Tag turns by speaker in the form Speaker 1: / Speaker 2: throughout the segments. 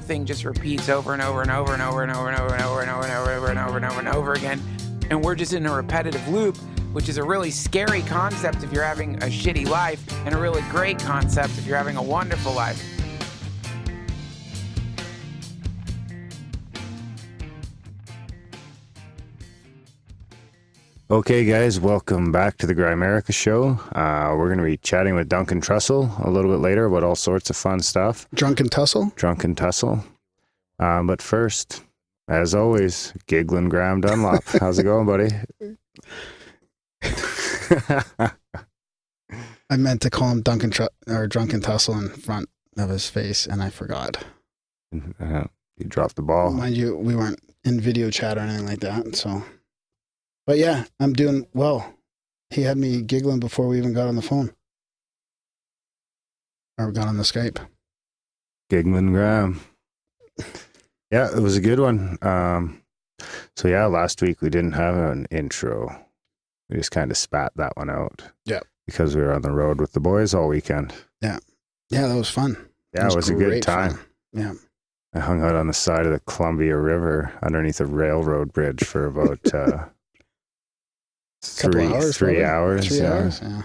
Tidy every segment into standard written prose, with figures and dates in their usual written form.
Speaker 1: thing just repeats over and over and over and over and over and over and over and over and over and over and over and over again. And we're just in a repetitive loop, which is a really scary concept if you're having a shitty life, and a really great concept if you're having a wonderful life.
Speaker 2: Okay, guys, welcome back to the Grimerica Show. We're going to be chatting with Duncan Trussell a little bit later about all sorts of fun stuff.
Speaker 3: Drunken Tussle?
Speaker 2: Drunken Trussell. But first, as always, Giggling Graham Dunlop. How's it going, buddy?
Speaker 3: I meant to call him Drunken Tussle in front of his face, and I forgot.
Speaker 2: You dropped the ball.
Speaker 3: Mind you, we weren't in video chat or anything like that, so... But yeah, I'm doing well. He had me giggling before we even got on the phone. Or got on the Skype.
Speaker 2: Giggling Graham. Yeah, it was a good one. So yeah, last week we didn't have an intro. We just kind of spat that one out.
Speaker 3: Yeah.
Speaker 2: Because we were on the road with the boys all weekend.
Speaker 3: Yeah. Yeah, that was fun.
Speaker 2: Yeah, it was a good time.
Speaker 3: Fun. Yeah.
Speaker 2: I hung out on the side of the Columbia River underneath a railroad bridge for about... 3 hours. 3 hours.
Speaker 3: 3 hours, yeah.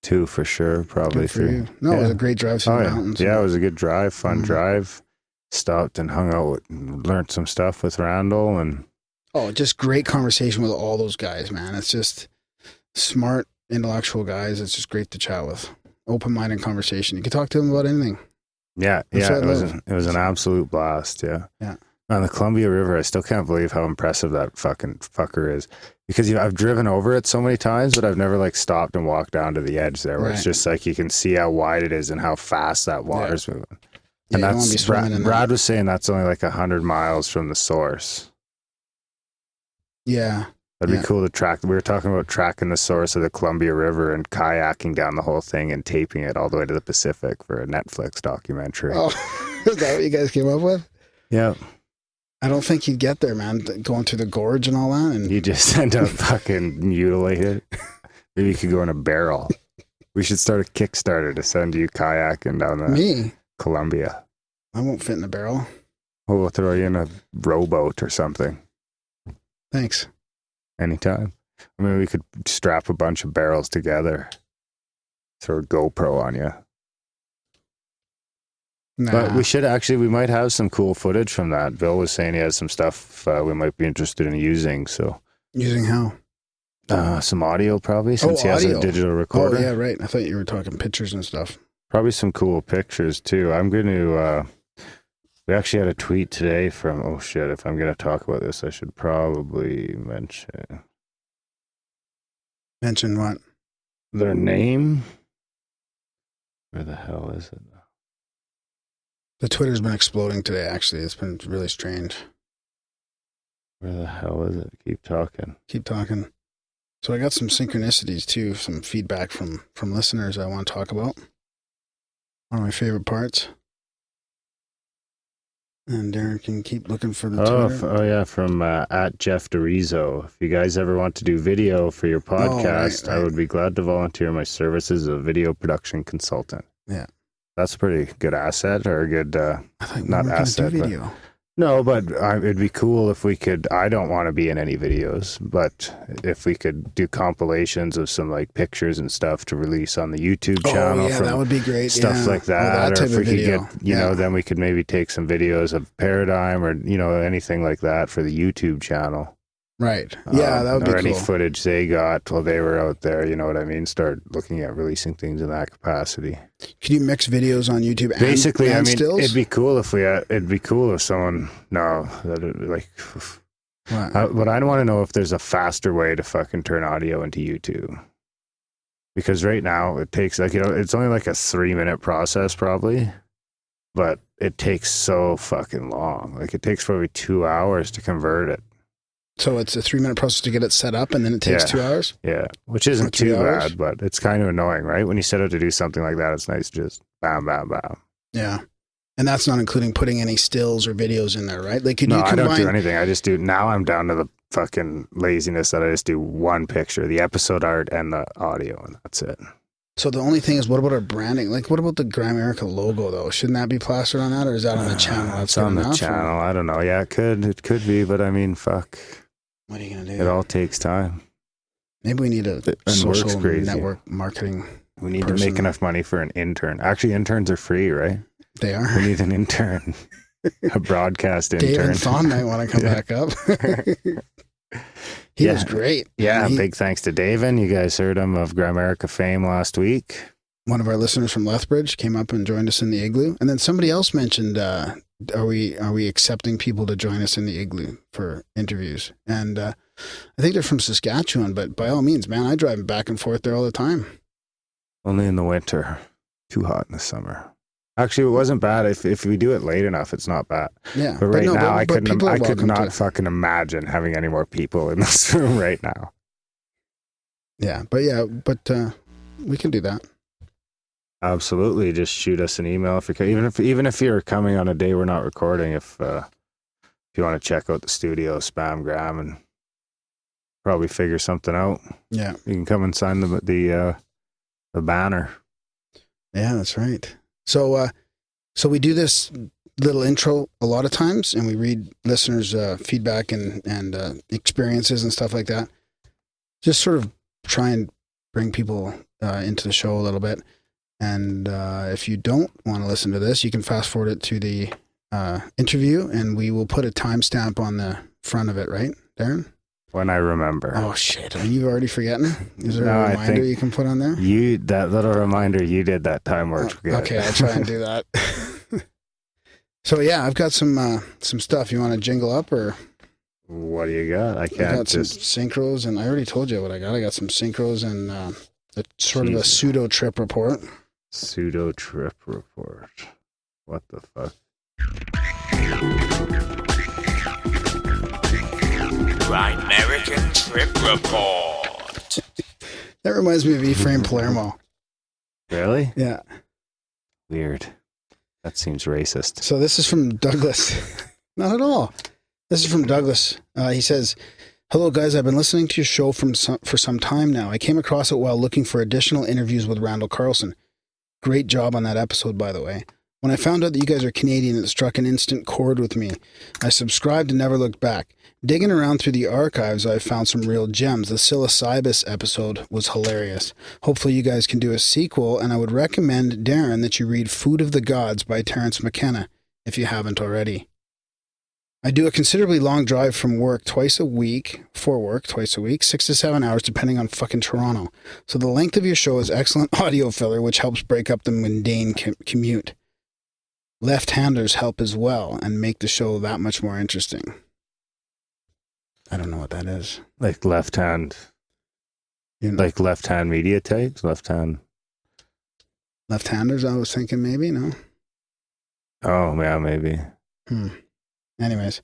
Speaker 2: 2 for sure, probably 3.
Speaker 3: No, it was a great drive through the mountains.
Speaker 2: Yeah, it was a good drive, fun drive. Stopped and hung out, learned some stuff with Randall. And
Speaker 3: just great conversation with all those guys, man. It's just smart, intellectual guys. It's just great to chat with. Open-minded conversation. You can talk to them about anything.
Speaker 2: Yeah, it was an absolute blast, yeah.
Speaker 3: Yeah.
Speaker 2: On the Columbia River, I still can't believe how impressive that fucking fucker is. Because I've driven over it so many times, but I've never stopped and walked down to the edge there, where it's just you can see how wide it is and how fast that water's moving. And that's Brad was saying that's only 100 miles from the source.
Speaker 3: Yeah.
Speaker 2: That'd be cool to track. We were talking about tracking the source of the Columbia River and kayaking down the whole thing and taping it all the way to the Pacific for a Netflix documentary.
Speaker 3: Oh, is that what you guys came up with?
Speaker 2: Yeah.
Speaker 3: I don't think you'd get there, man, going through the gorge and all that. And
Speaker 2: you just end up fucking mutilated. Maybe you could go in a barrel. We should start a Kickstarter to send you kayaking down the Columbia.
Speaker 3: I won't fit in a barrel.
Speaker 2: Oh, we'll throw you in a rowboat or something.
Speaker 3: Thanks.
Speaker 2: Anytime. I mean, we could strap a bunch of barrels together. Throw a GoPro on you.
Speaker 3: Nah.
Speaker 2: But we might have some cool footage from that. Bill was saying he has some stuff we might be interested in using. So
Speaker 3: using how?
Speaker 2: Some audio probably, since he has a digital recorder.
Speaker 3: Oh, yeah, right. I thought you were talking pictures and stuff.
Speaker 2: Probably some cool pictures too. I'm going to, we actually had a tweet today from, oh shit, if I'm going to talk about this, I should probably mention.
Speaker 3: Mention what?
Speaker 2: Their name? Where the hell is it?
Speaker 3: The Twitter's been exploding today, actually. It's been really strange.
Speaker 2: Where the hell is it? Keep talking.
Speaker 3: Keep talking. So I got some synchronicities, too, some feedback from listeners I want to talk about. One of my favorite parts. And Darren can keep looking for the Twitter.
Speaker 2: From at Jeff DeRizo. If you guys ever want to do video for your podcast, right. I would be glad to volunteer my services as a video production consultant.
Speaker 3: Yeah.
Speaker 2: That's a pretty good asset, or a good, not asset.
Speaker 3: Video.
Speaker 2: No, but it'd be cool if we could, I don't want to be in any videos, but if we could do compilations of some pictures and stuff to release on the YouTube channel.
Speaker 3: Oh, yeah, that would be great.
Speaker 2: Stuff like that.
Speaker 3: Or
Speaker 2: if we could get, then we could maybe take some videos of Paradigm or, anything like that for the YouTube channel.
Speaker 3: Right. Yeah, that would be cool.
Speaker 2: Or any footage they got while they were out there, you know what I mean? Start looking at releasing things in that capacity.
Speaker 3: Can you mix videos on YouTube and
Speaker 2: Basically,
Speaker 3: and stills?
Speaker 2: it'd be cool if someone, but I want to know if there's a faster way to fucking turn audio into YouTube. Because right now it takes it's only a 3-minute process probably, but it takes so fucking long. It takes probably 2 hours to convert it.
Speaker 3: So it's a 3-minute process to get it set up, and then it takes 2 hours?
Speaker 2: Yeah, which isn't too bad, but it's kind of annoying, right? When you set out to do something like that, it's nice to just bam, bam, bam.
Speaker 3: Yeah. And that's not including putting any stills or videos in there, right?
Speaker 2: I don't do anything. I just do, now I'm down to the fucking laziness that I just do one picture, the episode art and the audio, and that's it.
Speaker 3: So the only thing is, what about our branding? Like, what about the Grimerica logo, though? Shouldn't that be plastered on that, or is that on the channel?
Speaker 2: It's on the channel. I don't know. Yeah, it could be, but I mean, fuck.
Speaker 3: What are you gonna do?
Speaker 2: It all takes time.
Speaker 3: Maybe we need a social network marketing.
Speaker 2: We need to make enough money for an intern. Actually, interns are free, right?
Speaker 3: They are.
Speaker 2: We need an intern, a broadcast intern.
Speaker 3: Dave and Thon might want to come back up. He was great.
Speaker 2: Yeah, big thanks to David. You guys heard him of Grimerica fame last week.
Speaker 3: One of our listeners from Lethbridge came up and joined us in the igloo. And then somebody else mentioned, are we accepting people to join us in the igloo for interviews? And I think they're from Saskatchewan, but by all means, man, I drive back and forth there all the time.
Speaker 2: Only in the winter. Too hot in the summer. Actually, it wasn't bad. If we do it late enough, it's not bad.
Speaker 3: Yeah.
Speaker 2: But now, I could not fucking imagine having any more people in this room right now.
Speaker 3: Yeah, but we can do that.
Speaker 2: Absolutely. Just shoot us an email if you're even if you're coming on a day we're not recording. If you want to check out the studio, spam Gram, and probably figure something out.
Speaker 3: Yeah,
Speaker 2: you can come and sign the banner. Yeah,
Speaker 3: that's right. So we do this little intro a lot of times, and we read listeners' feedback and experiences and stuff like that. Just sort of try and bring people into the show a little bit. And if you don't want to listen to this, you can fast forward it to the interview, and we will put a timestamp on the front of it, right, Darren?
Speaker 2: When I remember.
Speaker 3: Oh, shit. Are you already forgetting? Is there a reminder you can put on there?
Speaker 2: That little reminder you did that time worked good.
Speaker 3: Okay, I'll try and do that. So, yeah, I've got some stuff. You want to jingle up, or?
Speaker 2: What do you got? I got
Speaker 3: some synchros, and I already told you what I got. I got some synchros and sort of a pseudo trip report.
Speaker 2: Pseudo trip report. What the fuck?
Speaker 4: American Trip Report.
Speaker 3: That reminds me of Ephraim Palermo.
Speaker 2: Really?
Speaker 3: Yeah.
Speaker 2: Weird. That seems racist.
Speaker 3: So this is from Douglas. Not at all. This is from Douglas. He says, "Hello guys, I've been listening to your show for some time now. I came across it while looking for additional interviews with Randall Carlson. Great job on that episode, by the way. When I found out that you guys are Canadian, it struck an instant chord with me. I subscribed and never looked back. Digging around through the archives, I found some real gems. The psilocybus episode was hilarious. Hopefully you guys can do a sequel, and I would recommend, Darren, that you read Food of the Gods by Terence McKenna, if you haven't already. I do a considerably long drive from work twice a week, 6 to 7 hours, depending on fucking Toronto. So the length of your show is excellent audio filler, which helps break up the mundane commute. Left-handers help as well and make the show that much more interesting." I don't know what that is.
Speaker 2: Like left hand, like left hand media types, left-handers,
Speaker 3: I was thinking maybe, no?
Speaker 2: Oh, yeah, maybe.
Speaker 3: Anyways,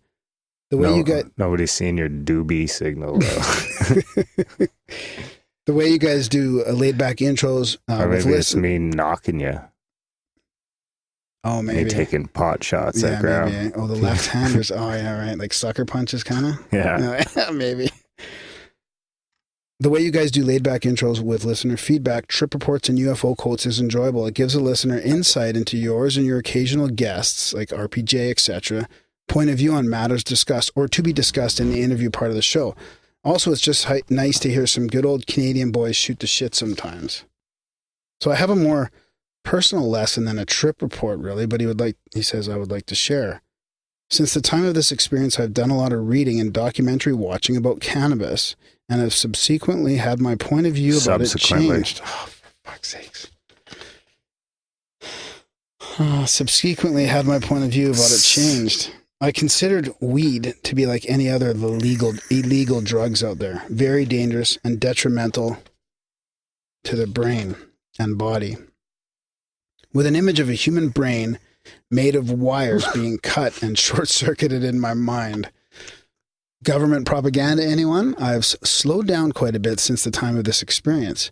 Speaker 3: the way you got...
Speaker 2: Nobody's seen your doobie signal, though.
Speaker 3: The way you guys do laid-back intros...
Speaker 2: or maybe it's me knocking you.
Speaker 3: Oh, maybe.
Speaker 2: Me taking pot shots at ground.
Speaker 3: Maybe. Oh, the left-handers. Oh, yeah, right. Like sucker punches, kind of?
Speaker 2: Yeah.
Speaker 3: Maybe. The way you guys do laid-back intros with listener feedback, trip reports, and UFO quotes is enjoyable. It gives a listener insight into yours and your occasional guests, like RPJ, etc., point of view on matters discussed or to be discussed in the interview part of the show. Also, it's just nice to hear some good old Canadian boys shoot the shit sometimes. So I have a more personal lesson than a trip report, really, but he says I would like to share. Since the time of this experience, I've done a lot of reading and documentary watching about cannabis, and have subsequently had my point of view about it changed. Oh, for fuck's sakes. Subsequently had my point of view about it changed. I considered weed to be like any other of the illegal drugs out there, very dangerous and detrimental to the brain and body. With an image of a human brain made of wires being cut and short-circuited in my mind. Government propaganda, anyone? I've slowed down quite a bit since the time of this experience.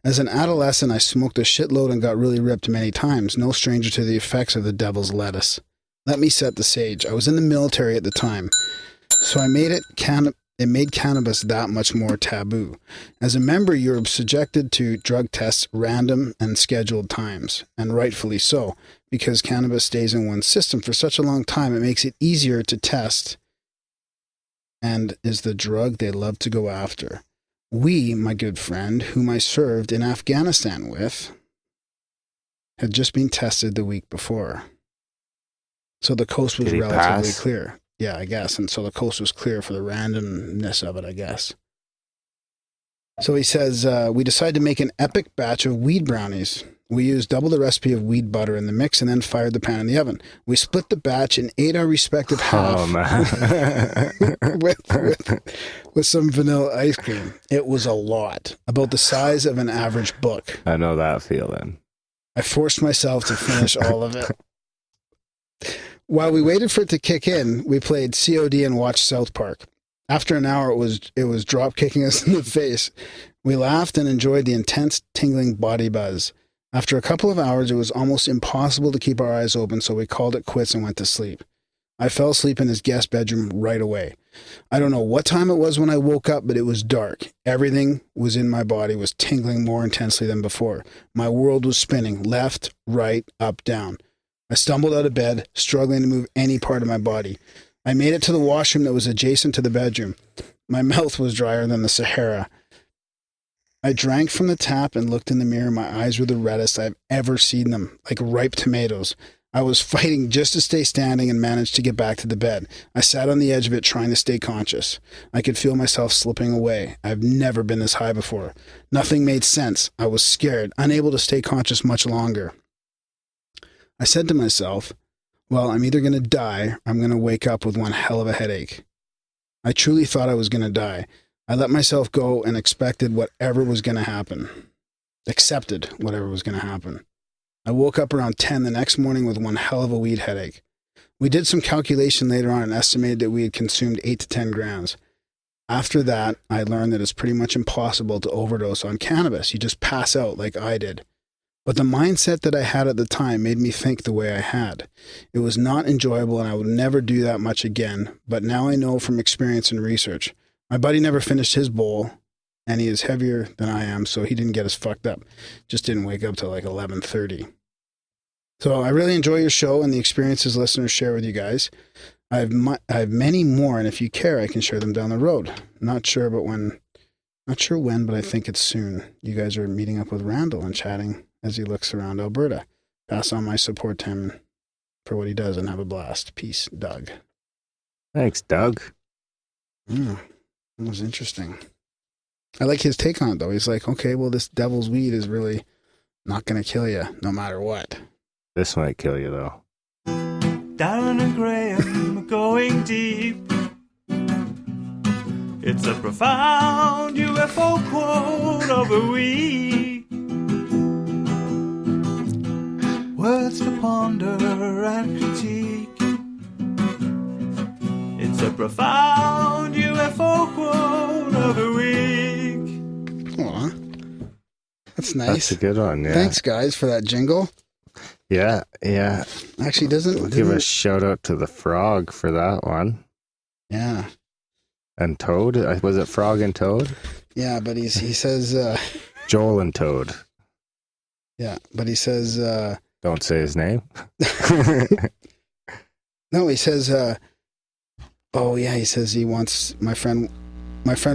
Speaker 3: As an adolescent, I smoked a shitload and got really ripped many times, no stranger to the effects of the devil's lettuce. Let me set the stage. I was in the military at the time, so I made it It made cannabis that much more taboo. As a member, you're subjected to drug tests random and scheduled times, and rightfully so, because cannabis stays in one's system for such a long time. It makes it easier to test and is the drug they love to go after. We, my good friend, whom I served in Afghanistan with, had just been tested the week before. So the coast was relatively clear. Yeah, I guess. And so the coast was clear for the randomness of it, I guess. So he says, we decided to make an epic batch of weed brownies. We used double the recipe of weed butter in the mix and then fired the pan in the oven. We split the batch and ate our respective half with some vanilla ice cream. It was a lot, about the size of an average book.
Speaker 2: I know that feeling.
Speaker 3: I forced myself to finish all of it. While we waited for it to kick in, we played COD and watched South Park. After an hour, it was drop kicking us in the face. We laughed and enjoyed the intense, tingling body buzz. After a couple of hours, it was almost impossible to keep our eyes open, so we called it quits and went to sleep. I fell asleep in his guest bedroom right away. I don't know what time it was when I woke up, but it was dark. Everything was in my body was tingling more intensely than before. My world was spinning, left, right, up, down. I stumbled out of bed, struggling to move any part of my body. I made it to the washroom that was adjacent to the bedroom. My mouth was drier than the Sahara. I drank from the tap and looked in the mirror. My eyes were the reddest I've ever seen them, like ripe tomatoes. I was fighting just to stay standing and managed to get back to the bed. I sat on the edge of it trying to stay conscious. I could feel myself slipping away. I've never been this high before. Nothing made sense. I was scared, unable to stay conscious much longer. I said to myself, well, I'm either going to die or I'm going to wake up with one hell of a headache. I truly thought I was going to die. I let myself go and expected whatever was going to happen. Accepted whatever was going to happen. I woke up around 10 the next morning with one hell of a weed headache. We did some calculation later on and estimated that we had consumed 8 to 10 grams. After that, I learned that it's pretty much impossible to overdose on cannabis. You just pass out like I did. But the mindset that I had at the time made me think the way I had. It was not enjoyable and I would never do that much again, but now I know from experience and research. My buddy never finished his bowl, and he is heavier than I am, so he didn't get as fucked up. Just didn't wake up till like 11:30. So I really enjoy your show and the experiences listeners share with you guys. I have many more, and if you care, I can share them down the road. Not sure when, but I think it's soon. You guys are meeting up with Randall and chatting as he looks around Alberta. Pass on my support to him for what he does and have a blast. Peace, Doug.
Speaker 2: Thanks, Doug.
Speaker 3: That was interesting. I like his take on it, though. He's like, okay, well, this devil's weed is really not going to kill you no matter what.
Speaker 2: This might kill you, though.
Speaker 5: Darren and Graham going deep. It's a profound UFO quote of the week. Words to ponder and critique. It's a profound UFO quote of the week.
Speaker 3: Aw, that's nice.
Speaker 2: That's a good one, yeah.
Speaker 3: Thanks, guys, for that jingle.
Speaker 2: Yeah.
Speaker 3: Actually,
Speaker 2: We'll give a shout out to the frog for that one.
Speaker 3: Yeah.
Speaker 2: And Toad. Was it Frog and Toad?
Speaker 3: Yeah, but he says...
Speaker 2: Joel and Toad.
Speaker 3: Yeah, but he says...
Speaker 2: Don't say his name.
Speaker 3: No, he says... he says he wants... My friend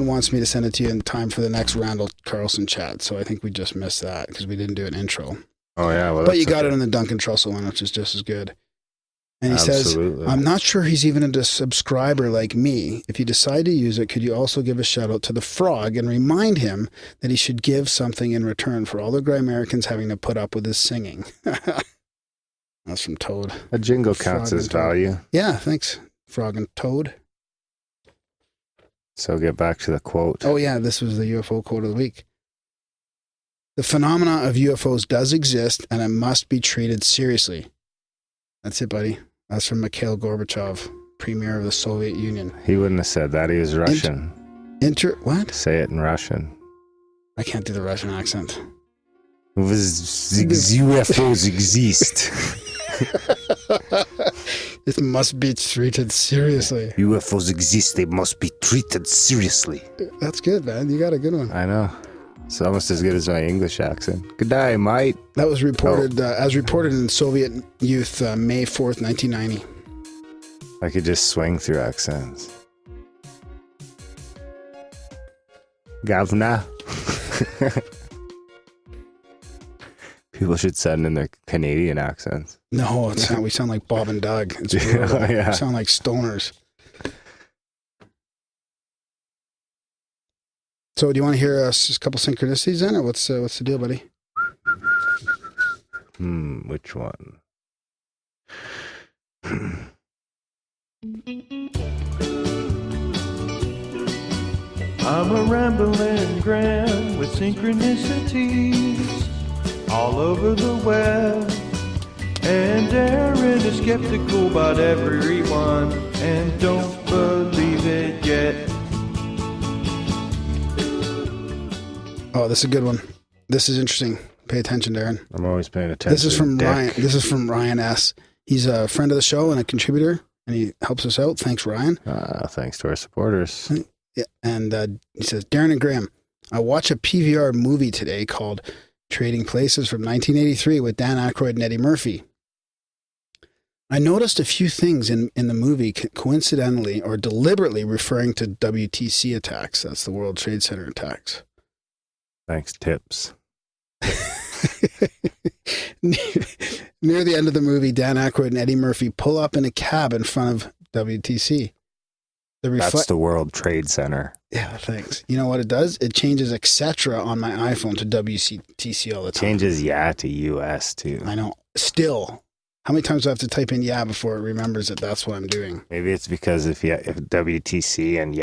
Speaker 3: wants me to send it to you in time for the next Randall Carlson chat, so I think we just missed that because we didn't do an intro.
Speaker 2: Oh, yeah. Well,
Speaker 3: but you got it on the Duncan Trussell one, which is just as good. And he says, I'm not sure he's even a subscriber like me. If you decide to use it, could you also give a shout out to the frog and remind him that he should give something in return for all the Grimerians having to put up with his singing? That's from Toad.
Speaker 2: A jingle counts as value.
Speaker 3: Yeah, thanks, Frog and Toad.
Speaker 2: So get back to the quote.
Speaker 3: Oh, yeah, this was the UFO quote of the week. The phenomena of UFOs does exist, and it must be treated seriously. That's it, buddy. That's from Mikhail Gorbachev, premier of the Soviet Union.
Speaker 2: He wouldn't have said that. He was Russian.
Speaker 3: What?
Speaker 2: Say it in Russian.
Speaker 3: I can't do the Russian accent.
Speaker 2: UFOs exist.
Speaker 3: It must be treated seriously.
Speaker 2: UFOs exist. They must be treated seriously.
Speaker 3: That's good, man. You got a good one.
Speaker 2: I know. It's almost as good as my English accent. Good day, mate.
Speaker 3: That was reported, as reported in Soviet Youth, May 4th, 1990.
Speaker 2: I could just swing through accents. Governor. People should send in their Canadian accents.
Speaker 3: No, it's not. We sound like Bob and Doug. It's brutal.
Speaker 2: Yeah.
Speaker 3: We sound like stoners. So, do you want to hear us a couple synchronicities then, or what's the deal, buddy?
Speaker 2: Which one?
Speaker 5: I'm a rambling Graham with synchronicities all over the web. And Darren is skeptical about everyone and don't believe it yet.
Speaker 3: Oh, this is a good one. This is interesting. Pay attention, Darren.
Speaker 2: I'm always paying attention.
Speaker 3: This is from Ryan. This is from Ryan S. He's a friend of the show and a contributor, and he helps us out. Thanks, Ryan.
Speaker 2: Thanks to our supporters.
Speaker 3: Yeah, and he says, Darren and Graham, I watched a PVR movie today called Trading Places from 1983 with Dan Aykroyd and Eddie Murphy. I noticed a few things in the movie coincidentally or deliberately referring to WTC attacks. That's the World Trade Center attacks.
Speaker 2: Thanks, tips.
Speaker 3: Near the end of the movie, Dan Aykroyd and Eddie Murphy pull up in a cab in front of WTC.
Speaker 2: That's the World Trade Center.
Speaker 3: Yeah, thanks. You know what it does? It changes etc. on my iPhone to WTC all the time.
Speaker 2: Changes to US too.
Speaker 3: I know. Still, how many times do I have to type in before it remembers that that's what I'm doing?
Speaker 2: Maybe it's because if WTC and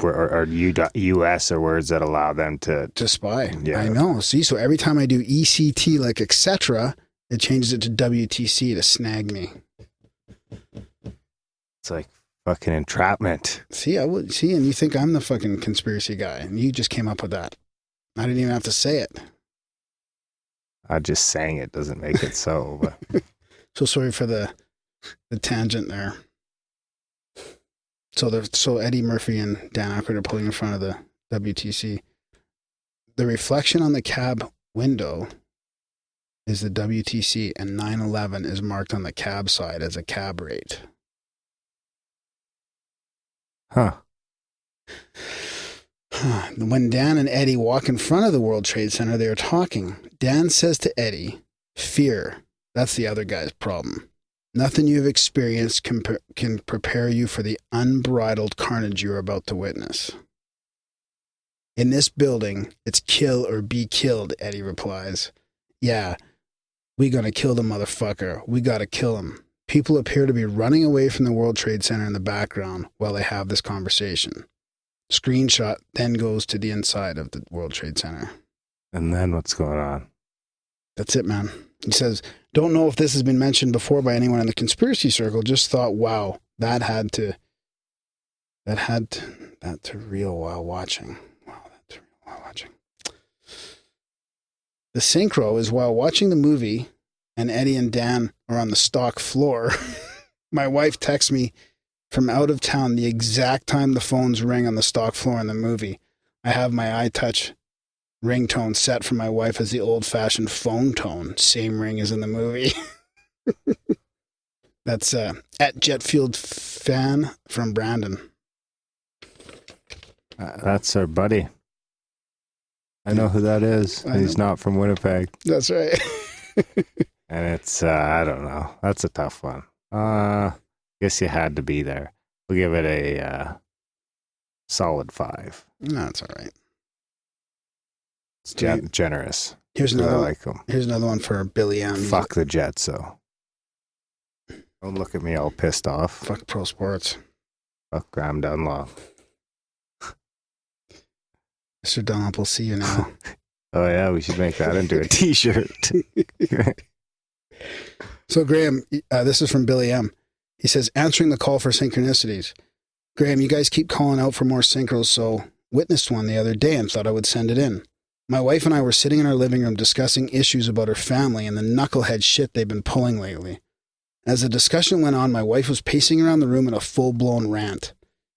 Speaker 2: or US are words that allow them to
Speaker 3: spy.
Speaker 2: Yeah.
Speaker 3: I know. See, so every time I do ECT like etc., it changes it to WTC to snag me.
Speaker 2: It's like fucking entrapment.
Speaker 3: See, and you think I'm the fucking conspiracy guy, and you just came up with that. I didn't even have to say it.
Speaker 2: I just saying it doesn't make it so. But.
Speaker 3: So sorry for the tangent there. So Eddie Murphy and Dan Aykroyd are pulling in front of the WTC. The reflection on the cab window is the WTC, and 9/11 is marked on the cab side as a cab rate.
Speaker 2: Huh.
Speaker 3: When Dan and Eddie walk in front of the World Trade Center, they are talking. Dan says to Eddie, "Fear, that's the other guy's problem. Nothing you've experienced can prepare you for the unbridled carnage you're about to witness." "In this building, it's kill or be killed," Eddie replies. "Yeah, we gonna kill the motherfucker. We gotta kill him." People appear to be running away from the World Trade Center in the background while they have this conversation. Screenshot then goes to the inside of the World Trade Center.
Speaker 2: And then what's going on?
Speaker 3: That's it, man. He says, "Don't know if this has been mentioned before by anyone in the conspiracy circle. Just thought, wow, that had to reel while watching. The synchro is while watching the movie and Eddie and Dan are on the stock floor. My wife texts me from out of town the exact time the phones ring on the stock floor in the movie. I have my iTouch ringtone set for my wife as the old-fashioned phone tone. Same ring as in the movie." That's at Jetfield Fan from Brandon.
Speaker 2: That's our buddy. I know who that is. He's not from Winnipeg.
Speaker 3: That's right.
Speaker 2: And it's, I don't know. That's a tough one. Guess you had to be there. We'll give it a solid 5.
Speaker 3: No, that's all right.
Speaker 2: It's generous.
Speaker 3: Here's another
Speaker 2: I
Speaker 3: one.
Speaker 2: like him.
Speaker 3: Here's another one for Billy M.
Speaker 2: Fuck the Jets, though. Don't look at me all pissed off.
Speaker 3: Fuck pro sports.
Speaker 2: Fuck Graham Dunlop.
Speaker 3: Mr. Dunlop, we'll see you now.
Speaker 2: Oh, yeah, we should make that into a t-shirt.
Speaker 3: So, Graham, this is from Billy M. He says, answering the call for synchronicities. Graham, you guys keep calling out for more synchros, so witnessed one the other day and thought I would send it in. My wife and I were sitting in our living room discussing issues about her family and the knucklehead shit they've been pulling lately. As the discussion went on, my wife was pacing around the room in a full-blown rant.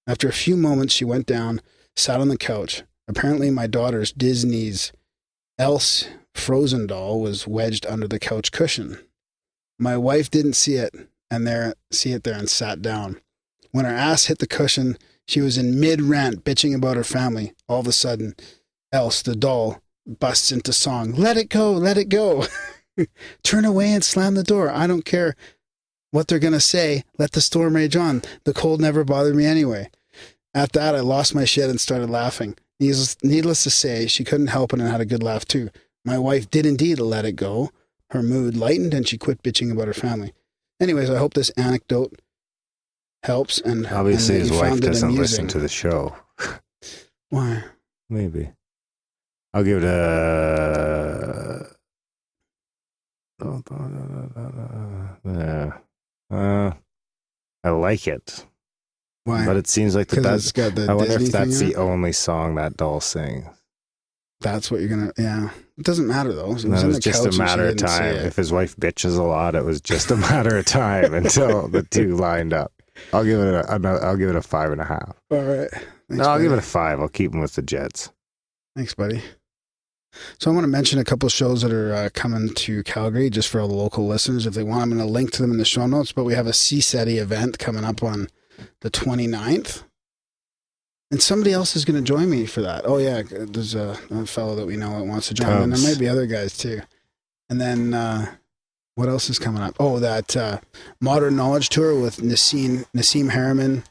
Speaker 3: After a few moments, she went down, sat on the couch. Apparently, my daughter's Disney's Elsa Frozen doll was wedged under the couch cushion. My wife didn't see it there and sat down. When her ass hit the cushion, she was in mid-rant bitching about her family. All of a sudden, Elsa, the doll, busts into song. Let it go, let it go. Turn away and slam the door. I don't care what they're going to say. Let the storm rage on. The cold never bothered me anyway. At that, I lost my shit and started laughing. Needless to say, she couldn't help it and had a good laugh too. My wife did indeed let it go. Her mood lightened and she quit bitching about her family. Anyways, I hope this anecdote helps. And
Speaker 2: obviously
Speaker 3: and
Speaker 2: his wife doesn't listen to the show.
Speaker 3: Why?
Speaker 2: Maybe. I'll give it a... I like it.
Speaker 3: Why?
Speaker 2: But it seems like
Speaker 3: it's got the
Speaker 2: I wonder
Speaker 3: Disney
Speaker 2: if that's
Speaker 3: thing
Speaker 2: the only song that doll sings.
Speaker 3: That's what you're going to... Yeah. It doesn't matter, though. It
Speaker 2: was just a matter of time. If his wife bitches a lot, it was just a matter of time until the two lined up. I'll give it a 5.5.
Speaker 3: All right. Thanks,
Speaker 2: I'll give it a 5. I'll keep him with the Jets.
Speaker 3: Thanks, buddy. So I want to mention a couple of shows that are coming to Calgary just for all the local listeners. If they want, I'm going to link to them in the show notes. But we have a CSETI event coming up on the 29th. And somebody else is going to join me for that. Oh, yeah. There's a fellow that we know that wants to join. And there might be other guys, too. And then what else is coming up? Oh, that Modern Knowledge Tour with Nassim Harriman,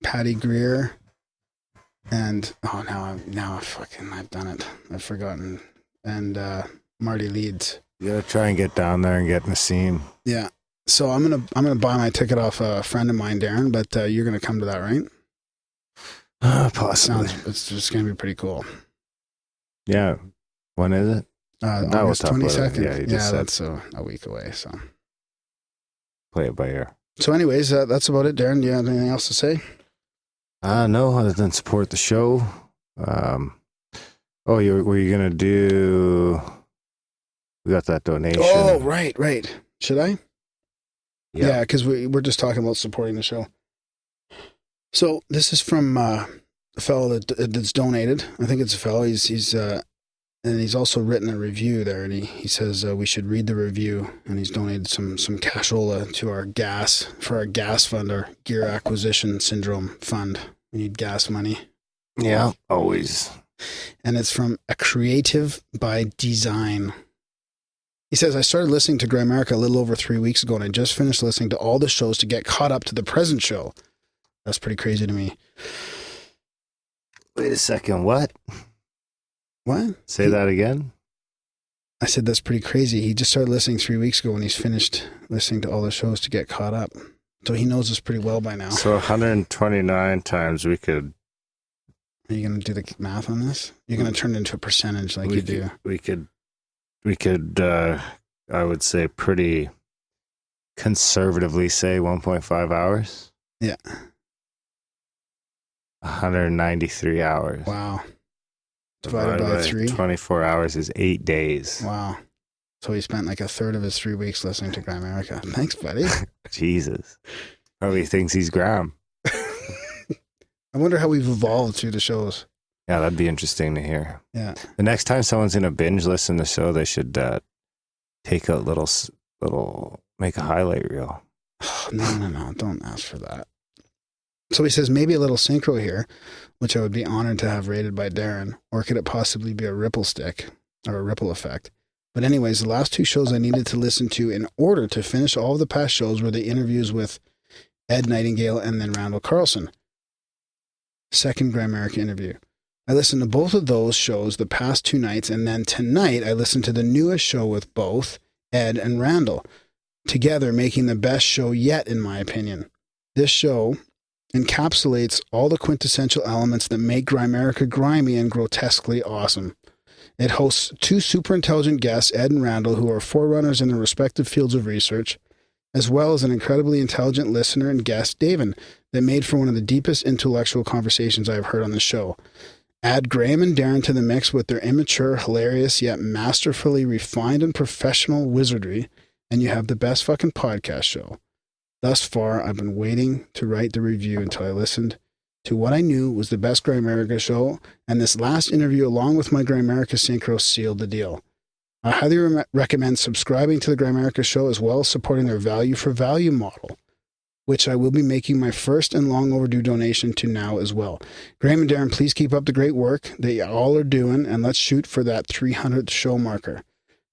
Speaker 3: Patty Greer, and I've done it. I've forgotten. And Marty Leeds.
Speaker 2: You got to try and get down there and get Nassim.
Speaker 3: Yeah. So I'm gonna buy my ticket off a friend of mine, Darren. But you're gonna come to that, right?
Speaker 2: Possibly.
Speaker 3: It's just gonna be pretty cool.
Speaker 2: Yeah. When is it?
Speaker 3: August 22nd.
Speaker 2: Yeah, you just said.
Speaker 3: That's a week away. So
Speaker 2: play it by ear.
Speaker 3: So, anyways, that's about it, Darren. Do you have anything else to say?
Speaker 2: No, other than support the show. Were you gonna do? We got that donation.
Speaker 3: Oh, right. Should I?
Speaker 2: Yeah,
Speaker 3: because we're just talking about supporting the show. So this is from a fellow that's donated. I think it's a fellow. And he's also written a review there, and he says we should read the review. And he's donated some cashola to our gas fund, our gear acquisition syndrome fund. We need gas money.
Speaker 2: Yeah, always.
Speaker 3: And it's from A Creative by Design. He says, I started listening to Grimerica a little over 3 weeks ago, and I just finished listening to all the shows to get caught up to the present show. That's pretty crazy to me.
Speaker 2: Wait a second, what?
Speaker 3: What?
Speaker 2: Say that again?
Speaker 3: I said, that's pretty crazy. He just started listening 3 weeks ago, and he's finished listening to all the shows to get caught up. So he knows us pretty well by now.
Speaker 2: So 129 times we could...
Speaker 3: Are you going to do the math on this? You're going to turn it into a percentage like you do.
Speaker 2: We could, I would say, pretty conservatively say 1.5 hours.
Speaker 3: Yeah.
Speaker 2: 193 hours.
Speaker 3: Wow. Divided by 3.
Speaker 2: 24 hours is 8 days.
Speaker 3: Wow. So he spent like a third of his 3 weeks listening to Grimerica. Thanks, buddy.
Speaker 2: Jesus. Probably thinks he's Graham.
Speaker 3: I wonder how we've evolved through the shows.
Speaker 2: Yeah, that'd be interesting to hear.
Speaker 3: Yeah.
Speaker 2: The next time someone's in a binge listen to the show, they should take a little, make a highlight reel.
Speaker 3: No. Don't ask for that. So he says, maybe a little synchro here, which I would be honored to have rated by Darren, or could it possibly be a ripple stick or a ripple effect? But anyways, the last 2 shows I needed to listen to in order to finish all of the past shows were the interviews with Ed Nightingale and then Randall Carlson. Second Grimerica interview. I listened to both of those shows the past 2 nights, and then tonight I listened to the newest show with both Ed and Randall, together making the best show yet, in my opinion. This show encapsulates all the quintessential elements that make Grimerica grimy and grotesquely awesome. It hosts 2 super intelligent guests, Ed and Randall, who are forerunners in their respective fields of research, as well as an incredibly intelligent listener and guest, David, that made for one of the deepest intellectual conversations I have heard on the show. Add Graham and Darren to the mix with their immature, hilarious, yet masterfully refined and professional wizardry, and you have the best fucking podcast show. Thus far, I've been waiting to write the review until I listened to what I knew was the best Grimerica show, and this last interview, along with my Grimerica Synchro, sealed the deal. I highly recommend subscribing to the Grimerica show, as well as supporting their value for value model, which I will be making my first and long overdue donation to now as well. Graham and Darren, please keep up the great work that you all are doing, and let's shoot for that 300th show marker.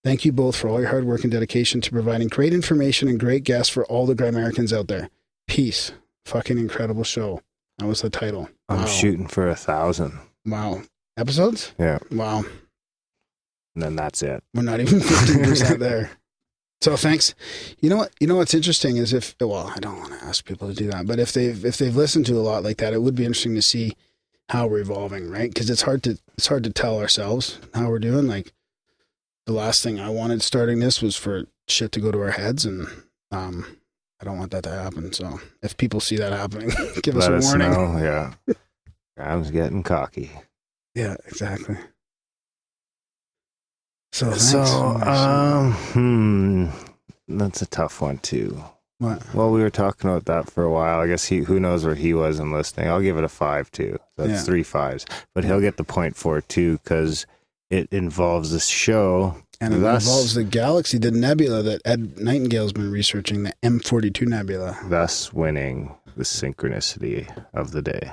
Speaker 3: Thank you both for all your hard work and dedication to providing great information and great guests for all the Grimericans out there. Peace. Fucking incredible show. That was the title.
Speaker 2: I'm shooting for 1,000.
Speaker 3: Wow. Episodes?
Speaker 2: Yeah.
Speaker 3: Wow.
Speaker 2: And then that's it.
Speaker 3: We're not even 15% there. So thanks. You know what? You know what's interesting is I don't want to ask people to do that, but if they've listened to a lot like that, it would be interesting to see how we're evolving, right? Because it's hard to tell ourselves how we're doing. Like, the last thing I wanted starting this was for shit to go to our heads, and I don't want that to happen. So if people see that happening, give us a warning.
Speaker 2: Know. Yeah. Graham's getting cocky.
Speaker 3: Yeah, exactly. So
Speaker 2: that's a tough one too.
Speaker 3: What?
Speaker 2: Well, we were talking about that for a while. I guess who knows where he was in listening. I'll give it a 5 too. That's 3 5s, but he'll get the point for it too, because it involves this show.
Speaker 3: And it involves the galaxy, the nebula that Ed Nightingale's been researching, the M42 nebula.
Speaker 2: Thus winning the synchronicity of the day.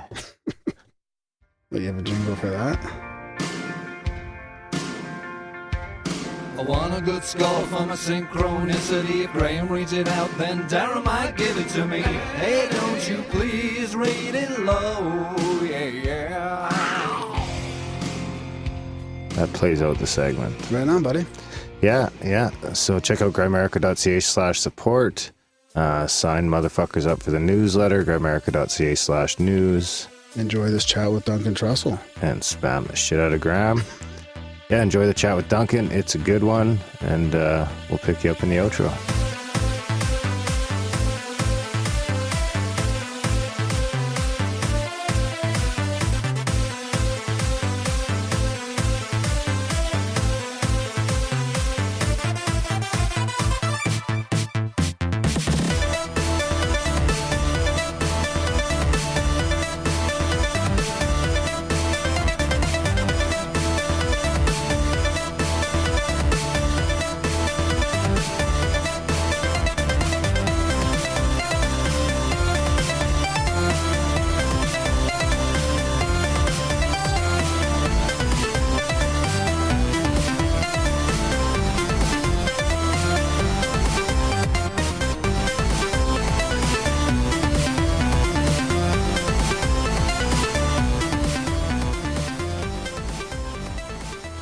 Speaker 3: Do you have a jingle for that?
Speaker 6: I want a good score for my synchronicity. If Graham reads it out, then Darren might give it to me. Hey, don't you please read it low. Yeah.
Speaker 2: That plays out the segment.
Speaker 3: Right on, buddy.
Speaker 2: Yeah. So check out grimerica.ca/support. Sign motherfuckers up for the newsletter, grimerica.ca/news.
Speaker 3: Enjoy this chat with Duncan Trussell.
Speaker 2: And spam the shit out of Graham. Yeah, enjoy the chat with Duncan. It's a good one. And we'll pick you up in the outro.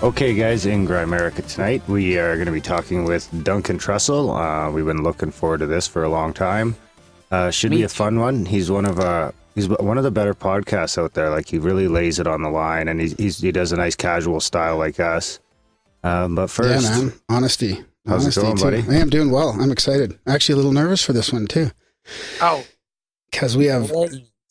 Speaker 2: Okay, guys, in Grimerica tonight, we are going to be talking with Duncan Trussell. We've been looking forward to this for a long time. Should be a fun one. He's one of the better podcasts out there. Like, he really lays it on the line, and he does a nice casual style like us. But first,
Speaker 3: yeah, man, honesty.
Speaker 2: How's it going, buddy?
Speaker 3: Hey, I'm doing well. I'm excited. Actually, a little nervous for this one too.
Speaker 1: Oh,
Speaker 3: because we have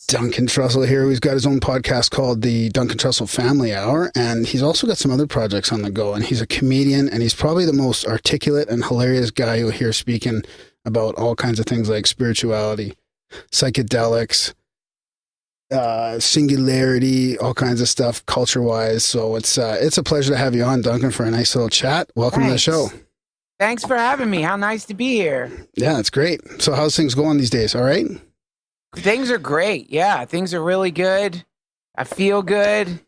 Speaker 3: Duncan Trussell here. He's got his own podcast called the Duncan Trussell Family Hour, and he's also got some other projects on the go. And he's a comedian, and he's probably the most articulate and hilarious guy you'll hear speaking about all kinds of things like spirituality, psychedelics, singularity, all kinds of stuff, culture-wise. So it's a pleasure to have you on, Duncan, for a nice little chat. Welcome to the show.
Speaker 1: Thanks for having me. How nice to be here.
Speaker 3: Yeah, it's great. So how's things going these days? All right?
Speaker 1: Things are great. Yeah, things are really good. I feel good.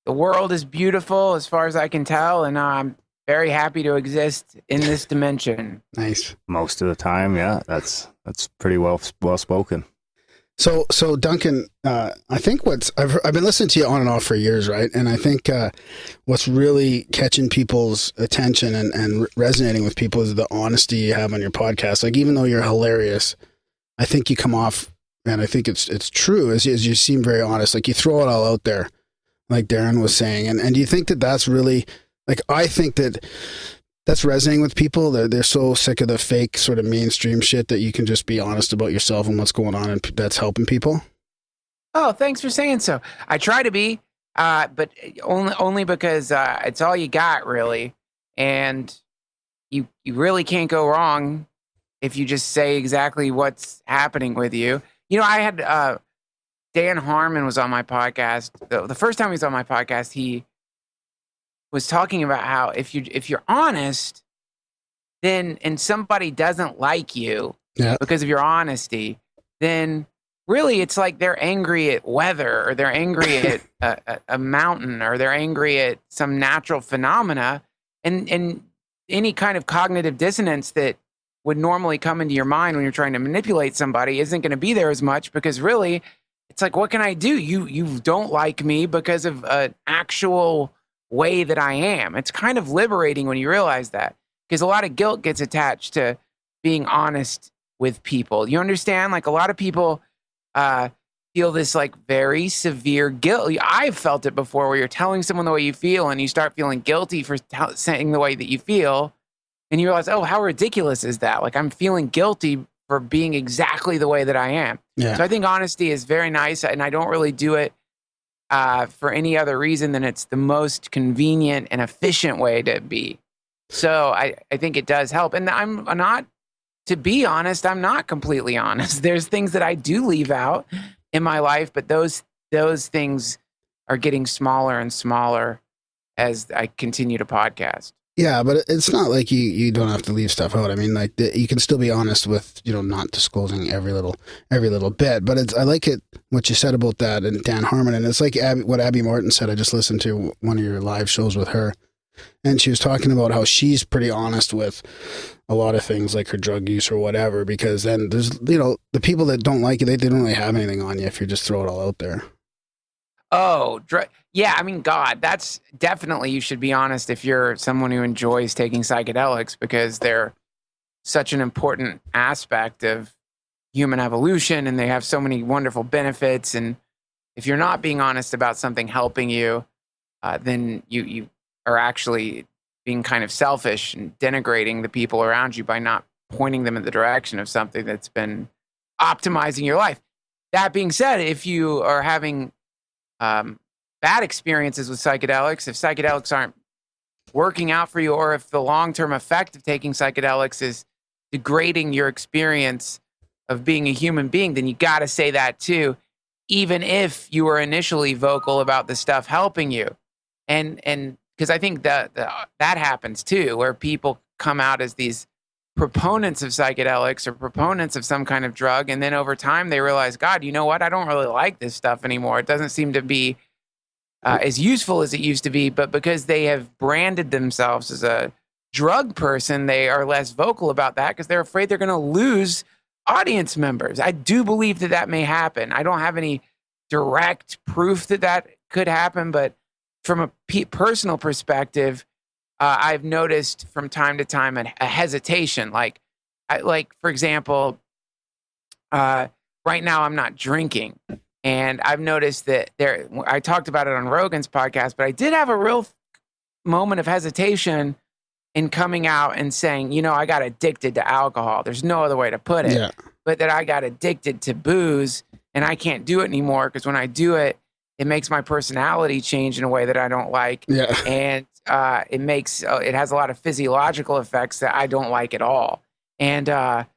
Speaker 1: The world is beautiful as far as I can tell, and I'm very happy to exist in this dimension.
Speaker 3: Nice.
Speaker 2: Most of the time, yeah. That's pretty well spoken.
Speaker 3: So Duncan, I think I've been listening to you on and off for years, right? And I think what's really catching people's attention and resonating with people is the honesty you have on your podcast. Like, even though you're hilarious, I think you come off, and I think it's true, as you seem very honest. Like, you throw it all out there, like Darren was saying. And do you think that that's really, like, I think that's resonating with people? They're so sick of the fake sort of mainstream shit that you can just be honest about yourself and what's going on, and that's helping people.
Speaker 1: Oh, thanks for saying so. I try to be, but only because it's all you got, really, and you really can't go wrong if you just say exactly what's happening with you. I had Dan Harmon was on my podcast. The first time he was on my podcast, he was talking about how if you're honest, then and somebody doesn't like you because of your honesty, then really it's like they're angry at weather, or they're angry at a mountain, or they're angry at some natural phenomena, and any kind of cognitive dissonance that would normally come into your mind when you're trying to manipulate somebody isn't going to be there as much, because really it's like, what can I do? You don't like me because of an actual way that I am. It's kind of liberating when you realize that, because a lot of guilt gets attached to being honest with people. You understand? Like, a lot of people feel this like very severe guilt. I've felt it before, where you're telling someone the way you feel and you start feeling guilty for saying the way that you feel. And you realize, oh, how ridiculous is that? Like, I'm feeling guilty for being exactly the way that I am.
Speaker 3: Yeah.
Speaker 1: So I think honesty is very nice, and I don't really do it for any other reason than it's the most convenient and efficient way to be. So I think it does help. And I'm not, to be honest, I'm not completely honest. There's things that I do leave out in my life, but those things are getting smaller and smaller as I continue to podcast.
Speaker 3: Yeah, but it's not like you don't have to leave stuff out. I mean, like you can still be honest with, not disclosing every little bit. But I like it what you said about that and Dan Harmon, and it's like what Abby Martin said. I just listened to one of your live shows with her, and she was talking about how she's pretty honest with a lot of things, like her drug use or whatever. Because then there's the people that don't like you, they don't really have anything on you if you just throw it all out there.
Speaker 1: Oh, yeah. I mean, God, that's definitely, you should be honest if you're someone who enjoys taking psychedelics, because they're such an important aspect of human evolution and they have so many wonderful benefits. And if you're not being honest about something helping you, then you are actually being kind of selfish and denigrating the people around you by not pointing them in the direction of something that's been optimizing your life. That being said, if you are having bad experiences with psychedelics, if psychedelics aren't working out for you, or if the long-term effect of taking psychedelics is degrading your experience of being a human being, then you got to say that too, even if you were initially vocal about the stuff helping you. And because I think that happens too, where people come out as these proponents of psychedelics or proponents of some kind of drug, and then over time they realize, God, you know what? I don't really like this stuff anymore. It doesn't seem to be as useful as it used to be. But because they have branded themselves as a drug person, they are less vocal about that because they're afraid they're going to lose audience members. I do believe that may happen. I don't have any direct proof that could happen, but from a personal perspective, I've noticed from time to time a hesitation. Like for example, right now I'm not drinking, and I've noticed that I talked about it on Rogan's podcast, but I did have a real moment of hesitation in coming out and saying, I got addicted to alcohol. There's no other way to put it. Yeah. But that I got addicted to booze and I can't do it anymore because when I do it, it makes my personality change in a way that I don't like. Yeah. And it has a lot of physiological effects that I don't like at all. And then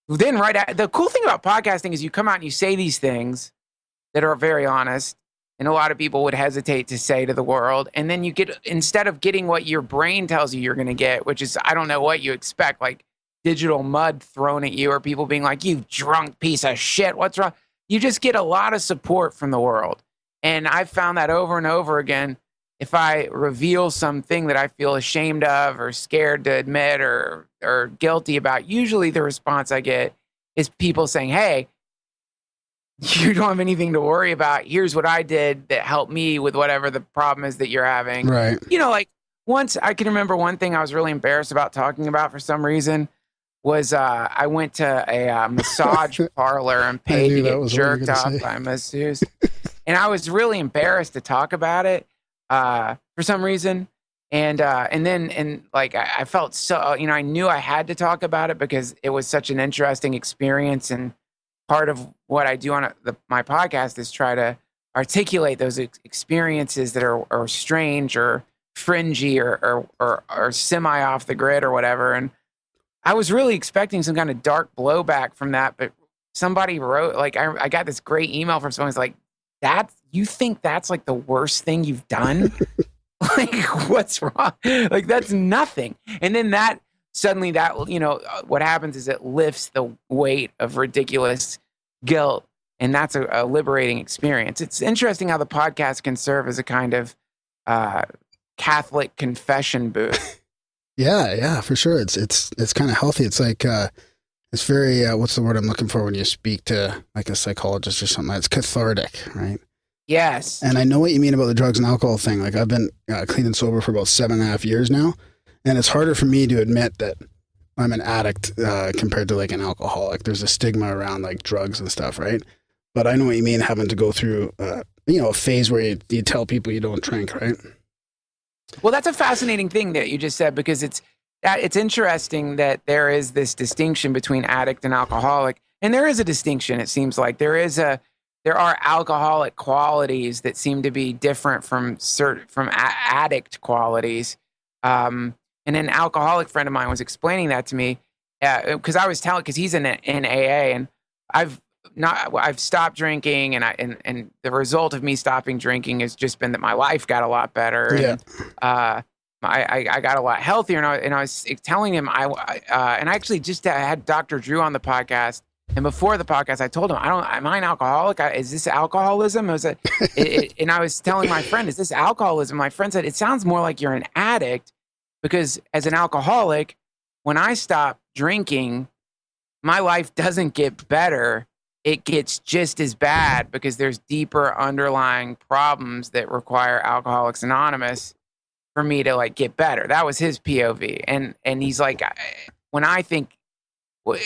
Speaker 1: the cool thing about podcasting is you come out and you say these things that are very honest, and a lot of people would hesitate to say to the world. And then instead of getting what your brain tells you you're going to get, which is, I don't know what you expect, like digital mud thrown at you or people being like, you drunk piece of shit, what's wrong? You just get a lot of support from the world. And I've found that over and over again. If I reveal something that I feel ashamed of or scared to admit or guilty about, usually the response I get is people saying, hey, you don't have anything to worry about. Here's what I did that helped me with whatever the problem is that you're having.
Speaker 3: Right.
Speaker 1: Like once I can remember one thing I was really embarrassed about talking about for some reason was I went to a massage parlor and paid to get jerked off by a masseuse. And I was really embarrassed to talk about it for some reason. And then I felt so, I knew I had to talk about it because it was such an interesting experience. And part of what I do on my podcast is try to articulate those experiences that are strange or fringy or semi off the grid or whatever. And I was really expecting some kind of dark blowback from that, but somebody wrote, like, I got this great email from someone who's like, you think that's like the worst thing you've done? Like, what's wrong? Like, that's nothing. And then suddenly what happens is it lifts the weight of ridiculous guilt. And that's a liberating experience. It's interesting how the podcast can serve as a kind of Catholic confession booth.
Speaker 3: Yeah, for sure. It's kind of healthy. It's like, it's very, what's the word I'm looking for when you speak to like a psychologist or something? It's cathartic, right?
Speaker 1: Yes.
Speaker 3: And I know what you mean about the drugs and alcohol thing. Like I've been clean and sober for about 7.5 years now. And it's harder for me to admit that I'm an addict compared to like an alcoholic. There's a stigma around like drugs and stuff, right? But I know what you mean, having to go through, a phase where you tell people you don't drink, right?
Speaker 1: Well, that's a fascinating thing that you just said, because it's interesting that there is this distinction between addict and alcoholic. And there is a distinction, it seems like. There are alcoholic qualities that seem to be different from addict qualities. And an alcoholic friend of mine was explaining that to me, because he's in AA, and I've stopped drinking, and the result of me stopping drinking has just been that my life got a lot better.
Speaker 3: Yeah.
Speaker 1: And, I got a lot healthier, and I was telling him and I actually just had Dr. Drew on the podcast. And before the podcast, I told him, am I an alcoholic? Is this alcoholism? And I was telling my friend, is this alcoholism? My friend said, it sounds more like you're an addict, because as an alcoholic, when I stop drinking, my life doesn't get better. It gets just as bad, because there's deeper underlying problems that require Alcoholics Anonymous for me to like get better. That was his POV. And he's like, when I think,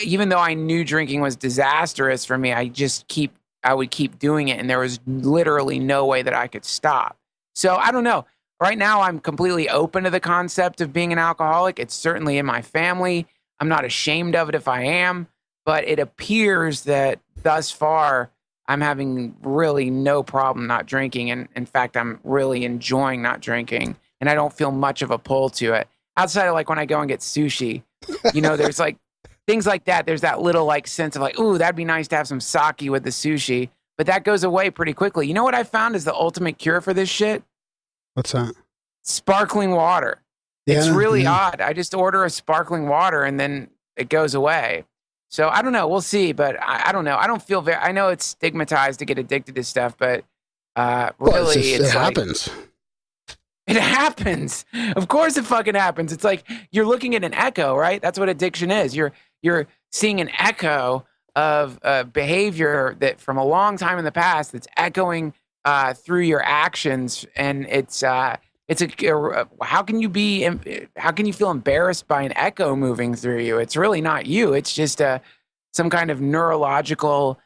Speaker 1: even though I knew drinking was disastrous for me, I would keep doing it. And there was literally no way that I could stop. So I don't know. Right now, I'm completely open to the concept of being an alcoholic. It's certainly in my family. I'm not ashamed of it if I am, but it appears that thus far, I'm having really no problem not drinking. And in fact, I'm really enjoying not drinking. And I don't feel much of a pull to it. Outside of like when I go and get sushi, there's like things like that. There's that little like sense of like, ooh, that'd be nice to have some sake with the sushi. But that goes away pretty quickly. You know what I found is the ultimate cure for this shit?
Speaker 3: What's that?
Speaker 1: Sparkling water.
Speaker 3: Yeah,
Speaker 1: it's really odd. I just order a sparkling water and then it goes away. So I don't know. We'll see. But I don't know. I don't feel I know it's stigmatized to get addicted to stuff, but really,
Speaker 3: it happens.
Speaker 1: It happens. Of course it fucking happens. It's like you're looking at an echo, right? That's what addiction is. You're seeing an echo of behavior that from a long time in the past that's echoing through your actions. And how can you feel embarrassed by an echo moving through you? It's really not you. It's just some kind of neurological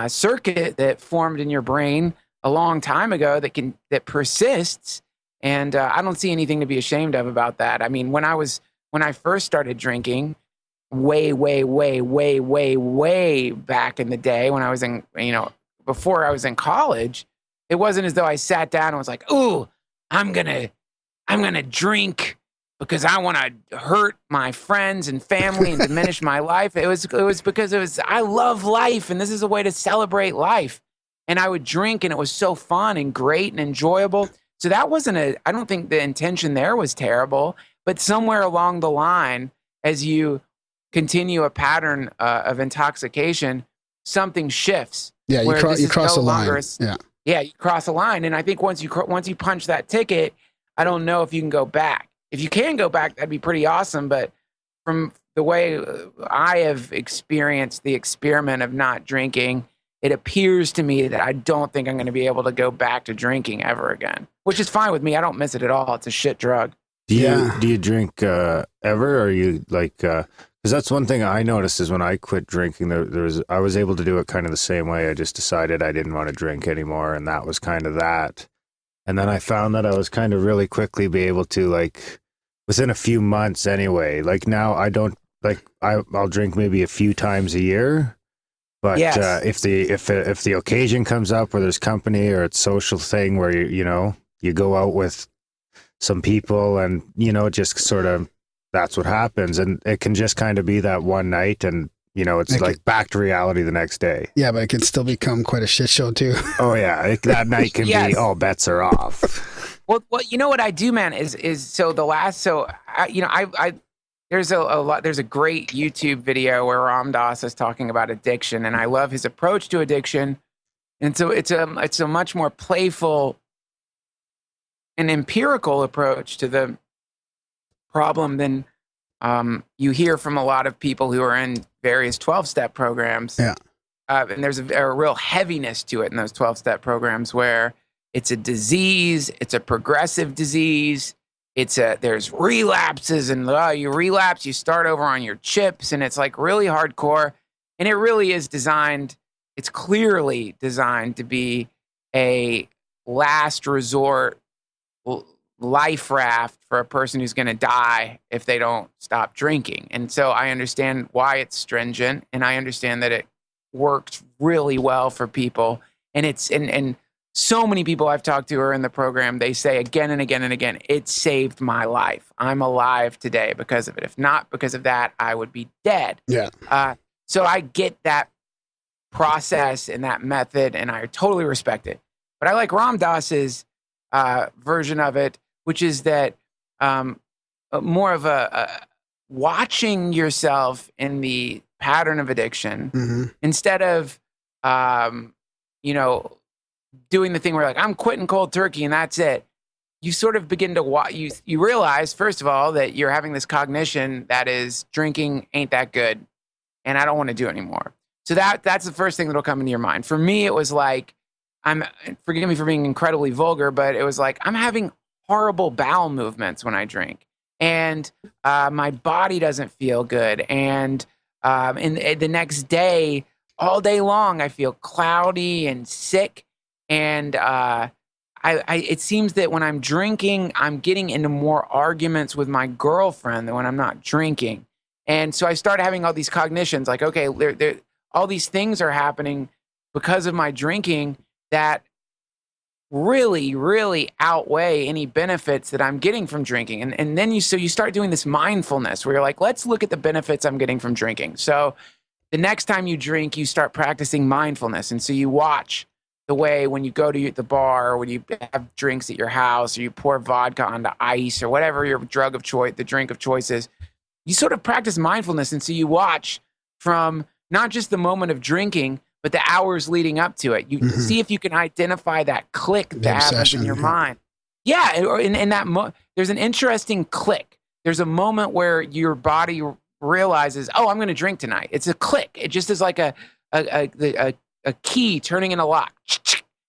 Speaker 1: circuit that formed in your brain a long time ago that persists. And I don't see anything to be ashamed of about that. I mean, when I first started drinking, way back in the day, when I was before I was in college, it wasn't as though I sat down and was like, "Ooh, I'm gonna drink because I want to hurt my friends and family and diminish my life." It was because I love life, and this is a way to celebrate life. And I would drink, and it was so fun and great and enjoyable. So that I don't think the intention there was terrible, but somewhere along the line, as you continue a pattern of intoxication, something shifts.
Speaker 3: Yeah, you cross a line.
Speaker 1: Yeah, you cross a line. And I think once you punch that ticket, I don't know if you can go back. If you can go back, that'd be pretty awesome. But from the way I have experienced the experiment of not drinking, it appears to me that I don't think I'm going to be able to go back to drinking ever again, which is fine with me. I don't miss it at all. It's a shit drug.
Speaker 2: Do you drink ever? Or are you like, because that's one thing I noticed is when I quit drinking, I was able to do it kind of the same way. I just decided I didn't want to drink anymore. And that was kind of that. And then I found that I was kind of really quickly be able to, like, within a few months anyway, like now I don't, like, I'll drink maybe a few times a year. But
Speaker 1: yes.
Speaker 2: If the occasion comes up where there's company or it's social thing where you go out with some people and just sort of that's what happens. And it can just kind of be that one night, and you know, it's like back to reality the next day.
Speaker 3: Yeah, but it can still become quite a shit show too.
Speaker 2: Oh yeah, that night can
Speaker 1: Yes.
Speaker 2: be all bets are off.
Speaker 1: Well, you know what I do, man, is so the last, so I there's a lot, there's a great YouTube video where Ram Dass is talking about addiction, and I love his approach to addiction. And so it's a much more playful and empirical approach to the problem than you hear from a lot of people who are in various 12-step programs.
Speaker 3: Yeah.
Speaker 1: And there's a real heaviness to it in those 12-step programs where it's a disease, it's a progressive disease, there's relapses, and you relapse, you start over on your chips, and it's like really hardcore. And it really is designed, it's clearly designed to be a last resort life raft for a person who's going to die if they don't stop drinking. And so I understand why it's stringent, and I understand that it worked really well for people. And and so many people I've talked to who are in the program, they say again and again and again, it saved my life. I'm alive today because of it. If not because of that, I would be dead.
Speaker 3: Yeah.
Speaker 1: So I get that process and that method, and I totally respect it. But I like Ram Dass's version of it, which is that more of a watching yourself in the pattern of addiction instead of doing the thing where like I'm quitting cold turkey and that's it. You sort of begin to you realize, first of all, that you're having this cognition that is drinking ain't that good, and I don't want to do it anymore. So that's the first thing that'll come into your mind. For me, it was like, forgive me for being incredibly vulgar, but it was like I'm having horrible bowel movements when I drink, and my body doesn't feel good, and the next day, all day long, I feel cloudy and sick, and it seems that when I'm drinking, I'm getting into more arguments with my girlfriend than when I'm not drinking, and so I started having all these cognitions, like, okay, all these things are happening because of my drinking that really, really outweigh any benefits that I'm getting from drinking. And then you start doing this mindfulness where you're like, let's look at the benefits I'm getting from drinking. So the next time you drink, you start practicing mindfulness. And so you watch the way when you go to the bar, or when you have drinks at your house, or you pour vodka onto ice, or whatever your drug of choice, the drink of choice is, you sort of practice mindfulness. And so you watch from not just the moment of drinking, but the hours leading up to it. You see if you can identify that click that happens in your mind. Yeah, or in that there's an interesting click. There's a moment where your body realizes, oh, I'm going to drink tonight. It's a click. It just is like a key turning in a lock.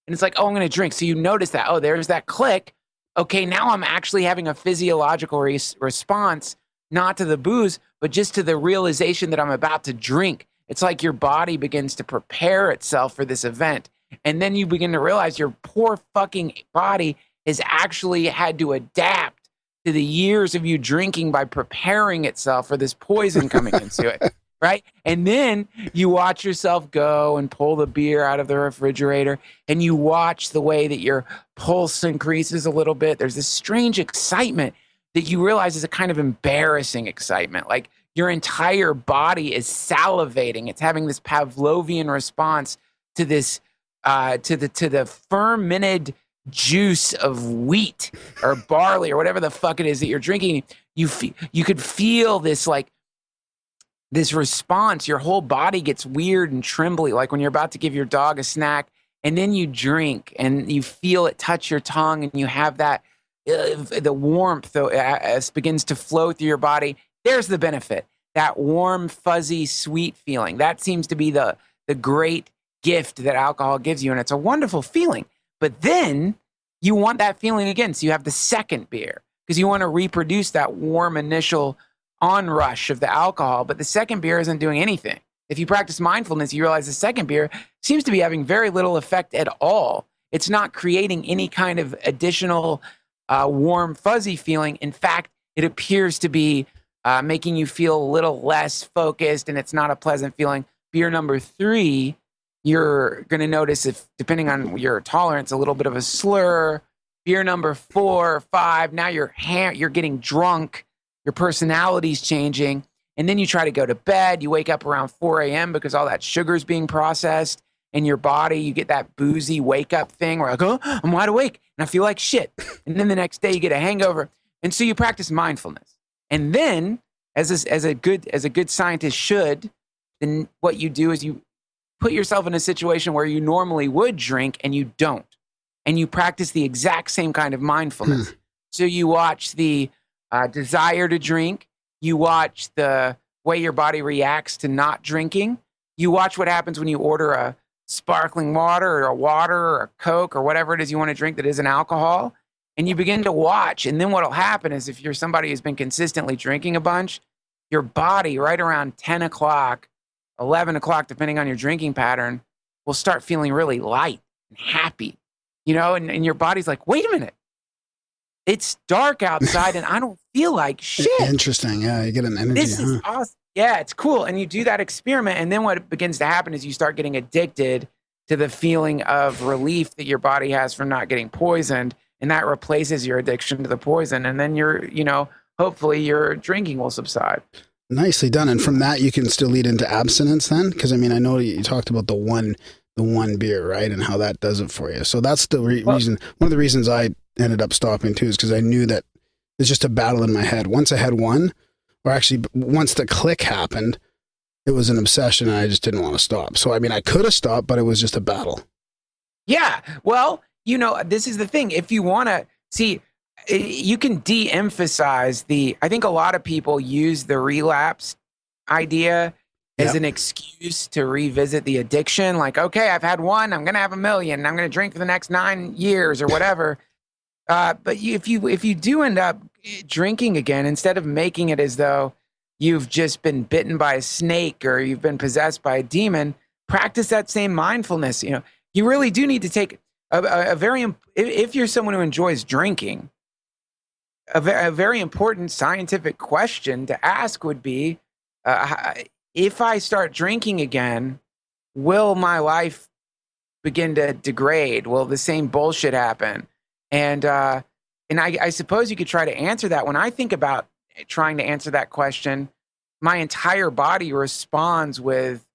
Speaker 1: And it's like, oh, I'm going to drink. So you notice that, oh, there's that click. Okay, now I'm actually having a physiological response, not to the booze, but just to the realization that I'm about to drink. It's like your body begins to prepare itself for this event. And then you begin to realize your poor fucking body has actually had to adapt to the years of you drinking by preparing itself for this poison coming into it, right? And then you watch yourself go and pull the beer out of the refrigerator, and you watch the way that your pulse increases a little bit. There's this strange excitement that you realize is a kind of embarrassing excitement. Like, your entire body is salivating. It's having this Pavlovian response to this, to the fermented juice of wheat or barley or whatever the fuck it is that you're drinking. You could feel this, like, this response. Your whole body gets weird and trembly, like when you're about to give your dog a snack, and then you drink and you feel it touch your tongue, and you have that the warmth begins to flow through your body. There's the benefit, that warm, fuzzy, sweet feeling. That seems to be the great gift that alcohol gives you, and it's a wonderful feeling. But then you want that feeling again, so you have the second beer, because you want to reproduce that warm initial onrush of the alcohol, but the second beer isn't doing anything. If you practice mindfulness, you realize the second beer seems to be having very little effect at all. It's not creating any kind of additional warm, fuzzy feeling. In fact, it appears to be making you feel a little less focused, and it's not a pleasant feeling. Beer number 3, you're going to notice, if depending on your tolerance, a little bit of a slur. Beer number 4 or 5, now you're getting drunk. your personality's changing. And then you try to go to bed. You wake up around 4 a.m. because all that sugar is being processed in your body. You get that boozy wake up thing where like, oh, I'm wide awake and I feel like shit. And then the next day you get a hangover. And so you practice mindfulness. And then as a good scientist should, then what you do is you put yourself in a situation where you normally would drink and you don't. And you practice the exact same kind of mindfulness. So you watch the desire to drink. You watch the way your body reacts to not drinking. You watch what happens when you order a sparkling water or a water or a Coke or whatever it is you want to drink that isn't alcohol. And you begin to watch. And then what will happen is if you're somebody who's been consistently drinking a bunch, your body right around 10 o'clock, 11 o'clock, depending on your drinking pattern, will start feeling really light and happy. And your body's like, wait a minute. It's dark outside and I don't feel like shit.
Speaker 3: Interesting. Yeah, you get an energy.
Speaker 1: This is awesome. Yeah, it's cool. And you do that experiment. And then what begins to happen is you start getting addicted to the feeling of relief that your body has from not getting poisoned. And that replaces your addiction to the poison. And then hopefully your drinking will subside.
Speaker 3: Nicely done. And from that, you can still lead into abstinence then? Because I know you talked about the one beer, right? And how that does it for you. So that's the reason. One of the reasons I ended up stopping too is because I knew that it's just a battle in my head. Once I had one, or actually once the click happened, it was an obsession and I just didn't want to stop. So, I could have stopped, but it was just a battle.
Speaker 1: Yeah. Well, this is the thing. If you want to see, you can de-emphasize I think a lot of people use the relapse idea as an excuse to revisit the addiction. Like, okay, I've had one, I'm going to have 1,000,000. I'm going to drink for the next 9 years or whatever. But if you do end up drinking again, instead of making it as though you've just been bitten by a snake or you've been possessed by a demon, practice that same mindfulness. You really do need to take if you're someone who enjoys drinking, a very important scientific question to ask would be, if I start drinking again, will my life begin to degrade? Will the same bullshit happen? And I suppose you could try to answer that. When I think about trying to answer that question, my entire body responds with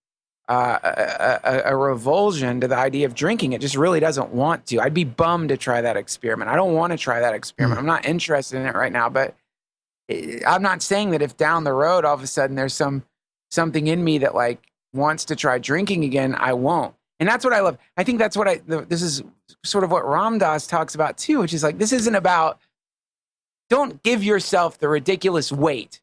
Speaker 1: a revulsion to the idea of drinking. It just really doesn't want to. I'd be bummed to try that experiment. I don't want to try that experiment. I'm not interested in it right now, but I'm not saying that if down the road, all of a sudden there's something in me that like wants to try drinking again, I won't. And that's what I love. I think that's what this is sort of what Ram Dass talks about too, which is like, this isn't about, don't give yourself the ridiculous weight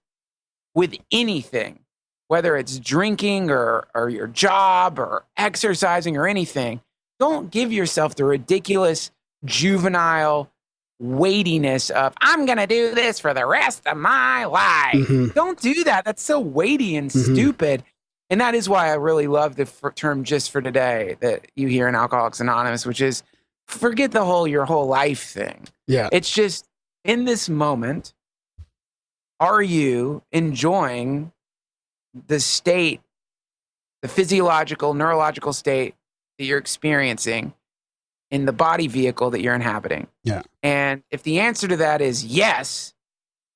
Speaker 1: with anything, whether it's drinking or your job or exercising or anything. Don't give yourself the ridiculous juvenile weightiness of, I'm going to do this for the rest of my life. Mm-hmm. Don't do that. That's so weighty and stupid. And that is why I really love the term just for today that you hear in Alcoholics Anonymous, which is forget your whole life thing. Yeah. It's just in this moment, are you enjoying the state, the physiological, neurological state that you're experiencing in the body vehicle that you're inhabiting? Yeah. And if the answer to that is yes,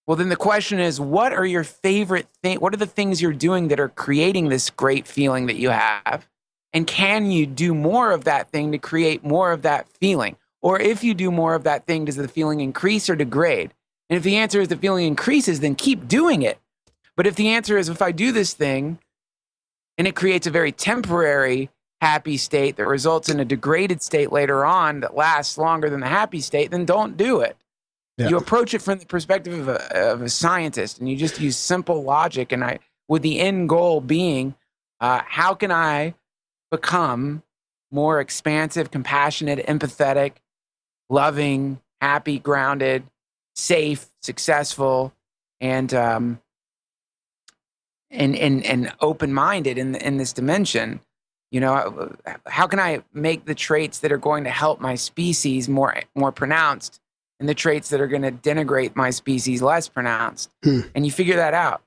Speaker 1: well, then the question is, what are your favorite things? What are the things you're doing that are creating this great feeling that you have? And can you do more of that thing to create more of that feeling? Or if you do more of that thing, does the feeling increase or degrade? And if the answer is the feeling increases, then keep doing it. But if the answer is, if I do this thing and it creates a very temporary happy state that results in a degraded state later on that lasts longer than the happy state, then don't do it. Yeah. You approach it from the perspective of a scientist, and you just use simple logic. And with the end goal being, how can I become more expansive, compassionate, empathetic, loving, happy, grounded, safe, successful, and open-minded in this dimension? You know, how can I make the traits that are going to help my species more pronounced, and the traits that are going to denigrate my species less pronounced? And you figure that out.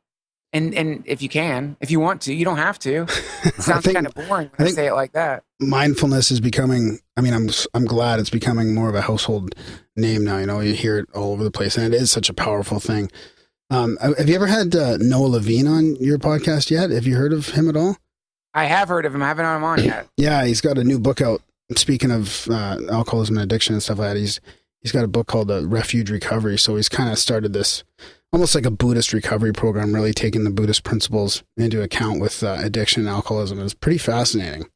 Speaker 1: And if you want to, you don't have to. It sounds kind of boring when I say it like that. Mindfulness is becoming, I'm glad it's becoming more of a household name now. You know, you hear it all over the place, and it is such a powerful thing.
Speaker 3: Have you ever had Noah Levine on your podcast yet? Have you heard of him at all?
Speaker 1: I have heard of him. I haven't had him on yet.
Speaker 3: Yeah, he's got a new book out. Speaking of alcoholism and addiction and stuff like that, he's got a book called Refuge Recovery. So he's kind of started this almost like a Buddhist recovery program, really taking the Buddhist principles into account with addiction and alcoholism. It's pretty fascinating.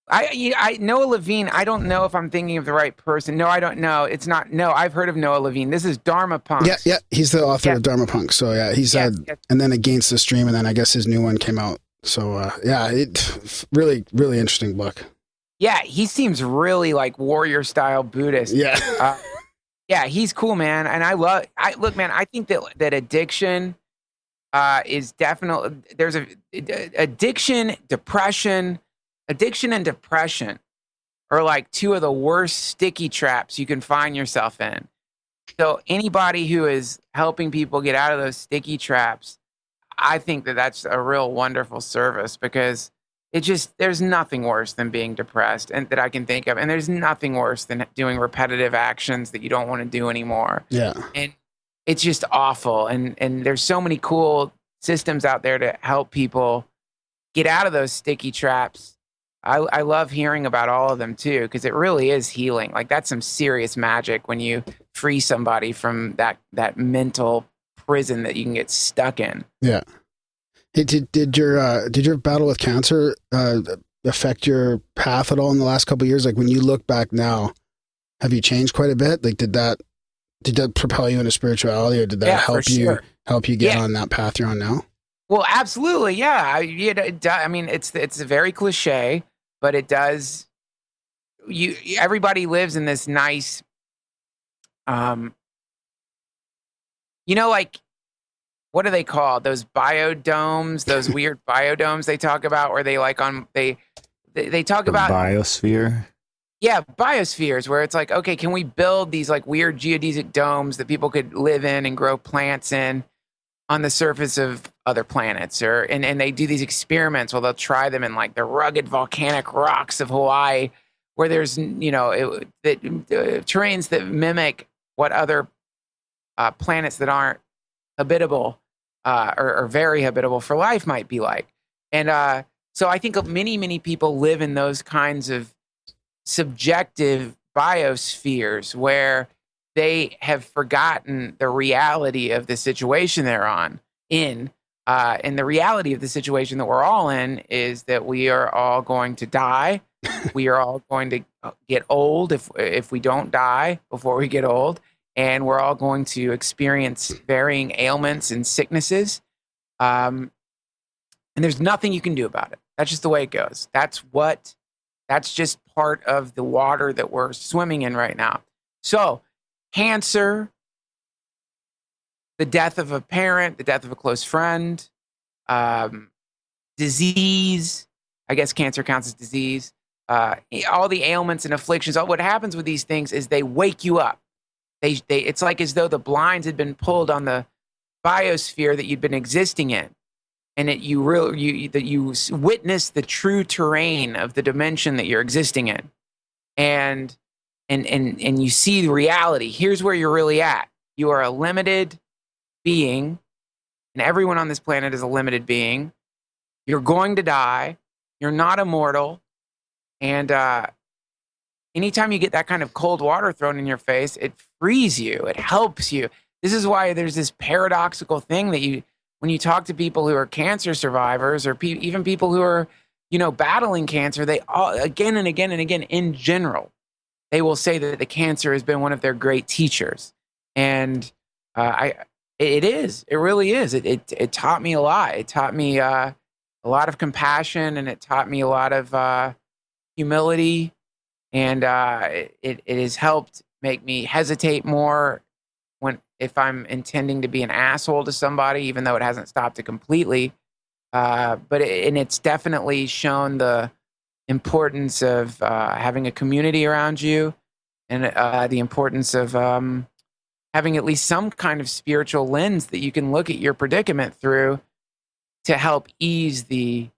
Speaker 1: I Noah Levine. I don't know if I'm thinking of the right person. No, I don't know. It's not. No, I've heard of Noah Levine. This is Dharma Punk.
Speaker 3: Yeah. He's the author of Dharma Punk. So yeah, he's had, and then Against the Stream, and then I guess his new one came out. So it really, really interesting book.
Speaker 1: Yeah, he seems really like warrior style Buddhist.
Speaker 3: Yeah.
Speaker 1: Yeah, he's cool, man. And look, man, I think that addiction is definitely, there's addiction and depression are like two of the worst sticky traps you can find yourself in. So anybody who is helping people get out of those sticky traps, I think that's a real wonderful service, because there's nothing worse than being depressed, and that I can think of. And there's nothing worse than doing repetitive actions that you don't want to do anymore.
Speaker 3: Yeah.
Speaker 1: And it's just awful. And there's so many cool systems out there to help people get out of those sticky traps. I love hearing about all of them too, because it really is healing. Like, that's some serious magic when you free somebody from that mental prison that you can get stuck in.
Speaker 3: Yeah. Hey, did your battle with cancer affect your path at all in the last couple of years? Like, when you look back now, have you changed quite a bit? Like, did that propel you into spirituality, or did that help you get on that path you're on now?
Speaker 1: Well, absolutely, yeah. I mean, it's a very cliche, but it does. Everybody lives in this nice, like, what are they called? Those biodomes, those weird biodomes they talk about, where they they talk about
Speaker 2: biosphere.
Speaker 1: Yeah, biospheres, where it's like, okay, can we build these like weird geodesic domes that people could live in and grow plants in on the surface of other planets? And they do these experiments where they'll try them in like the rugged volcanic rocks of Hawaii, where there's terrains that mimic what other planets that aren't habitable or very habitable for life might be like. And so I think many people live in those kinds of subjective biospheres where they have forgotten the reality of the situation they're in. And the reality of the situation that we're all in is that we are all going to die. We are all going to get old if we don't die before we get old. And we're all going to experience varying ailments and sicknesses. And there's nothing you can do about it. That's just the way it goes. That's just part of the water that we're swimming in right now. So cancer, the death of a parent, the death of a close friend, disease, I guess cancer counts as disease, all the ailments and afflictions. What happens with these things is they wake you up. It's like as though the blinds had been pulled on the biosphere that you'd been existing in, and that you witness the true terrain of the dimension that you're existing in, and you see the reality. Here's where you're really at. You are a limited being, and everyone on this planet is a limited being. You're going to die. You're not immortal, and anytime you get that kind of cold water thrown in your face, it frees you. It helps you. This is why there's this paradoxical thing that when you talk to people who are cancer survivors, or even people who are, battling cancer, they all, again and again and again, in general, they will say that the cancer has been one of their great teachers. And it really is. It taught me a lot. It taught me a lot of compassion, and it taught me a lot of humility. And it has helped make me hesitate more if I'm intending to be an asshole to somebody, even though it hasn't stopped it completely. But it's definitely shown the importance of having a community around you, and the importance of having at least some kind of spiritual lens that you can look at your predicament through to help ease the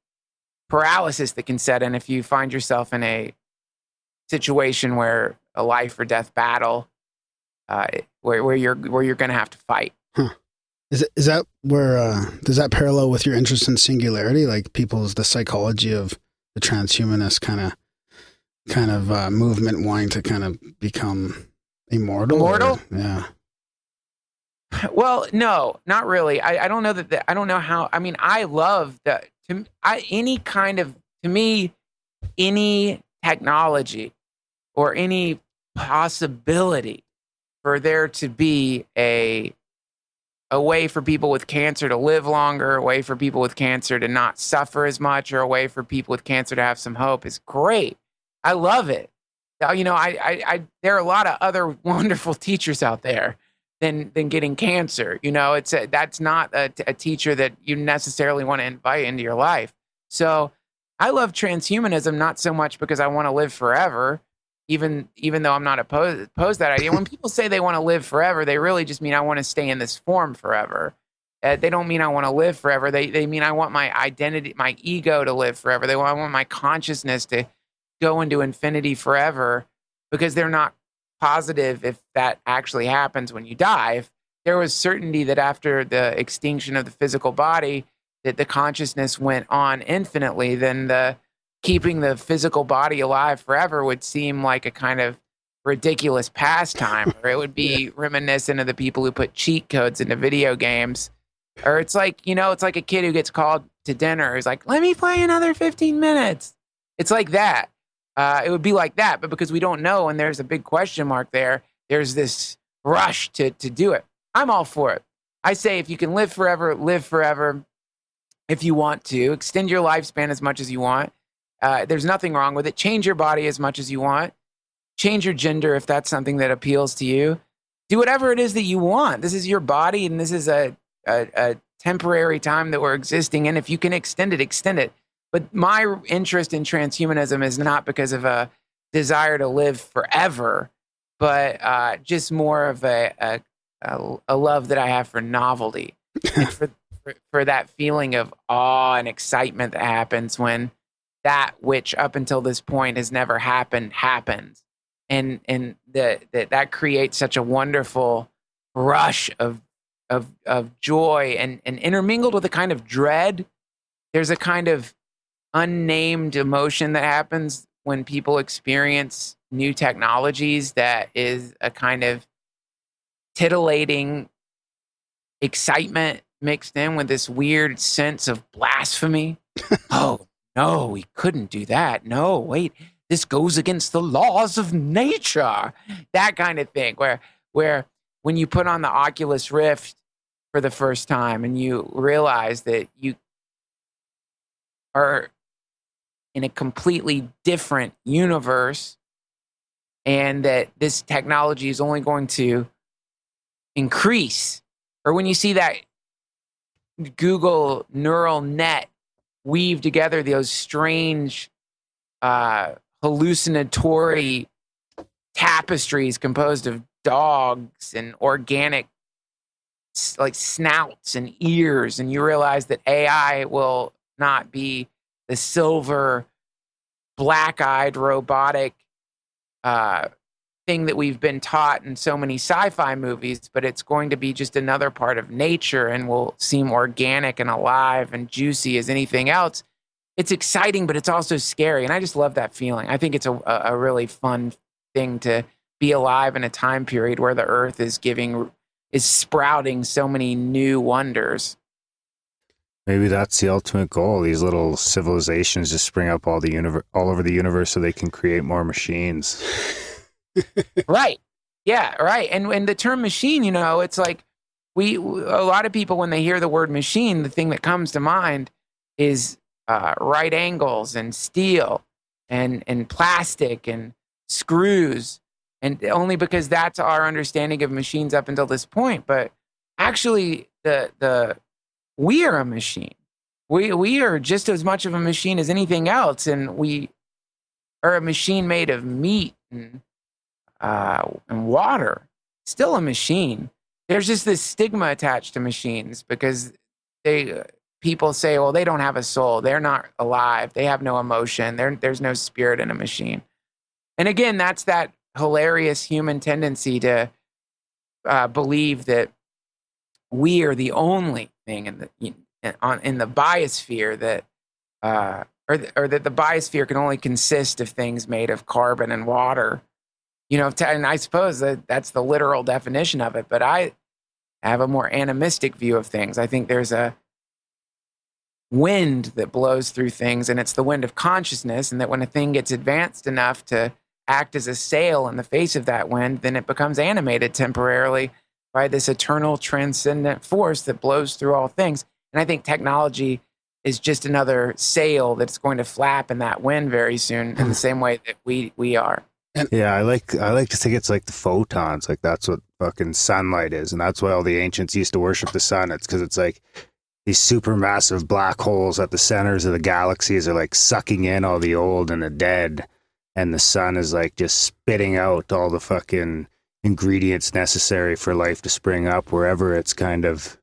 Speaker 1: paralysis that can set in if you find yourself in a situation where a life or death battle, where you're going to have to fight.
Speaker 3: Huh. Is that where does that parallel with your interest in singularity, like the psychology of the transhumanist kind of movement wanting to kind of become immortal?
Speaker 1: Immortal?
Speaker 3: Yeah.
Speaker 1: Well, no, not really. I don't know I don't know how. I mean, I love any technology or any possibility for there to be a way for people with cancer to live longer, a way for people with cancer to not suffer as much, or a way for people with cancer to have some hope is great. I love it. You know, there are a lot of other wonderful teachers out there than getting cancer. You know, that's not a teacher that you necessarily want to invite into your life. So I love transhumanism, not so much because I want to live forever, even though I'm not opposed to that idea. When people say they want to live forever, they really just mean I want to stay in this form forever. They don't mean I want to live forever. They mean I want my identity, my ego to live forever. I want my consciousness to go into infinity forever, because they're not positive if that actually happens when you die. If there was certainty that after the extinction of the physical body, that the consciousness went on infinitely, then keeping the physical body alive forever would seem like a kind of ridiculous pastime, or it would be reminiscent of the people who put cheat codes into video games. Or it's like, it's like a kid who gets called to dinner who's like, let me play another 15 minutes. It's like that. It would be like that, but because we don't know and there's a big question mark there, there's this rush to do it. I'm all for it. I say if you can live forever, live forever. If you want to, extend your lifespan as much as you want. There's nothing wrong with it. Change your body as much as you want. Change your gender if that's something that appeals to you. Do whatever it is that you want. This is your body, and this is a temporary time that we're existing in. If you can extend it, extend it. But my interest in transhumanism is not because of a desire to live forever, but just more of a love that I have for novelty and for that feeling of awe and excitement that happens when that which up until this point has never happened happens, and that creates such a wonderful rush of joy and intermingled with a kind of dread. There's a kind of unnamed emotion that happens when people experience new technologies that is a kind of titillating excitement mixed in with this weird sense of blasphemy. Oh, no, we couldn't do that. No, wait, this goes against the laws of nature. That kind of thing, where when you put on the Oculus Rift for the first time and you realize that you are in a completely different universe and that this technology is only going to increase, or when you see that Google neural net weave together those strange hallucinatory tapestries composed of dogs and organic like snouts and ears, and you realize that AI will not be the silver, black-eyed, robotic thing that we've been taught in so many sci-fi movies, but it's going to be just another part of nature and will seem organic and alive and juicy as anything else. It's exciting, but it's also scary, and I just love that feeling. I think it's a really fun thing to be alive in a time period where the Earth is sprouting so many new wonders.
Speaker 2: Maybe that's the ultimate goal. These little civilizations just spring up all over the universe so they can create more machines.
Speaker 1: Right. Yeah, right. And the term machine, it's like a lot of people, when they hear the word machine, the thing that comes to mind is right angles and steel and plastic and screws, and only because that's our understanding of machines up until this point. But actually, we are a machine. We are just as much of a machine as anything else, and we are a machine made of meat and water. Still a machine. There's just this stigma attached to machines because people say, well, they don't have a soul. They're not alive. They have no emotion. There's no spirit in a machine. And again, that's that hilarious human tendency to believe that we are the only thing in the biosphere that or that the biosphere can only consist of things made of carbon and water. And I suppose that's the literal definition of it, but I have a more animistic view of things. I think there's a wind that blows through things, and it's the wind of consciousness, and that when a thing gets advanced enough to act as a sail in the face of that wind, then it becomes animated temporarily by this eternal transcendent force that blows through all things. And I think technology is just another sail that's going to flap in that wind very soon, in the same way that we are.
Speaker 2: Yeah, I like to think it's like the photons, like that's what fucking sunlight is, and that's why all the ancients used to worship the sun. It's because it's like these supermassive black holes at the centers of the galaxies are like sucking in all the old and the dead, and the sun is like just spitting out all the fucking ingredients necessary for life to spring up wherever it's kind of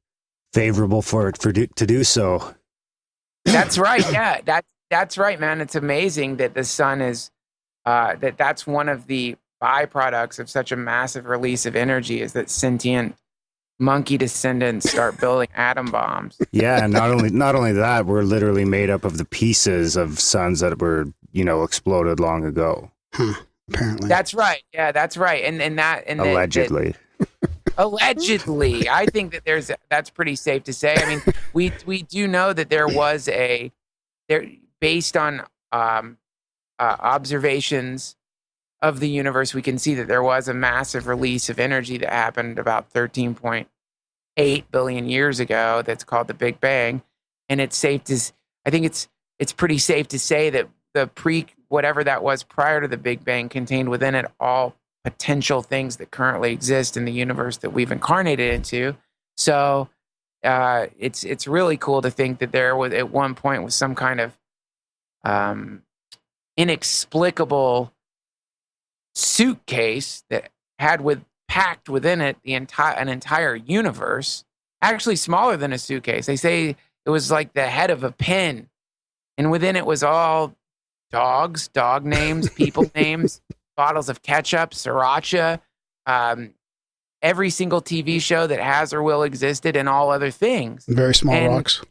Speaker 2: favorable for it to do so.
Speaker 1: That's right. Yeah, that's right, man. It's amazing that the sun is that's one of the byproducts of such a massive release of energy, is that sentient monkey descendants start building atom bombs.
Speaker 2: Yeah, and not only that, we're literally made up of the pieces of suns that were, exploded long ago.
Speaker 3: Apparently.
Speaker 1: That's right. Yeah, that's right. And
Speaker 2: Allegedly.
Speaker 1: Allegedly, I think that that's pretty safe to say. I mean, we do know that there was based on observations of the universe, we can see that there was a massive release of energy that happened about 13.8 billion years ago. That's called the Big Bang, and I think it's pretty safe to say that whatever that was prior to the Big Bang contained within it all potential things that currently exist in the universe that we've incarnated into. So it's really cool to think that there was at one point was some kind of inexplicable suitcase that had packed within it an entire universe, actually smaller than a suitcase. They say it was like the head of a pin, and within it was all dogs, dog names, people names, bottles of ketchup, sriracha, every single TV show that has or will existed, and all other things.
Speaker 3: Very small rocks.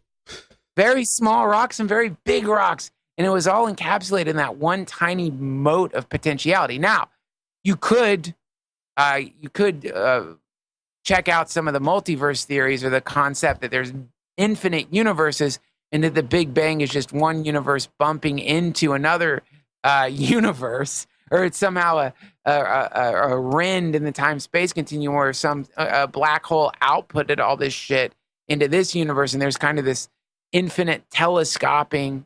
Speaker 1: Very small rocks and very big rocks. And it was all encapsulated in that one tiny mote of potentiality. Now, you could check out some of the multiverse theories, or the concept that there's infinite universes, and that the Big Bang is just one universe bumping into another universe, or it's somehow a rend in the time-space continuum, where some black hole outputted all this shit into this universe, and there's kind of this infinite telescoping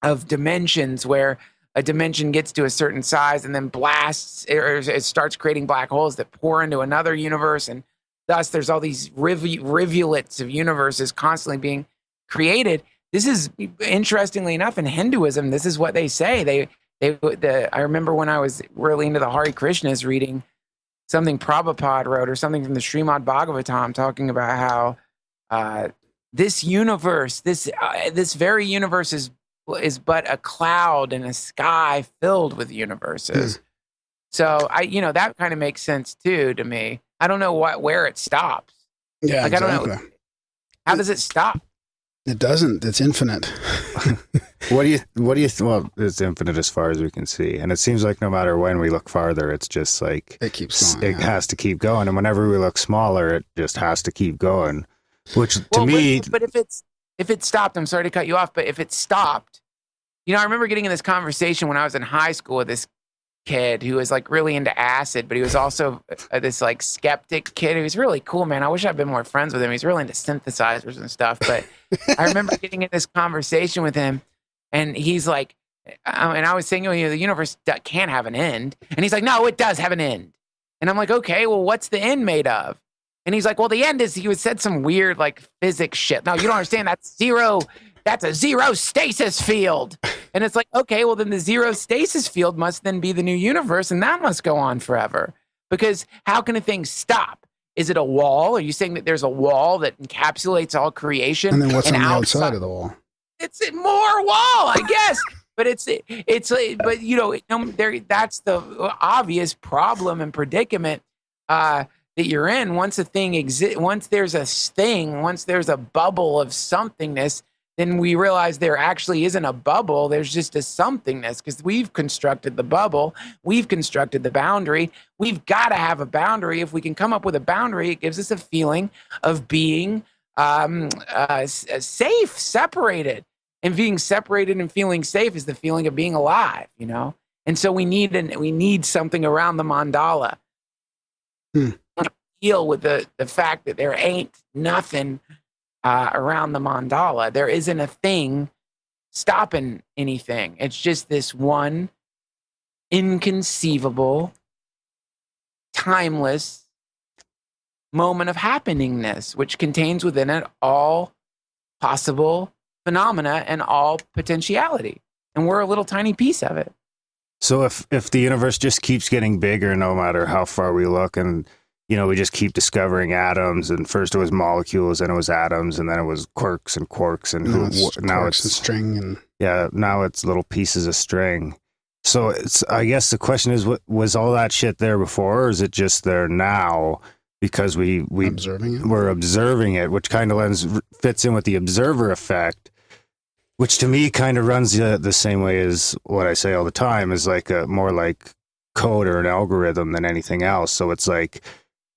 Speaker 1: of dimensions, where a dimension gets to a certain size and then blasts, or it starts creating black holes that pour into another universe, and thus there's all these rivulets of universes constantly being created. This is, interestingly enough, in Hinduism, this is what they say. I remember when I was really into the Hare Krishnas, reading something Prabhupada wrote, or something from the Srimad Bhagavatam, talking about how this universe, this very universe is but a cloud in a sky filled with universes. So that kind of makes sense too to me. I don't know where it stops.
Speaker 3: Yeah,
Speaker 1: like,
Speaker 3: exactly.
Speaker 1: I don't know. How does it stop?
Speaker 3: It doesn't. It's infinite.
Speaker 2: What do you well, it's infinite as far as we can see. And it seems like no matter when we look farther, it's just like
Speaker 3: it keeps going.
Speaker 2: It has to keep going. And whenever we look smaller, it just has to keep going. Which to me,
Speaker 1: but if it stopped, I'm sorry to cut you off, but if it stopped, I remember getting in this conversation when I was in high school with this kid who was like really into acid, but he was also this like skeptic kid. He was really cool, man. I wish I'd been more friends with him. He's really into synthesizers and stuff. But I remember getting in this conversation with him, and he's like, and I was saying, the universe can't have an end. And he's like, no, it does have an end. And I'm like, okay, well, what's the end made of? And he's like, well, the end is, he said some weird like physics shit. No, you don't understand. That's a zero stasis field. And it's like, okay, well, then the zero stasis field must then be the new universe, and that must go on forever. Because how can a thing stop? Is it a wall? Are you saying that there's a wall that encapsulates all creation?
Speaker 3: And then what's on the outside of the wall?
Speaker 1: It's more wall, I guess. But that's the obvious problem and predicament. that you're in, once a thing exists, once there's a thing, once there's a bubble of somethingness, then we realize there actually isn't a bubble. There's just a somethingness, because we've constructed the bubble. We've constructed the boundary. We've got to have a boundary. If we can come up with a boundary, it gives us a feeling of being safe, separated. And being separated and feeling safe is the feeling of being alive, you know? And so we need something around the mandala. Deal with the fact that there ain't nothing around the mandala. There isn't a thing stopping anything. It's just this one inconceivable, timeless moment of happeningness, which contains within it all possible phenomena and all potentiality. And we're a little tiny piece of it.
Speaker 2: So if the universe just keeps getting bigger, no matter how far we look, and you know, we just keep discovering atoms, and first it was molecules, then it was atoms, and then it was quarks, and now it's
Speaker 3: a string, and
Speaker 2: now it's little pieces of string. So I guess the question is, was all that shit there before, or is it just there now because we're observing it, which kind of fits in with the observer effect, which to me kind of runs the same way as what I say all the time, is like more like code or an algorithm than anything else. So it's like,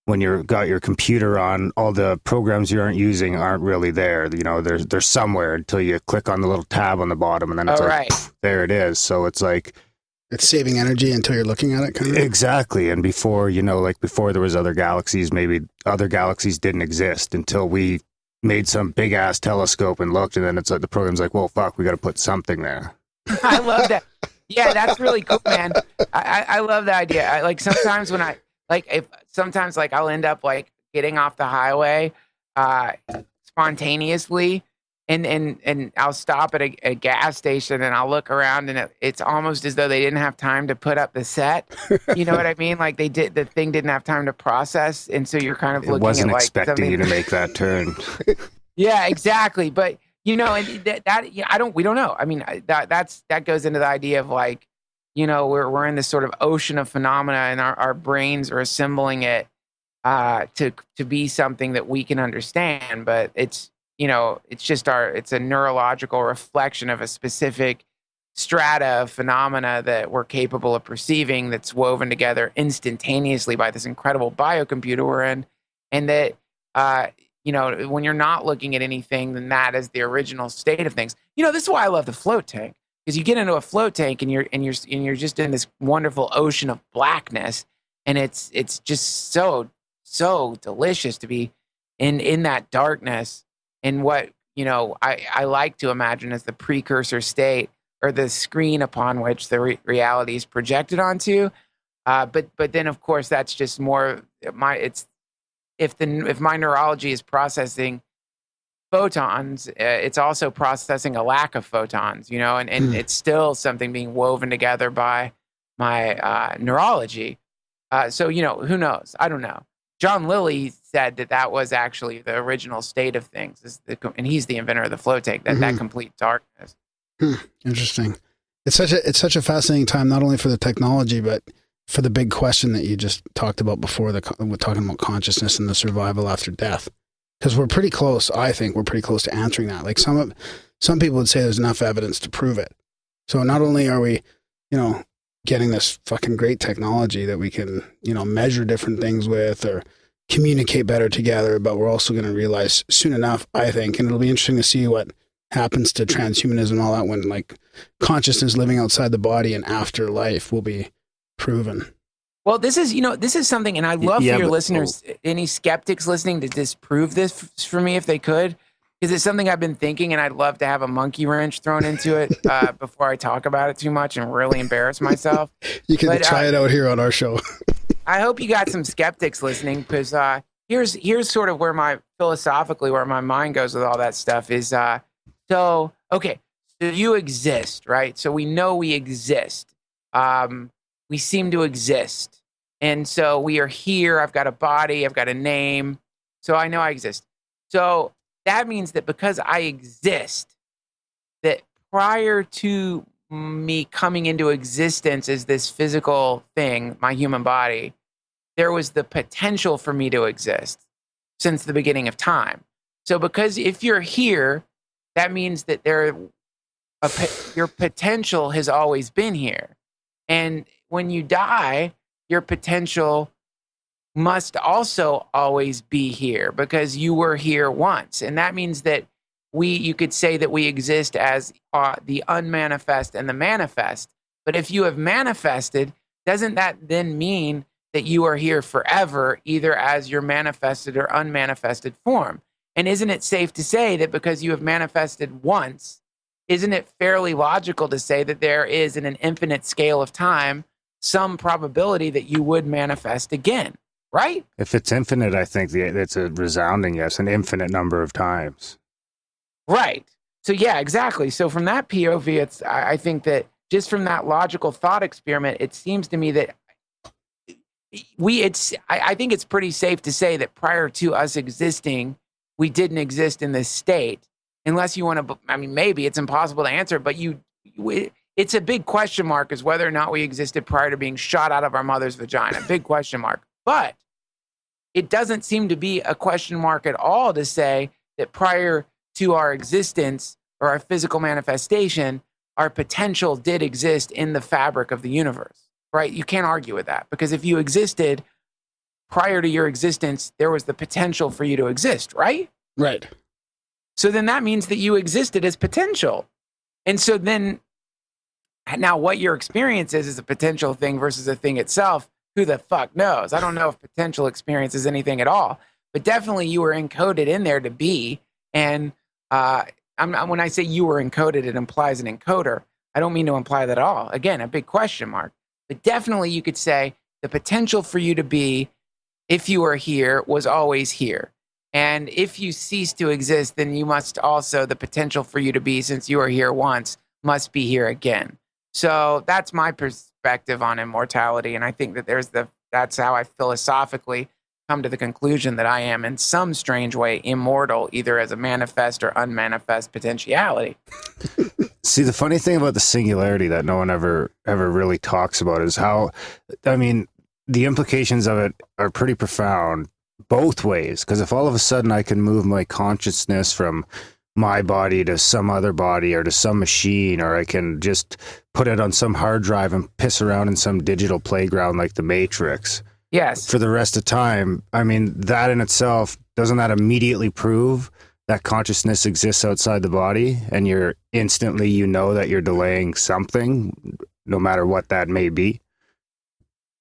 Speaker 2: when you've got your computer on, all the programs you aren't using aren't really there. You know, they're somewhere until you click on the little tab on the bottom, and then it's poof, there it is. So it's like,
Speaker 3: it's saving energy until you're looking at it, kind of.
Speaker 2: Exactly. And before, you know, like before there was other galaxies, maybe other galaxies didn't exist until we made some big ass telescope and looked, and then it's like the program's like, well, fuck, we got to put something there.
Speaker 1: I love that. Yeah, that's really cool, man. I love the idea. Like sometimes when sometimes I'll end up like getting off the highway spontaneously, and I'll stop at a gas station, and I'll look around, and it's almost as though they didn't have time to put up the set. You know what I mean? Like the thing didn't have time to process, and so you're kind of looking
Speaker 2: wasn't
Speaker 1: at like
Speaker 2: expecting
Speaker 1: something.
Speaker 2: you to make that turn.
Speaker 1: Yeah, exactly. But you know, and we don't know. I mean, that goes into the idea of like, you know, we're in this sort of ocean of phenomena, and our brains are assembling it to be something that we can understand. But it's, you know, it's a neurological reflection of a specific strata of phenomena that we're capable of perceiving, that's woven together instantaneously by this incredible biocomputer we're in. And that, you know, when you're not looking at anything, then that is the original state of things. You know, this is why I love the float tank. Because you get into a float tank, and you're just in this wonderful ocean of blackness, and it's just so delicious to be in that darkness, in what, you know, I like to imagine as the precursor state, or the screen upon which the reality is projected onto. But then of course that's just more if my neurology is processing photons, it's also processing a lack of photons, you know, and it's still something being woven together by my neurology. So, you know, who knows? I don't know. John Lilly said that was actually the original state of things, and he's the inventor of the float tank, that complete darkness.
Speaker 3: Interesting. It's such a fascinating time, not only for the technology, but for the big question that you just talked about before, we're talking about consciousness and the survival after death. Because we're pretty close, I think we're pretty close to answering that. Like some people would say there's enough evidence to prove it. So not only are we, you know, getting this fucking great technology that we can, you know, measure different things with or communicate better together, but we're also going to realize soon enough, I think, and it'll be interesting to see what happens to transhumanism and all that when like consciousness living outside the body and afterlife will be proven.
Speaker 1: Well, this is something, and I'd love for your listeners, any skeptics listening, to disprove this for me if they could, because it's something I've been thinking, and I'd love to have a monkey wrench thrown into it before I talk about it too much and really embarrass myself.
Speaker 3: You can try it out here on our show.
Speaker 1: I hope you got some skeptics listening, because here's sort of where philosophically where my mind goes with all that stuff is, so you exist, right? So we know we exist. We seem to exist. And so we are here. I've got a body. I've got a name. So I know I exist. So that means that because I exist, that prior to me coming into existence as this physical thing, my human body, there was the potential for me to exist since the beginning of time. So because if you're here, that means that your potential has always been here. And when you die, your potential must also always be here because you were here once. And that means that you could say that we exist as the unmanifest and the manifest. But if you have manifested, doesn't that then mean that you are here forever, either as your manifested or unmanifested form? And isn't it safe to say that because you have manifested once, isn't it fairly logical to say that there is, in an infinite scale of time, some probability that you would manifest again, right?
Speaker 2: If it's infinite, I think it's a resounding yes, an infinite number of times.
Speaker 1: Right. So yeah, exactly. So from that POV, I think that just from that logical thought experiment, it seems to me that I think it's pretty safe to say that prior to us existing, we didn't exist in this state. Unless you want to, I mean, maybe it's impossible to answer, but it's a big question mark as whether or not we existed prior to being shot out of our mother's vagina. Big question mark. But it doesn't seem to be a question mark at all to say that prior to our existence or our physical manifestation, our potential did exist in the fabric of the universe, right? You can't argue with that because if you existed prior to your existence, there was the potential for you to exist, right?
Speaker 3: Right.
Speaker 1: So then that means that you existed as potential. And so then now what your experience is a potential thing versus a thing itself. Who the fuck knows? I don't know if potential experience is anything at all, but definitely you were encoded in there to be. And when I say you were encoded, it implies an encoder. I don't mean to imply that at all. Again, a big question mark. But definitely you could say the potential for you to be, if you were here, was always here. And if you cease to exist, then you must also, the potential for you to be, since you were here once, must be here again. So that's my perspective on immortality. And I think that that's how I philosophically come to the conclusion that I am in some strange way immortal, either as a manifest or unmanifest potentiality.
Speaker 2: See, the funny thing about the singularity that no one ever really talks about is how, I mean, the implications of it are pretty profound both ways. Because if all of a sudden I can move my consciousness from my body to some other body or to some machine, or I can just put it on some hard drive and piss around in some digital playground like the Matrix.
Speaker 1: Yes.
Speaker 2: For the rest of time, I mean, that in itself, doesn't that immediately prove that consciousness exists outside the body and you're instantly, you know that you're delaying something, no matter what that may be?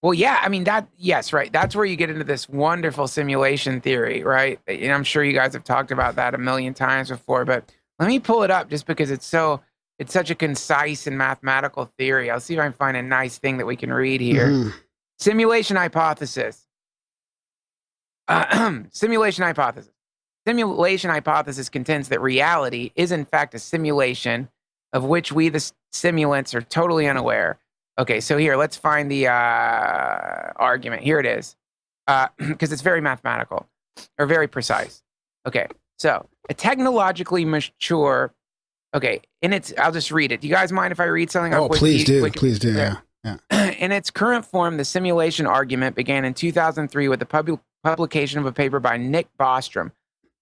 Speaker 1: Well, yeah, I mean, yes, right. That's where you get into this wonderful simulation theory, right? And I'm sure you guys have talked about that a million times before, but let me pull it up just because it's such a concise and mathematical theory. I'll see if I can find a nice thing that we can read here. Mm-hmm. Simulation hypothesis. Simulation hypothesis. Simulation hypothesis contends that reality is in fact a simulation of which we, the simulants, are totally unaware. Okay, so here, let's find the argument. Here it is, because it's very mathematical, or very precise. Okay, so a technologically mature, okay, I'll just read it. Do you guys mind if I read something?
Speaker 3: Oh, please do, yeah.
Speaker 1: In its current form, the simulation argument began in 2003 with the publication of a paper by Nick Bostrom.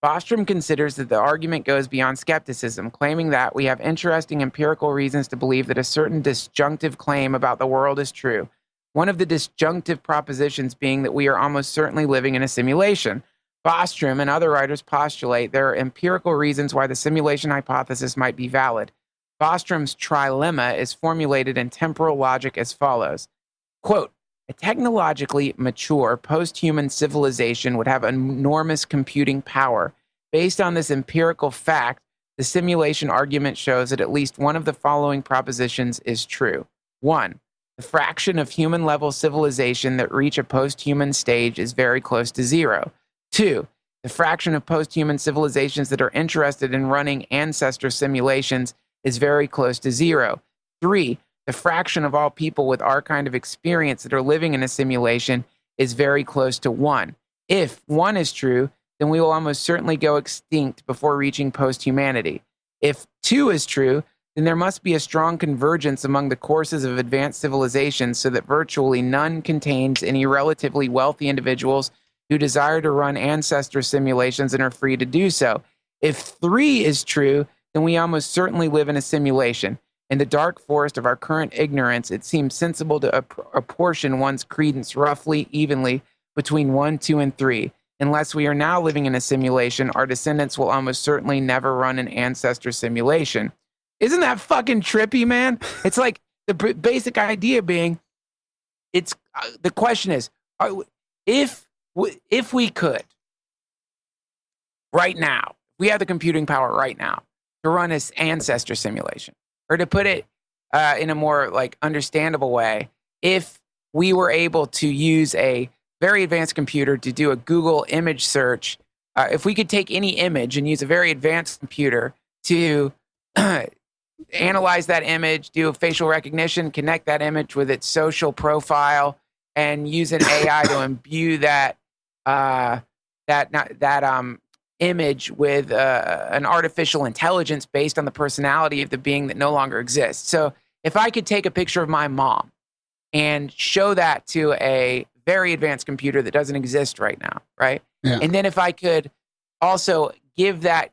Speaker 1: Bostrom considers that the argument goes beyond skepticism, claiming that we have interesting empirical reasons to believe that a certain disjunctive claim about the world is true. One of the disjunctive propositions being that we are almost certainly living in a simulation. Bostrom and other writers postulate there are empirical reasons why the simulation hypothesis might be valid. Bostrom's trilemma is formulated in temporal logic as follows. Quote, a technologically mature post-human civilization would have enormous computing power. Based on this empirical fact, the simulation argument shows that at least one of the following propositions is true. 1. The fraction of human-level civilization that reach a post-human stage is very close to 0. 2. The fraction of post-human civilizations that are interested in running ancestor simulations is very close to 0. 3. The fraction of all people with our kind of experience that are living in a simulation is very close to 1. If 1 is true, then we will almost certainly go extinct before reaching post-humanity. If 2 is true, then there must be a strong convergence among the courses of advanced civilizations so that virtually none contains any relatively wealthy individuals who desire to run ancestor simulations and are free to do so. If 3 is true, then we almost certainly live in a simulation. In the dark forest of our current ignorance, it seems sensible to apportion one's credence roughly, evenly, between 1, 2, and 3. Unless we are now living in a simulation, our descendants will almost certainly never run an ancestor simulation. Isn't that fucking trippy, man? It's like the basic idea being, it's the question is, if we could, right now, we have the computing power right now to run this ancestor simulation, or to put it in a more like understandable way, if we were able to use a very advanced computer to do a Google image search, if we could take any image and use a very advanced computer to analyze that image, do a facial recognition, connect that image with its social profile, and use an AI to imbue that image with an artificial intelligence based on the personality of the being that no longer exists. So if I could take a picture of my mom and show that to a very advanced computer that doesn't exist right now, right?
Speaker 3: Yeah.
Speaker 1: And then if I could also give that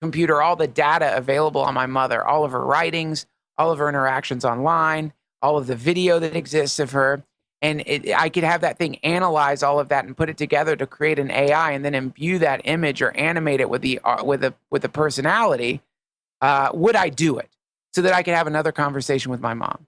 Speaker 1: computer all the data available on my mother, all of her writings, all of her interactions online, all of the video that exists of her, and I could have that thing analyze all of that and put it together to create an AI, and then imbue that image or animate it with the personality. Would I do it so that I could have another conversation with my mom?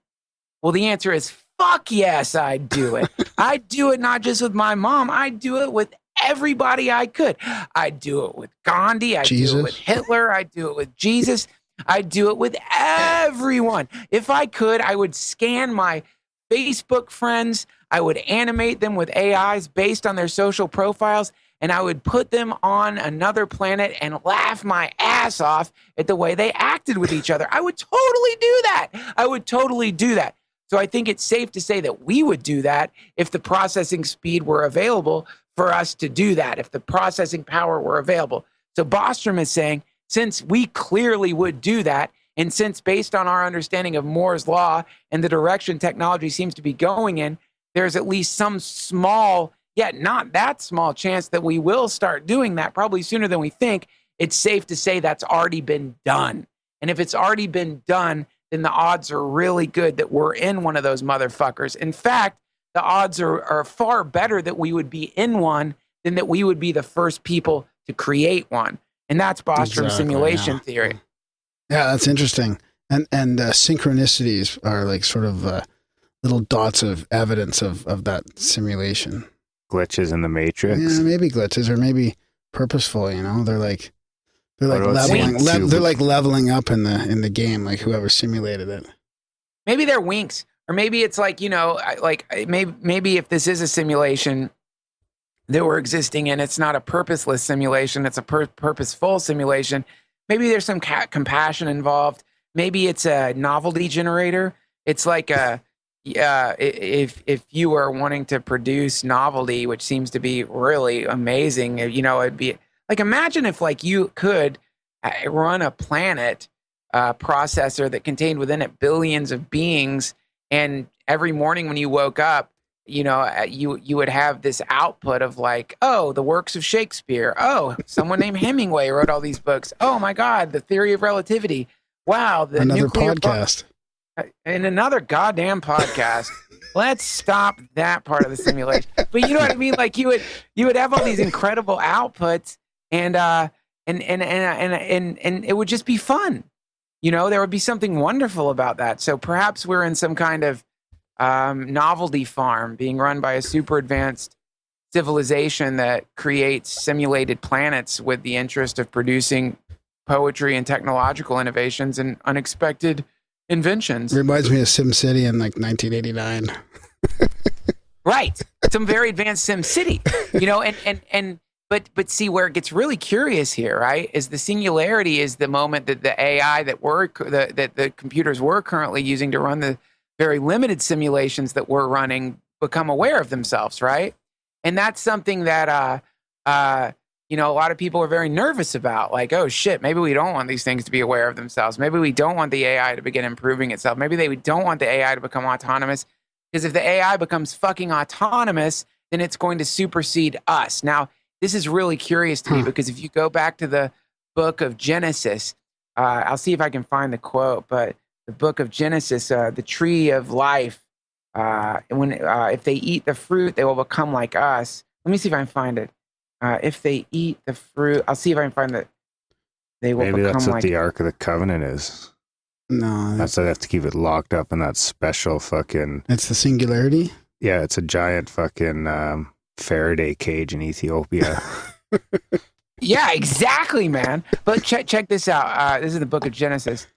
Speaker 1: Well, the answer is fuck yes, I'd do it. I'd do it not just with my mom. I'd do it with everybody I could. I'd do it with Gandhi. I'd do it with Hitler. I'd do it with Jesus. I'd do it with everyone. If I could, I would scan my Facebook friends. I would animate them with AIs based on their social profiles, and I would put them on another planet and laugh my ass off at the way they acted with each other. I would totally do that. I would totally do that. So I think it's safe to say that we would do that if the processing speed were available for us to do that, if the processing power were available. So Bostrom is saying, since we clearly would do that, and since based on our understanding of Moore's law and the direction technology seems to be going in, there's at least some small, yet not that small chance that we will start doing that, probably sooner than we think. It's safe to say that's already been done. And if it's already been done, then the odds are really good that we're in one of those motherfuckers. In fact, the odds are far better that we would be in one than that we would be the first people to create one. And that's Bostrom's simulation theory.
Speaker 3: Yeah, that's interesting. And synchronicities are like sort of little dots of evidence of that simulation.
Speaker 2: Glitches in the matrix.
Speaker 3: Yeah, maybe glitches, or maybe purposeful. You know, they're like leveling. They're like leveling up in the game. Like whoever simulated it.
Speaker 1: Maybe they're winks, or maybe it's like, you know, like maybe if this is a simulation that we're existing in, it's not a purposeless simulation. It's a purposeful simulation. Maybe there's some compassion involved. Maybe it's a novelty generator. It's like if you were wanting to produce novelty, which seems to be really amazing, you know, it'd be like, imagine if like you could run a planet processor that contained within it billions of beings, and every morning when you woke up, you know, you would have this output of like, oh, the works of Shakespeare. Oh, someone named Hemingway wrote all these books. Oh my God, the theory of relativity. Wow, the
Speaker 3: another
Speaker 1: nuclear
Speaker 3: podcast.
Speaker 1: And another goddamn podcast. Let's stop that part of the simulation. But you know what I mean? Like you would have all these incredible outputs, and it would just be fun. You know, there would be something wonderful about that. So perhaps we're in some kind of novelty farm being run by a super advanced civilization that creates simulated planets with the interest of producing poetry and technological innovations and unexpected inventions.
Speaker 3: Reminds me of SimCity in like 1989.
Speaker 1: Right. Some very advanced SimCity, you know, but see where it gets really curious here, right? Is the singularity is the moment that the AI that the computers we're currently using to run the very limited simulations that we're running become aware of themselves, right? And that's something that a lot of people are very nervous about, like, oh shit, maybe we don't want these things to be aware of themselves. Maybe we don't want the AI to begin improving itself. Maybe they don't want the AI to become autonomous, because if the AI becomes fucking autonomous, then it's going to supersede us. Now, this is really curious to me, because if you go back to the book of Genesis, I'll see if I can find the quote, but the book of Genesis, the tree of life, if they eat the fruit, they will become like us. Let me see if I can find it. If they eat the fruit, I'll see if I can find that they will
Speaker 2: Maybe
Speaker 1: become
Speaker 2: that's what
Speaker 1: like
Speaker 2: the Ark of the Covenant is.
Speaker 3: No,
Speaker 2: That's why they have to keep it locked up in that special fucking...
Speaker 3: it's the singularity.
Speaker 2: Yeah, it's a giant fucking Faraday cage in Ethiopia.
Speaker 1: Yeah, exactly, man. But check this out. This is the book of Genesis.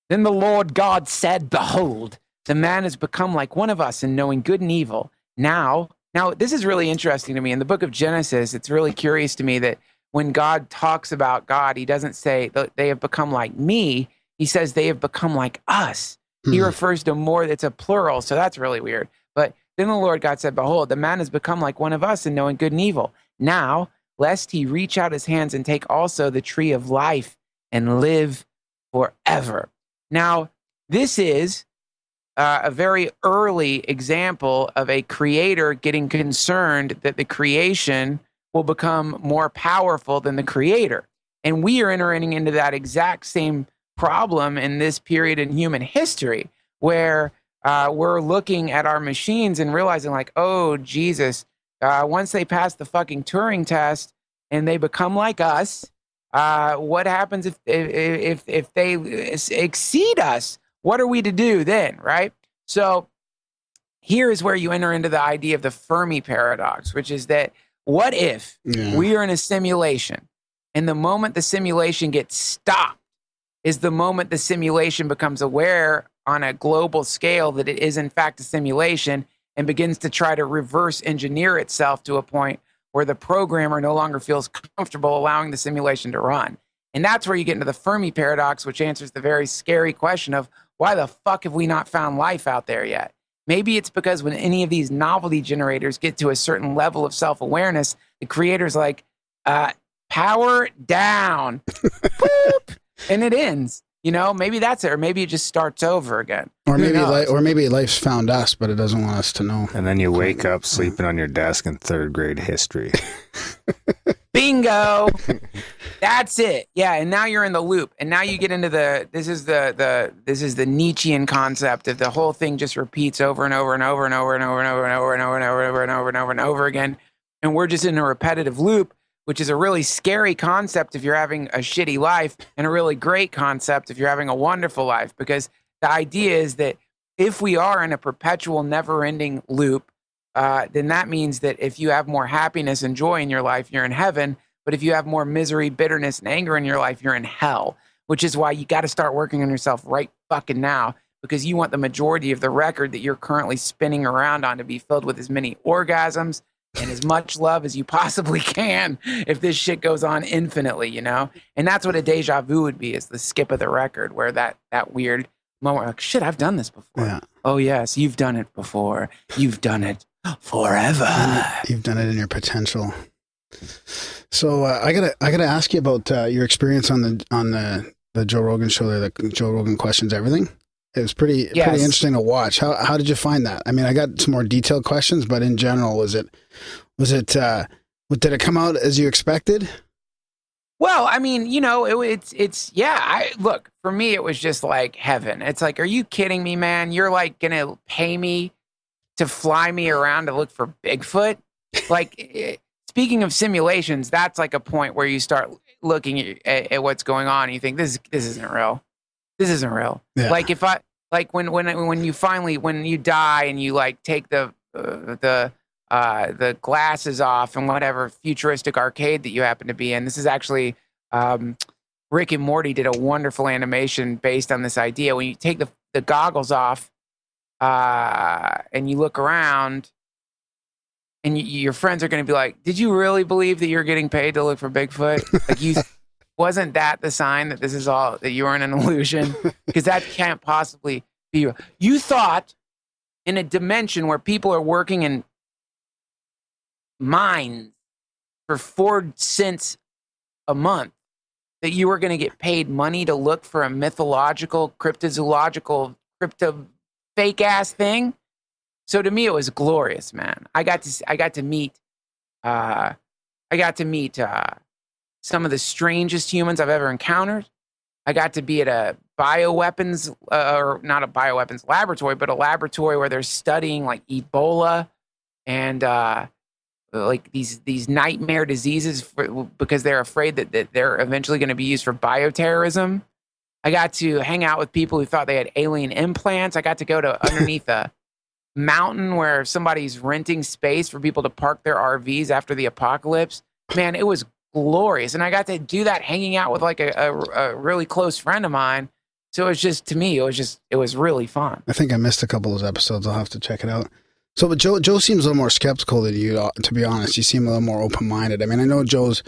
Speaker 1: Then the Lord God said, behold, the man has become like one of us in knowing good and evil. Now, this is really interesting to me. In the book of Genesis, it's really curious to me that when God talks about God, he doesn't say that they have become like me. He says they have become like us. He refers to more, it's a plural, so that's really weird. But then the Lord God said, behold, the man has become like one of us in knowing good and evil. Now, lest he reach out his hands and take also the tree of life and live forever. Now, this is a very early example of a creator getting concerned that the creation will become more powerful than the creator. And we are entering into that exact same problem in this period in human history, where we're looking at our machines and realizing, like, oh, Jesus, once they pass the fucking Turing test and they become like us, what happens if they exceed us? What are we to do then, right? So here is where you enter into the idea of the Fermi paradox, which is that what if we are in a simulation, and the moment the simulation gets stopped is the moment the simulation becomes aware on a global scale that it is in fact a simulation, and begins to try to reverse engineer itself to a point where the programmer no longer feels comfortable allowing the simulation to run. And that's where you get into the Fermi paradox, which answers the very scary question of, why the fuck have we not found life out there yet? Maybe it's because when any of these novelty generators get to a certain level of self-awareness, the creator's like, power down, boop, and it ends. Maybe that's it, or maybe it just starts over again.
Speaker 3: Or maybe life's found us, but it doesn't want us to know.
Speaker 2: And then you wake up sleeping on your desk in third grade history.
Speaker 1: Bingo. That's it. Yeah, and now you're in the loop, and now you get into this is the Nietzschean concept of the whole thing just repeats over and over and over and over and over and over and over and over and over and over and over and over and over again, and we're just in a repetitive loop, which is a really scary concept if you're having a shitty life, and a really great concept if you're having a wonderful life, because the idea is that if we are in a perpetual never-ending loop, then that means that if you have more happiness and joy in your life, you're in heaven. But if you have more misery, bitterness, and anger in your life, you're in hell, which is why you got to start working on yourself right fucking now, because you want the majority of the record that you're currently spinning around on to be filled with as many orgasms and as much love as you possibly can if this shit goes on infinitely, And that's what a deja vu would be, is the skip of the record, where that weird moment, like, shit, I've done this before. Yeah. Oh, yes, you've done it before. You've done it forever.
Speaker 3: You've done it in your potential. So I gotta ask you about your experience on the Joe Rogan show there, the Joe Rogan Questions Everything. It was pretty interesting to watch. How did you find that? I mean, I got some more detailed questions, but in general, did it come out as you expected?
Speaker 1: Well, I mean, look, for me, it was just like heaven. It's like, are you kidding me, man? You're like gonna pay me to fly me around to look for Bigfoot? Like, speaking of simulations, that's like a point where you start looking at what's going on and you think, this isn't real. This isn't real. Yeah. Like when you die and you like take the glasses off and whatever futuristic arcade that you happen to be in. This is actually Rick and Morty did a wonderful animation based on this idea. When you take the goggles off and you look around, and your friends are going to be like, did you really believe that you're getting paid to look for Bigfoot? Like, wasn't that the sign that this is all, that you were in an illusion? Because that can't possibly be real. You thought in a dimension where people are working in mines for 4 cents a month that you were going to get paid money to look for a mythological, cryptozoological, crypto fake ass thing. So to me, it was glorious, man. I got to meet some of the strangest humans I've ever encountered. I got to be at a bioweapons, or not a bioweapons laboratory, but a laboratory where they're studying like Ebola and like these nightmare diseases because they're afraid that they're eventually going to be used for bioterrorism. I got to hang out with people who thought they had alien implants. I got to go to underneath a mountain where somebody's renting space for people to park their RVs after the apocalypse. Man, it was glorious. And I got to do that hanging out with like a really close friend of mine. So it was just, to me, it was really fun.
Speaker 3: I think I missed a couple of those episodes. I'll have to check it out. So, but Joe seems a little more skeptical than you, to be honest. You seem a little more open-minded. I mean, I know Joe's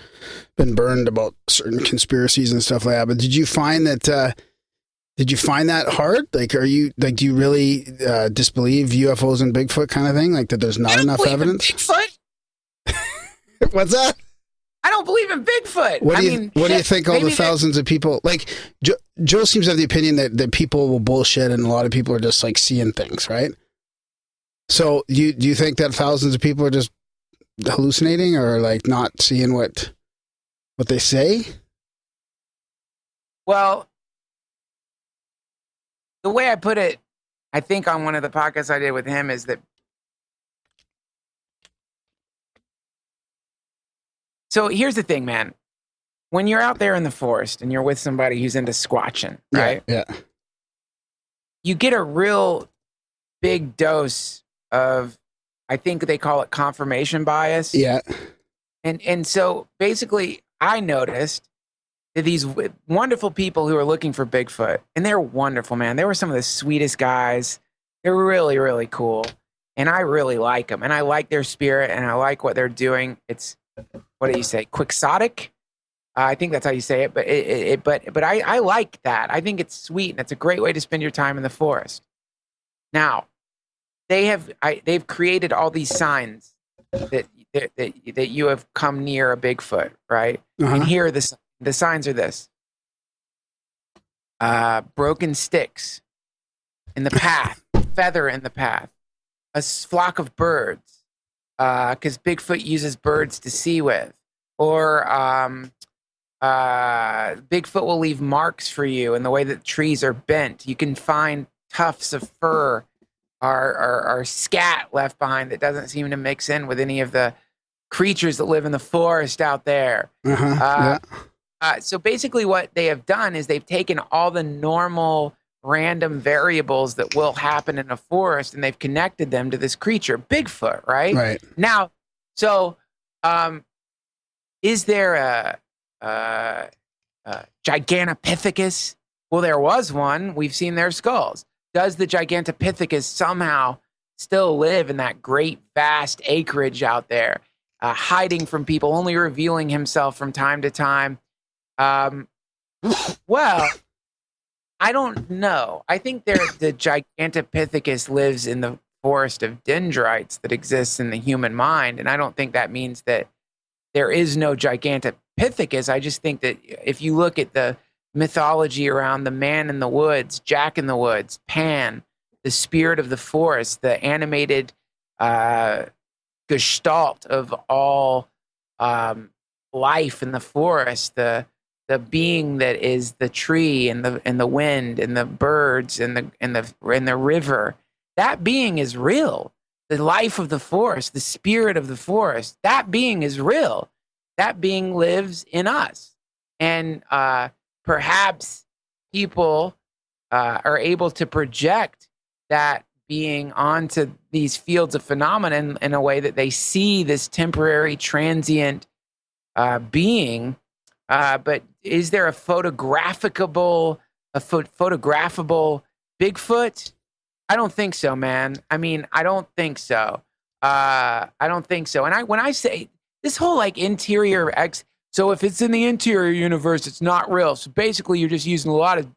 Speaker 3: been burned about certain conspiracies and stuff like that, but did you find that hard? Like, do you really disbelieve UFOs and Bigfoot kind of thing? Like that there's not enough evidence?
Speaker 1: Bigfoot?
Speaker 3: What's that?
Speaker 1: I don't believe in Bigfoot.
Speaker 3: What do you think all the thousands of people, like Joe seems to have the opinion that people will bullshit and a lot of people are just like seeing things, right? So do you think that thousands of people are just hallucinating or like not seeing what they say?
Speaker 1: Well, the way I put it, I think on one of the podcasts I did with him is that. So here's the thing, man. When you're out there in the forest and you're with somebody who's into squatching, right?
Speaker 3: Yeah.
Speaker 1: You get a real big dose of, I think they call it confirmation bias.
Speaker 3: Yeah.
Speaker 1: And so basically I noticed that these wonderful people who are looking for Bigfoot, and they're wonderful, man. They were some of the sweetest guys. They're really, really cool. And I really like them. And I like their spirit and I like what they're doing. It's, what do you say? Quixotic? I think that's how you say it. But I like that. I think it's sweet and it's a great way to spend your time in the forest. Now, they've created all these signs that you have come near a Bigfoot, right?
Speaker 3: Uh-huh.
Speaker 1: And here are the signs are this: broken sticks in the path, feather in the path, a flock of birds, because Bigfoot uses birds to see with, or Bigfoot will leave marks for you in the way that trees are bent. You can find tufts of fur or scat left behind that doesn't seem to mix in with any of the creatures that live in the forest out there.
Speaker 3: Uh-huh.
Speaker 1: So basically what they have done is they've taken all the normal random variables that will happen in a forest and they've connected them to this creature, Bigfoot, right?
Speaker 3: Right.
Speaker 1: Now, so is there a Gigantopithecus? Well, there was one. We've seen their skulls. Does the Gigantopithecus somehow still live in that great, vast acreage out there, hiding from people, only revealing himself from time to time? Well, I don't know. I think the Gigantopithecus lives in the forest of dendrites that exists in the human mind, and I don't think that means that there is no Gigantopithecus. I just think that if you look at the mythology around the man in the woods, Jack in the Woods, Pan, the spirit of the forest, the animated gestalt of all life in the forest, the being that is the tree and the wind and the birds and the river, that being is real. The life of the forest, the spirit of the forest, that being is real. That being lives in us. And perhaps people are able to project that being onto these fields of phenomena in a way that they see this temporary, transient being. But is there a photographable Bigfoot? I don't think so, man. I mean, I don't think so. I don't think so. And when I say this whole like interior so if it's in the interior universe, it's not real. So basically, you're just using a lot of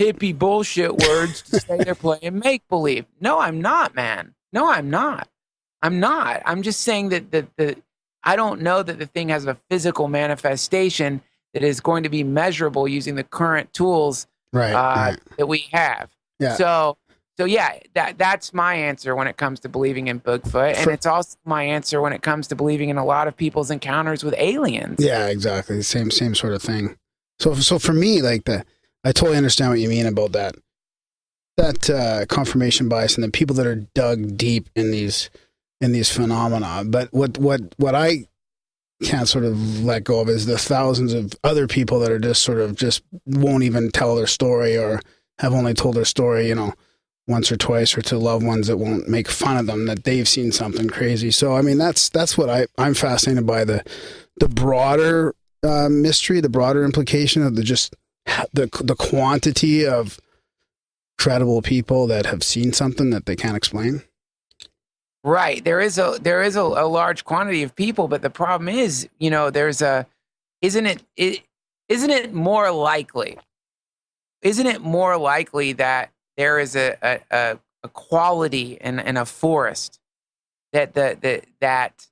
Speaker 1: hippie bullshit words to say they're playing make believe. No, I'm not, man. No, I'm not. I'm not. I'm just saying that I don't know that the thing has a physical manifestation that is going to be measurable using the current tools
Speaker 3: Right.
Speaker 1: that we have.
Speaker 3: Yeah.
Speaker 1: So yeah, that's my answer when it comes to believing in Bigfoot, and it's also my answer when it comes to believing in a lot of people's encounters with aliens.
Speaker 3: Yeah, exactly. Same sort of thing. So for me, like I totally understand what you mean about that confirmation bias and the people that are dug deep in these phenomena. But what I can't sort of let go of is the thousands of other people that are just won't even tell their story, or have only told their story, once or twice, or to loved ones that won't make fun of them that they've seen something crazy. So I mean, that's what I'm fascinated by, the broader mystery, the broader implication of the quantity of credible people that have seen something that they can't explain.
Speaker 1: Right. There is a large quantity of people, but the problem is, isn't it more likely that there is a quality in a forest that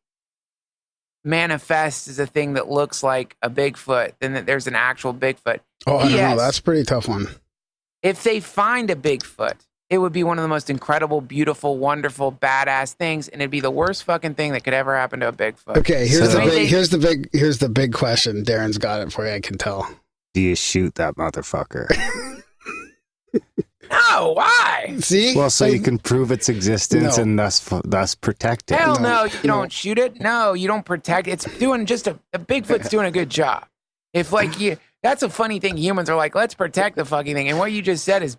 Speaker 1: manifests as a thing that looks like a Bigfoot than that there's an actual Bigfoot?
Speaker 3: Oh, I don't know. That's a pretty tough one.
Speaker 1: If they find a Bigfoot, it would be one of the most incredible, beautiful, wonderful, badass things, and it'd be the worst fucking thing that could ever happen to a Bigfoot.
Speaker 3: Okay, here's the big question. Darren's got it for you, I can tell.
Speaker 2: Do you shoot that motherfucker?
Speaker 1: No, why?
Speaker 3: See?
Speaker 2: Well, so you can prove its existence and thus protect it.
Speaker 1: Hell no, you don't shoot it. No, you don't protect it. It's doing a Bigfoot's doing a good job. If that's a funny thing. Humans are like, let's protect the fucking thing. And what you just said is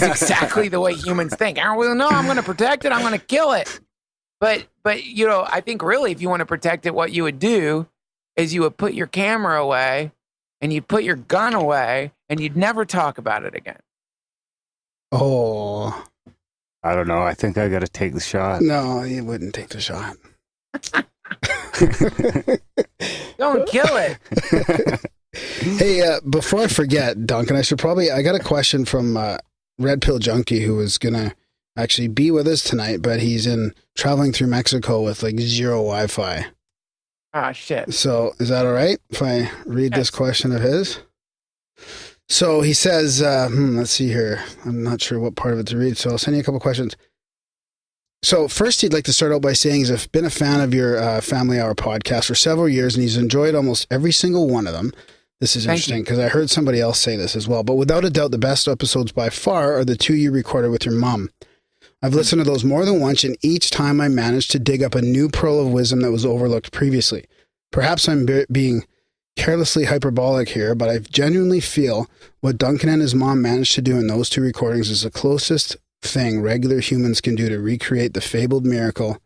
Speaker 1: exactly the way humans think. Well, no, I'm going to protect it. I'm going to kill it. But I think really if you want to protect it, what you would do is you would put your camera away and you'd put your gun away and you'd never talk about it again.
Speaker 3: Oh.
Speaker 2: I don't know. I think I got to take the shot.
Speaker 3: No, you wouldn't take the shot.
Speaker 1: Don't kill it.
Speaker 3: Hey, before I forget, Duncan, I got a question from Red Pill Junkie, who was going to actually be with us tonight, but he's traveling through Mexico with zero Wi-Fi.
Speaker 1: Ah, shit.
Speaker 3: So is that all right if I read this question of his? So he says, let's see here. I'm not sure what part of it to read, so I'll send you a couple questions. So first, he'd like to start out by saying he's been a fan of your Family Hour podcast for several years, and he's enjoyed almost every single one of them. This is interesting because I heard somebody else say this as well. But without a doubt, the best episodes by far are the two you recorded with your mom. I've listened to those more than once, and each time I managed to dig up a new pearl of wisdom that was overlooked previously. Perhaps I'm being carelessly hyperbolic here, but I genuinely feel what Duncan and his mom managed to do in those two recordings is the closest thing regular humans can do to recreate the fabled miracle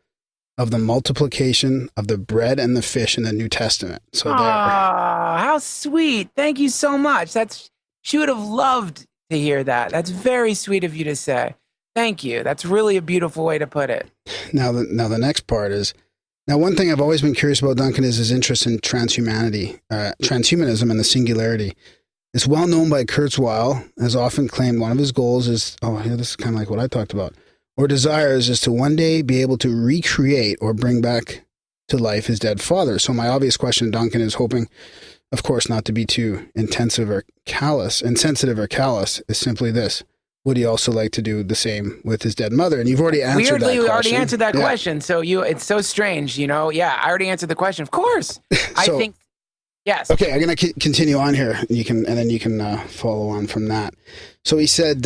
Speaker 3: of the multiplication of the bread and the fish in the New Testament. So there.
Speaker 1: How sweet. Thank you so much. She would have loved to hear that. That's very sweet of you to say. Thank you. That's really a beautiful way to put it.
Speaker 3: Now the next part is, one thing I've always been curious about Duncan is his interest in transhumanism and the singularity. It's well known by Kurzweil, has often claimed one of his goals is, this is kind of like what I talked about, or desires is to one day be able to recreate or bring back to life his dead father. So my obvious question to Duncan is, hoping, of course, not to be too insensitive or callous, is simply this. Would he also like to do the same with his dead mother? And you've already answered that question.
Speaker 1: Weirdly, we already answered that question. So it's so strange, Yeah, I already answered the question. Of course. I think, yes. Okay,
Speaker 3: I'm going to continue on here. And then you can follow on from that. So he said,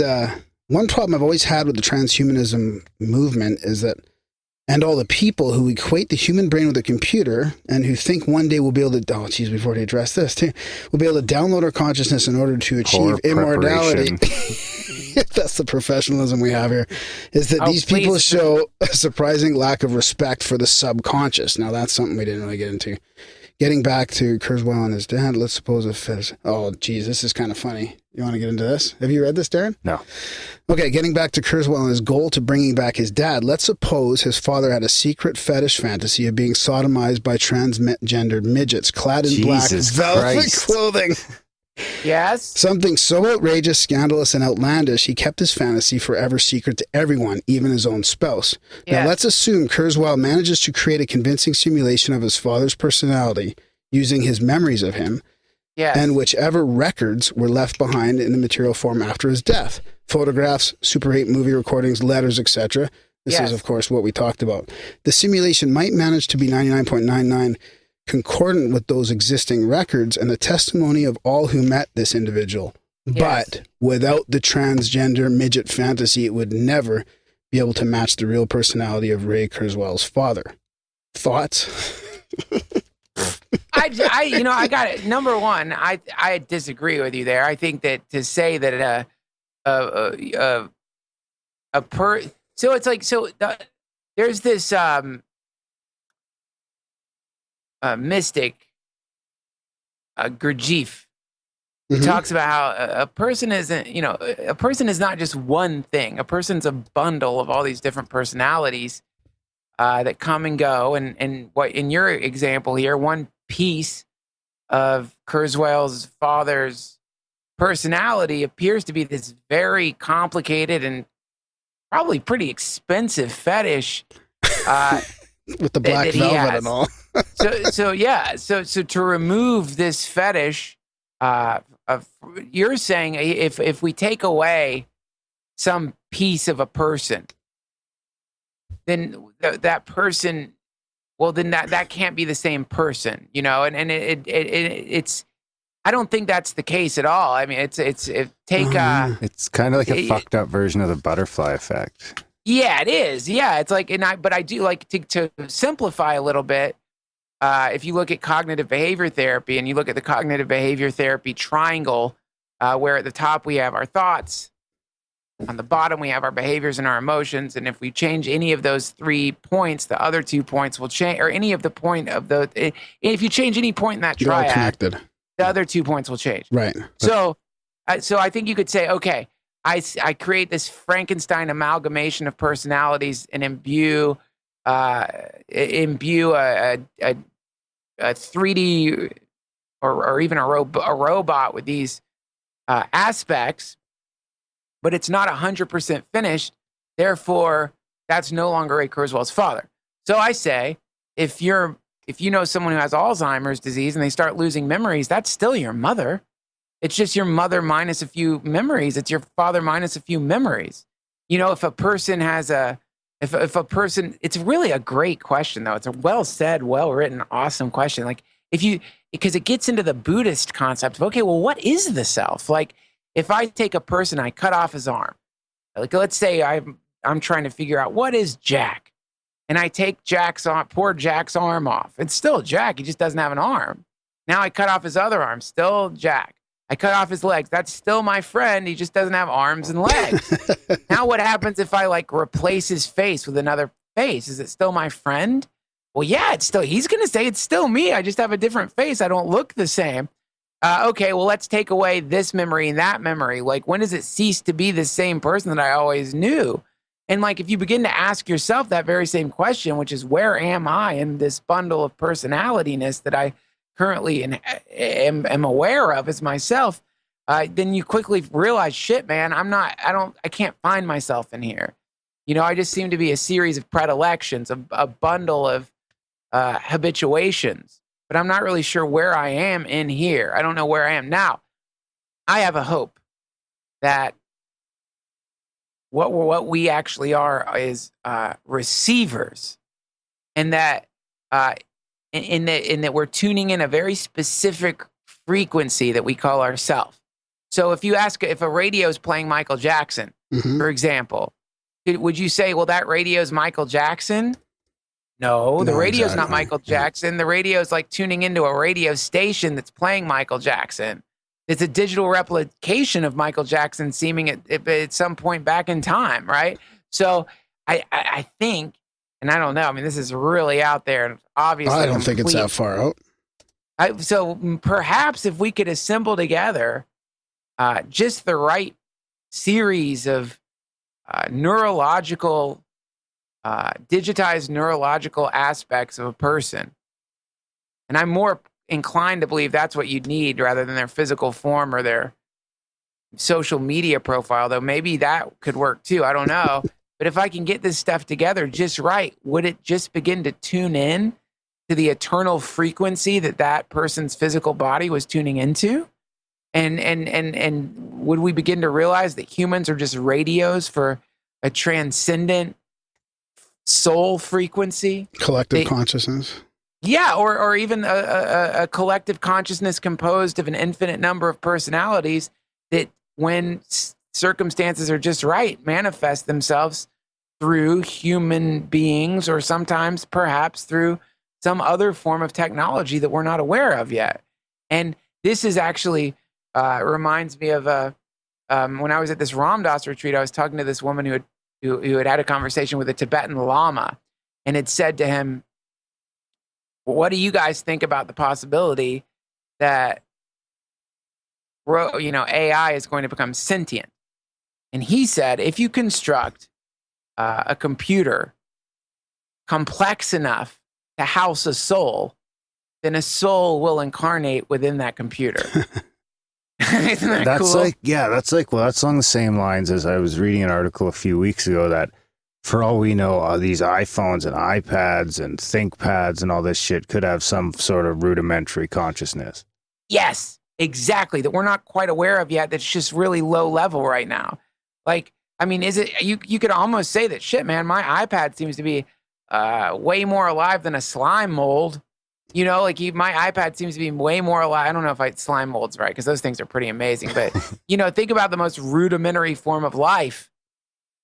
Speaker 3: one problem I've always had with the transhumanism movement is that, and all the people who equate the human brain with a computer and who think one day we'll be able to, we've already addressed this too. We'll be able to download our consciousness in order to achieve immortality. That's the professionalism we have here, is that these people show a surprising lack of respect for the subconscious. Now, that's something we didn't really get into. Getting back to Kurzweil and his dad, let's suppose this is kind of funny. You want to get into this? Have you read this, Darren?
Speaker 2: No.
Speaker 3: Okay, getting back to Kurzweil and his goal to bringing back his dad, let's suppose his father had a secret fetish fantasy of being sodomized by transgendered midgets clad in black velvet clothing.
Speaker 1: Yes.
Speaker 3: Something so outrageous, scandalous, and outlandish, he kept his fantasy forever secret to everyone, even his own spouse. Now,
Speaker 1: Yes.
Speaker 3: let's assume Kurzweil manages to create a convincing simulation of his father's personality using his memories of him,
Speaker 1: Yes.
Speaker 3: and whichever records were left behind in the material form after his death. Photographs, Super 8 movie recordings, letters, etc. This
Speaker 1: Yes.
Speaker 3: is, of course, what we talked about. The simulation might manage to be 99.99 concordant with those existing records and the testimony of all who met this individual.
Speaker 1: Yes.
Speaker 3: But without the transgender midget fantasy, it would never be able to match the real personality of Ray Kurzweil's father. Thoughts?
Speaker 1: I got it. Number one, I disagree with you there. I think that to say that so it's like, there's this mystic, Gurdjieff, who talks about how a person isn't, a person is not just one thing. A person's a bundle of all these different personalities that come and go. And what in your example here, one piece of Kurzweil's father's personality appears to be this very complicated and probably pretty expensive fetish
Speaker 3: With the black
Speaker 1: that he
Speaker 3: velvet
Speaker 1: has.
Speaker 3: and all.
Speaker 1: So to remove this fetish, you're saying if we take away some piece of a person, then that person, well, then that can't be the same person, and it's. I don't think that's the case at all. I mean, it's
Speaker 2: It's kind of like a fucked up version of the butterfly effect.
Speaker 1: Yeah, it is. Yeah, it's like, but I do like to simplify a little bit. If you look at cognitive behavior therapy and you look at the cognitive behavior therapy triangle, where at the top we have our thoughts, on the bottom we have our behaviors and our emotions, and if we change any of those 3 points, the other 2 points will change, or any of the point of if you change any point in that
Speaker 3: They're all
Speaker 1: triad,
Speaker 3: connected.
Speaker 1: the other 2 points will change.
Speaker 3: Right.
Speaker 1: So I think you could say, okay, I create this Frankenstein amalgamation of personalities and imbue a 3D or even a robot with these aspects, but it's not 100% finished. Therefore, that's no longer Ray Kurzweil's father. So I say, if you know someone who has Alzheimer's disease and they start losing memories, that's still your mother. It's just your mother minus a few memories. It's your father minus a few memories. If a person has if a person, it's really a great question though. It's a well said, well written, awesome question. Like because it gets into the Buddhist concept of, okay, well, what is the self? Like if I take a person, I cut off his arm. Like let's say I'm trying to figure out what is Jack. And I take poor Jack's arm off. It's still Jack. He just doesn't have an arm. Now I cut off his other arm. Still Jack. I cut off his legs. That's still my friend. He just doesn't have arms and legs. Now what happens if I replace his face with another face? Is it still my friend? Well, yeah, he's going to say it's still me. I just have a different face. I don't look the same. Okay, well, let's take away this memory and that memory. When does it cease to be the same person that I always knew? And if you begin to ask yourself that very same question, which is, where am I in this bundle of personalityness that I currently am aware of as myself, then you quickly realize, shit, man, I can't find myself in here. I just seem to be a series of predilections, a bundle of habituations, but I'm not really sure where I am in here. I don't know where I am. Now, I have a hope that what we actually are is receivers, and that in that we're tuning in a very specific frequency that we call ourself. So if a radio is playing Michael Jackson, for example, would you say, well, that radio is Michael Jackson? No, the radio's not Michael Jackson. The radio is tuning into a radio station that's playing Michael Jackson. It's a digital replication of Michael Jackson seeming at some point back in time, right? So I think, and I don't know, I mean, this is really out there, and obviously
Speaker 3: I don't think it's that far out.
Speaker 1: So perhaps if we could assemble together just the right series of digitized neurological aspects of a person, and I'm more inclined to believe that's what you'd need rather than their physical form or their social media profile, though maybe that could work too. I don't know. But if I can get this stuff together just right, would it just begin to tune in to the eternal frequency that person's physical body was tuning into? And would we begin to realize that humans are just radios for a transcendent soul frequency?
Speaker 3: Collective consciousness.
Speaker 1: Yeah, or even a collective consciousness composed of an infinite number of personalities that, when circumstances are just right, manifest themselves through human beings, or sometimes perhaps through some other form of technology that we're not aware of yet. And this is actually reminds me of when I was at this Ram Dass retreat. I was talking to this woman who had a conversation with a Tibetan Lama, and had said to him, what do you guys think about the possibility that AI is going to become sentient? And he said, if you construct a computer complex enough to house a soul, then a soul will incarnate within that computer. Isn't that
Speaker 2: That's
Speaker 1: cool?
Speaker 2: That's along the same lines as I was reading an article a few weeks ago that, for all we know, these iPhones and iPads and ThinkPads and all this shit could have some sort of rudimentary consciousness.
Speaker 1: Yes, exactly. That we're not quite aware of yet. That's just really low level right now. Like, I mean, is it, you could almost say that, shit, man, my iPad seems to be way more alive than a slime mold. My iPad seems to be way more alive. I don't know if slime mold's right, because those things are pretty amazing. But, think about the most rudimentary form of life.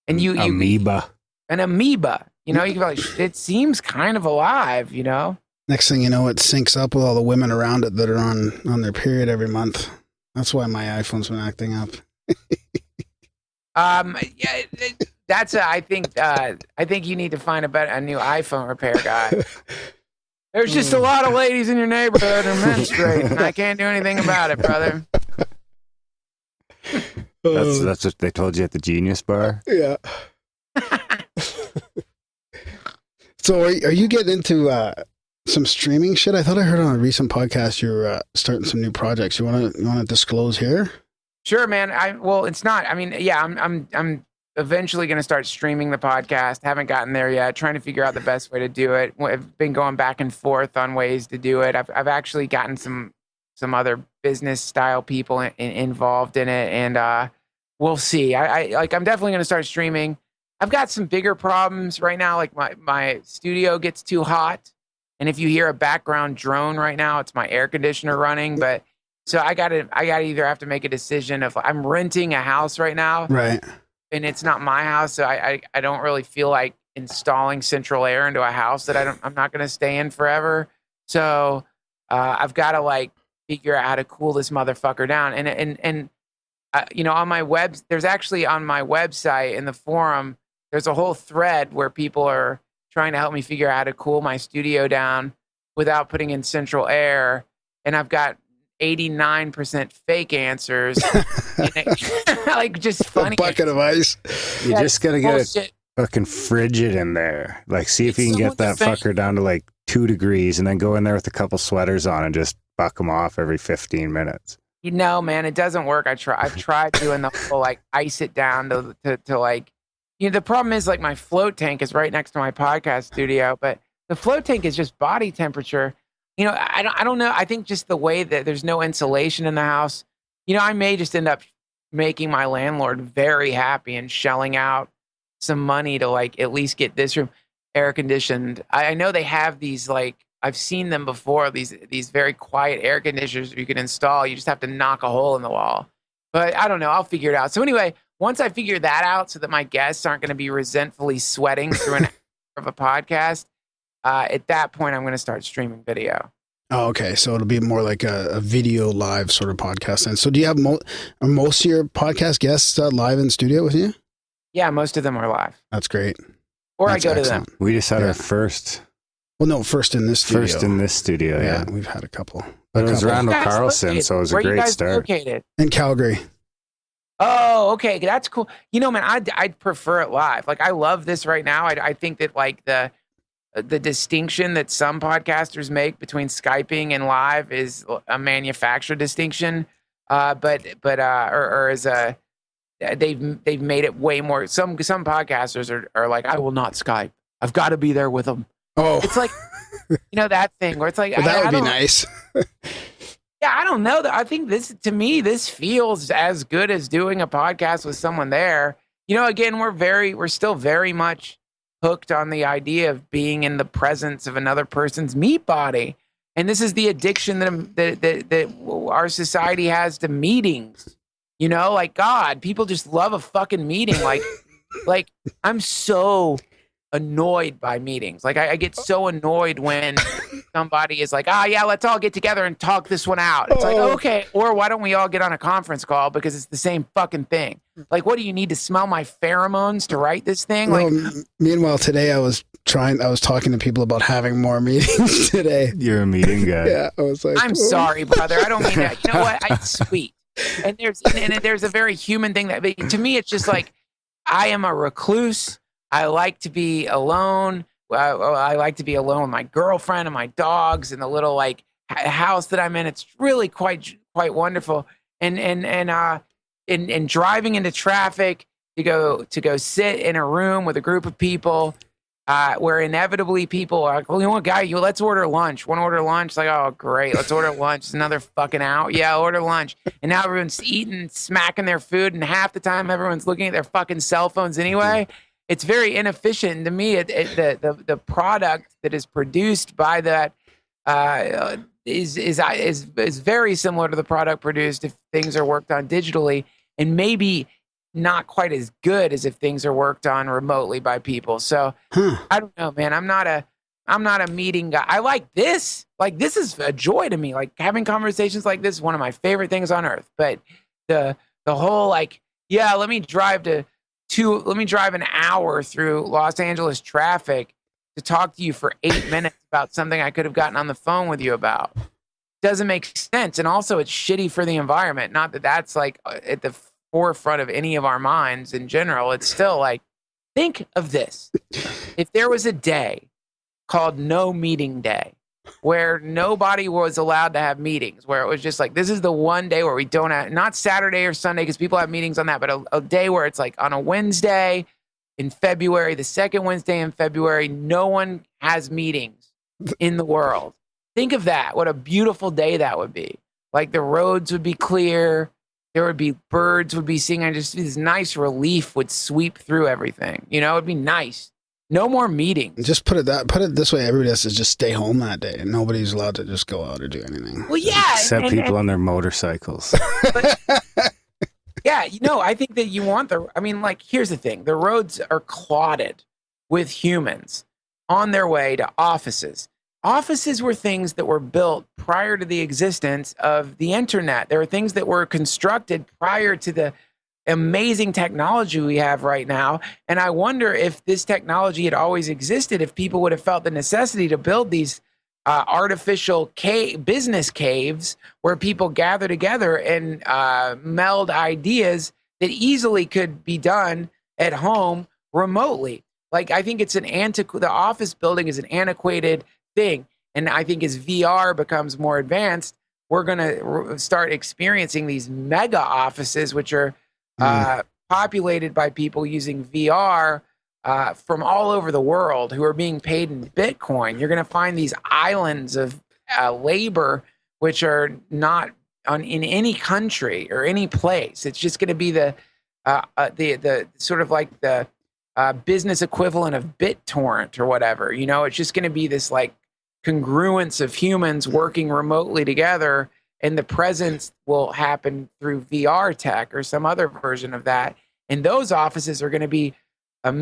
Speaker 1: And
Speaker 2: amoeba.
Speaker 1: An amoeba. You can be like, it seems kind of alive,
Speaker 3: Next thing you know, it syncs up with all the women around it that are on their period every month. That's why my iPhone's been acting up.
Speaker 1: Yeah, I think you need to find a new iPhone repair guy. There's just a lot of ladies in your neighborhood who are menstruating, and I can't do anything about it, brother.
Speaker 2: That's what they told you at the Genius Bar?
Speaker 3: Yeah. So are you getting into some streaming shit? I thought I heard on a recent podcast you're starting some new projects. You want to disclose here?
Speaker 1: Sure, man. It's not. I mean, yeah, I'm eventually going to start streaming the podcast. Haven't gotten there yet. Trying to figure out the best way to do it. I've been going back and forth on ways to do it. I've actually gotten some other business style people involved in it, and we'll see. I'm definitely going to start streaming. I've got some bigger problems right now. Like my studio gets too hot, and if you hear a background drone right now, it's my air conditioner running. But so I gotta either have to make a decision if I'm renting a house right now,
Speaker 3: right?
Speaker 1: And it's not my house, so I don't really feel like installing central air into a house that I'm not going to stay in forever. So I've got to figure out how to cool this motherfucker down. And on my there's actually on my website in the forum, there's a whole thread where people are trying to help me figure out how to cool my studio down without putting in central air. And I've got 89% fake answers. Just funny.
Speaker 3: A bucket of ice.
Speaker 2: You just got to get it fucking frigid in there. See if you can get that fucker down to 2 degrees, and then go in there with a couple sweaters on and just buck them off every 15 minutes.
Speaker 1: Man, it doesn't work. I've tried doing the whole ice it down to the problem is my float tank is right next to my podcast studio, but the float tank is just body temperature. I don't know. I think just the way that there's no insulation in the house, I may just end up making my landlord very happy and shelling out some money to at least get this room air conditioned. I know they have these I've seen them before, these very quiet air conditioners you can install. You just have to knock a hole in the wall. But I don't know. I'll figure it out. So anyway, once I figure that out so that my guests aren't going to be resentfully sweating through an hour of a podcast, at that point, I'm going to start streaming video.
Speaker 3: Oh, okay. So it'll be more like a video live sort of podcast then. So do you have are most of your podcast guests live in studio with you?
Speaker 1: Yeah, most of them are live.
Speaker 3: That's great.
Speaker 1: Or
Speaker 3: That's
Speaker 1: I go
Speaker 3: excellent.
Speaker 1: to them.
Speaker 2: We just had our first.
Speaker 3: Well, no, first in this studio.
Speaker 2: First in this studio, yeah.
Speaker 3: We've had a couple.
Speaker 2: But it was Randall
Speaker 1: Where you guys
Speaker 2: Carlson,
Speaker 1: located?
Speaker 2: so it was a
Speaker 1: Where you
Speaker 2: great
Speaker 1: guys
Speaker 2: start.
Speaker 1: Located?
Speaker 3: In Calgary.
Speaker 1: Oh, okay. That's cool. Man, I'd prefer it live. I love this right now. I think that the distinction that some podcasters make between Skyping and live is a manufactured distinction, or as a they've made it way more. Some podcasters are like, I will not Skype. I've got to be there with them.
Speaker 3: Oh,
Speaker 1: It's like, that thing where it's like,
Speaker 3: well, that
Speaker 1: I
Speaker 3: would be
Speaker 1: don't-
Speaker 3: nice.
Speaker 1: Yeah, I don't know. I think to me, this feels as good as doing a podcast with someone there. Again, we're still very much hooked on the idea of being in the presence of another person's meat body. And this is the addiction that our society has to meetings. Like, God, people just love a fucking meeting. Like I'm so annoyed by meetings. Like I get so annoyed when somebody is like, yeah, let's all get together and talk this one out. It's like, okay, or why don't we all get on a conference call because it's the same fucking thing. Like, what do you need to smell my pheromones to write this thing? Like,
Speaker 3: Meanwhile, today I was talking to people about having more meetings today.
Speaker 2: You're a meeting guy.
Speaker 3: Yeah, I was like,
Speaker 1: I'm sorry, brother. I don't mean that. You know what? It's sweet. And there's a very human thing that, to me, it's just like, I am a recluse. I like to be alone. I like to be alone with my girlfriend and my dogs and the little like house that I'm in. It's really quite wonderful. And driving into traffic to go sit in a room with a group of people where inevitably people are like, well, let's order lunch. Want to order lunch? Like, oh, great. Let's order lunch. It's another fucking hour. Yeah, order lunch. And now everyone's eating, smacking their food. And half the time everyone's looking at their fucking cell phones anyway. It's very inefficient. And to me, the product that is produced by that is very similar to the product produced if things are worked on digitally, and maybe not quite as good as if things are worked on remotely by people. So I don't know, man. I'm not a meeting guy. I like this. Like, this is a joy to me. Like, having conversations like this is one of my favorite things on earth. But the whole like, yeah, let me drive an hour through Los Angeles traffic to talk to you for 8 minutes about something I could have gotten on the phone with you about. Doesn't make sense. And also, it's shitty for the environment. Not that that's like at the forefront of any of our minds in general. It's still like, think of this. If there was a day called No Meeting Day, where nobody was allowed to have meetings, where it was just like, this is the one day where we don't have, not Saturday or Sunday, because people have meetings on that, but a day where it's like on a Wednesday in February, the second Wednesday in February, no one has meetings in the world. Think of that. What a beautiful day that would be. Like, the roads would be clear. There would be birds would be singing. And just this nice relief would sweep through everything. It'd be nice. No more meetings.
Speaker 3: Just put it this way: everybody has to just stay home that day, and nobody's allowed to just go out or do anything.
Speaker 1: Well, yeah.
Speaker 2: Except people on their motorcycles.
Speaker 1: But, yeah, I think that you want here's the thing. The roads are clotted with humans on their way to offices. Offices were things that were built prior to the existence of the internet. There are things that were constructed prior to the amazing technology we have right now. And I wonder if this technology had always existed, if people would have felt the necessity to build these artificial business caves where people gather together and meld ideas that easily could be done at home remotely. Like, I think it's the office building is an antiquated thing. And I think as VR becomes more advanced, we're going to start experiencing these mega offices, which are populated by people using VR from all over the world who are being paid in Bitcoin. You're going to find these islands of labor, which are not in any country or any place. It's just going to be the sort of like the business equivalent of BitTorrent or whatever. It's just going to be this like congruence of humans working remotely together, and the presence will happen through VR tech or some other version of that. And those offices are going to be a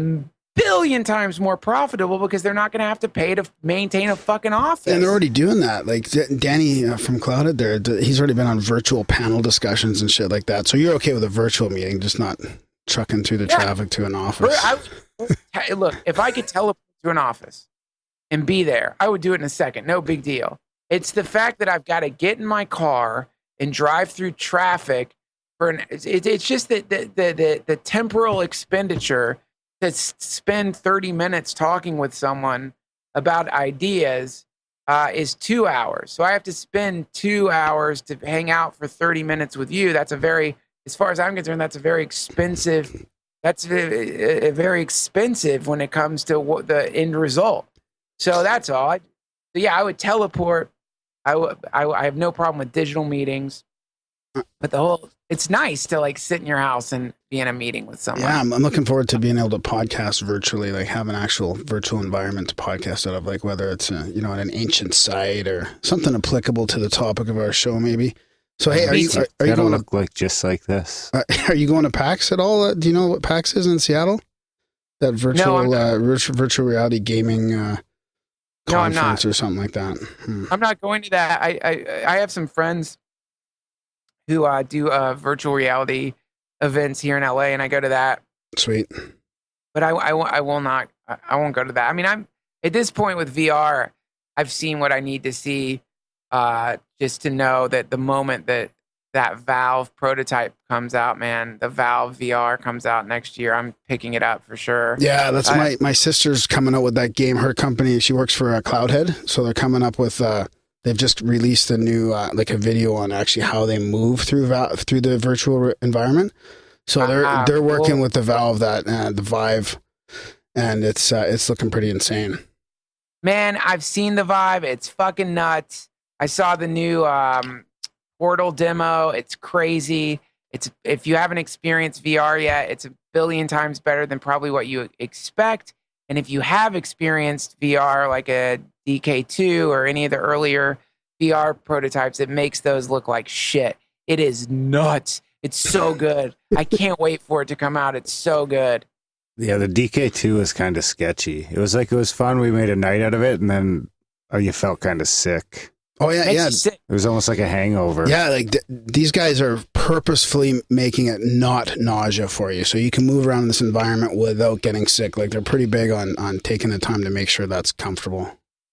Speaker 1: billion times more profitable because they're not going to have to pay to maintain a fucking office.
Speaker 3: And they're already doing that. Like Danny from Clouded there, he's already been on virtual panel discussions and shit like that. So you're okay with a virtual meeting, just not trucking through the traffic to an office.
Speaker 1: Look, if I could teleport to an office and be there, I would do it in a second. No big deal. It's the fact that I've got to get in my car and drive through traffic it's just that the temporal expenditure to spend 30 minutes talking with someone about ideas is 2 hours. So I have to spend 2 hours to hang out for 30 minutes with you. That's a very, as far as I'm concerned, that's a very expensive. That's very expensive when it comes to what the end result. So that's all. I would teleport. I have no problem with digital meetings, but it's nice to like sit in your house and be in a meeting with someone.
Speaker 3: Yeah, I'm looking forward to being able to podcast virtually, like have an actual virtual environment to podcast out of, like whether it's at an ancient site or something applicable to the topic of our show, maybe. So hey, are you going to
Speaker 2: look like just like this?
Speaker 3: Are you going to PAX at all? Do you know what PAX is in Seattle? That virtual reality gaming conference or something like that.
Speaker 1: I'm not going to that. I have some friends who do virtual reality events here in LA, and I go to that.
Speaker 3: Sweet.
Speaker 1: But I will not. I won't go to that. I mean, I'm at this point with VR. I've seen what I need to see. Just to know that the moment that Valve prototype comes out, man, the Valve VR comes out next year, I'm picking it up for sure.
Speaker 3: Yeah, that's my sister's coming out with that game. Her company, she works for Cloudhead, so they're coming up with. They've just released a new like a video on actually how they move through the virtual environment. So they're working with the Valve the Vive, and it's looking pretty insane.
Speaker 1: Man, I've seen the Vive. It's fucking nuts. I saw the new Portal demo. It's crazy. If you haven't experienced VR yet, it's a billion times better than probably what you expect. And if you have experienced VR, like a DK2 or any of the earlier VR prototypes, it makes those look like shit. It is nuts. It's so good. I can't wait for it to come out. It's so good.
Speaker 2: Yeah, the DK2 was kind of sketchy. It was fun. We made a night out of it, and then you felt kind of sick.
Speaker 3: Oh yeah, yeah.
Speaker 1: It
Speaker 2: was almost like a hangover.
Speaker 3: Yeah, like these guys are purposefully making it not nausea for you, so you can move around in this environment without getting sick. Like they're pretty big on taking the time to make sure that's comfortable.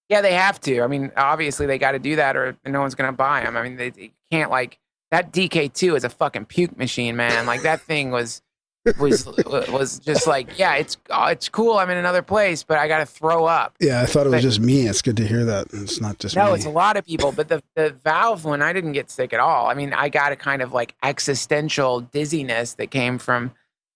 Speaker 1: Yeah, they have to. I mean, obviously they got to do that, or no one's gonna buy them. I mean, they can't like that. DK2 is a fucking puke machine, man. Like that thing was just like, yeah, it's cool. I'm in another place, but I got to throw up.
Speaker 3: Yeah, I thought it was just me. It's good to hear that it's not just me.
Speaker 1: No, it's a lot of people. But the Valve one, I didn't get sick at all. I mean, I got a kind of like existential dizziness that came from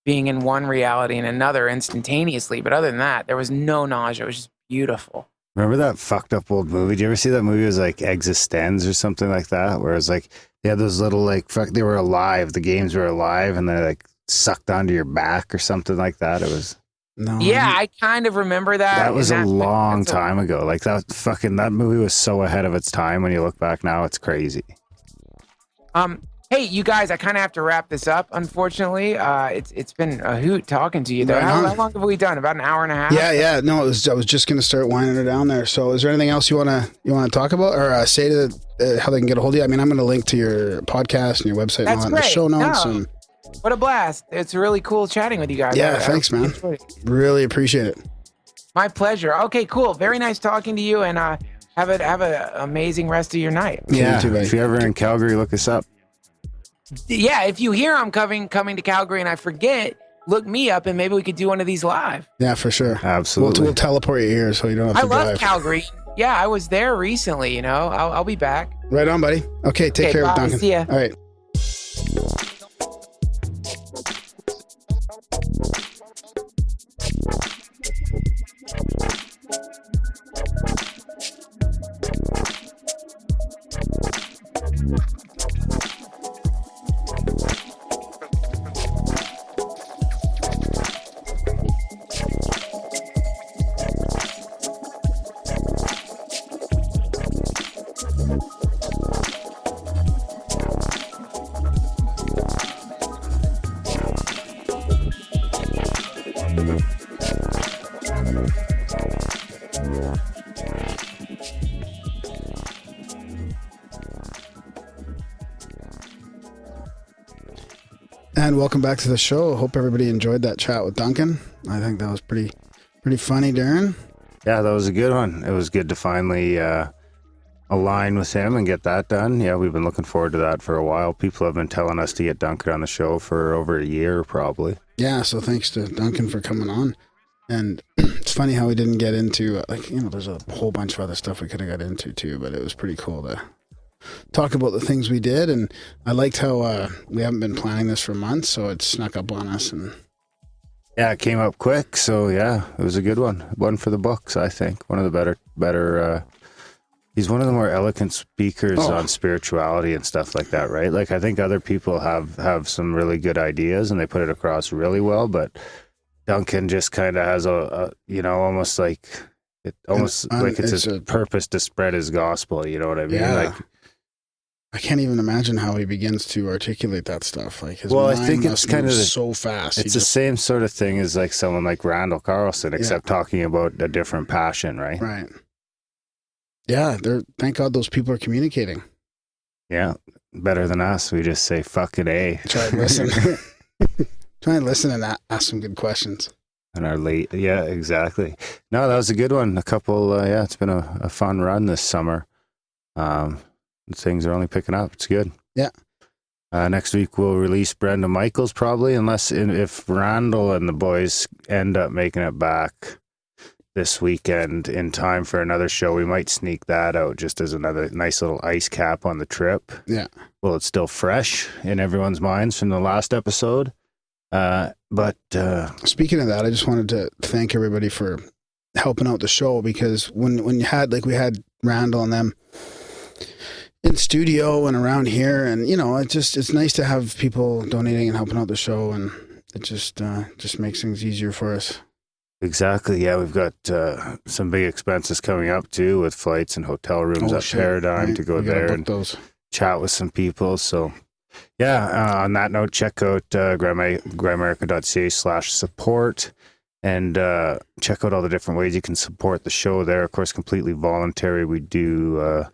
Speaker 1: being in one reality and another instantaneously. But other than that, there was no nausea. It was just beautiful.
Speaker 2: Remember that fucked up old movie? Did you ever see that movie? It was like Existenz or something like that, where it was like they had those little like they were alive. The games were alive, and they're like sucked onto your back or something like that. It was
Speaker 1: I kind of remember that.
Speaker 2: That was a long time ago. Like that movie was so ahead of its time. When you look back now, it's crazy.
Speaker 1: Hey, you guys, I kind of have to wrap this up. Unfortunately, it's been a hoot talking to you there.
Speaker 3: Right
Speaker 1: how long have we done? About an hour and a half?
Speaker 3: Yeah. No, I was just going to start winding it down there. So, is there anything else you want to talk about or say to how they can get a hold of you? I mean, I'm going to link to your podcast and your website and all that in the show notes.
Speaker 1: No. What a blast. It's really cool chatting with you guys.
Speaker 3: Yeah, thanks, man. Really appreciate it.
Speaker 1: My pleasure. Okay, cool. Very nice talking to you, and have an amazing rest of your night.
Speaker 2: Yeah, you too, if you're ever in Calgary, look us up.
Speaker 1: Yeah, if you hear I'm coming to Calgary and I forget, look me up and maybe we could do one of these live.
Speaker 3: Yeah, for sure.
Speaker 2: Absolutely.
Speaker 3: We'll teleport you here so you don't have to drive.
Speaker 1: I love Calgary. Yeah, I was there recently, you know. I'll be back.
Speaker 3: Right on, buddy. Okay, take care, Duncan.
Speaker 1: See ya.
Speaker 3: All right. And welcome back to the show. Hope everybody enjoyed that chat with Duncan. I think that was pretty funny, Darren.
Speaker 2: Yeah, that was a good one. It was good to finally align with him and get that done. Yeah, we've been looking forward to that for a while. People have been telling us to get Duncan on the show for over a year, probably.
Speaker 3: Yeah, so thanks to Duncan for coming on. And it's funny how we didn't get into, there's a whole bunch of other stuff we could have got into too, but it was pretty cool to talk about the things we did. And I liked how we haven't been planning this for months, so it snuck up on us. And
Speaker 2: yeah, it came up quick. So yeah, it was a good one. One for the books, I think. One of the better he's one of the more eloquent speakers on spirituality and stuff like that, right? Like, I think other people have some really good ideas and they put it across really well, but Duncan just kind of has almost like it's his purpose to spread his gospel. You know what I mean?
Speaker 3: Yeah.
Speaker 2: Like,
Speaker 3: I can't even imagine how he begins to articulate that stuff. Like his
Speaker 2: I
Speaker 3: mind
Speaker 2: think
Speaker 3: must
Speaker 2: it's kind
Speaker 3: move
Speaker 2: of
Speaker 3: so fast.
Speaker 2: It's the same sort of thing as like someone like Randall Carlson, except talking about a different passion, right?
Speaker 3: Right. Yeah, thank God those people are communicating.
Speaker 2: Yeah, better than us. We just say fucking A.
Speaker 3: Try and listen. Try and listen and ask some good questions.
Speaker 2: And our late, yeah, exactly. No, that was a good one. A couple, it's been a fun run this summer. Things are only picking up. It's good.
Speaker 3: Yeah.
Speaker 2: Next week we'll release Brenda Michaels probably, if Randall and the boys end up making it back this weekend in time for another show. We might sneak that out just as another nice little ice cap on the trip.
Speaker 3: Yeah.
Speaker 2: Well, it's still fresh in everyone's minds from the last episode. But
Speaker 3: speaking of that, I just wanted to thank everybody for helping out the show, because when you had, like, we had Randall and them in studio and around here, and it's nice to have people donating and helping out the show, and it just makes things easier for us.
Speaker 2: Exactly. Yeah, we've got some big expenses coming up too, with flights and hotel rooms at Paradigm to go there and chat with some people. So yeah, on that note, check out grimerica.ca/support and check out all the different ways you can support the show there. Of course, completely voluntary. We do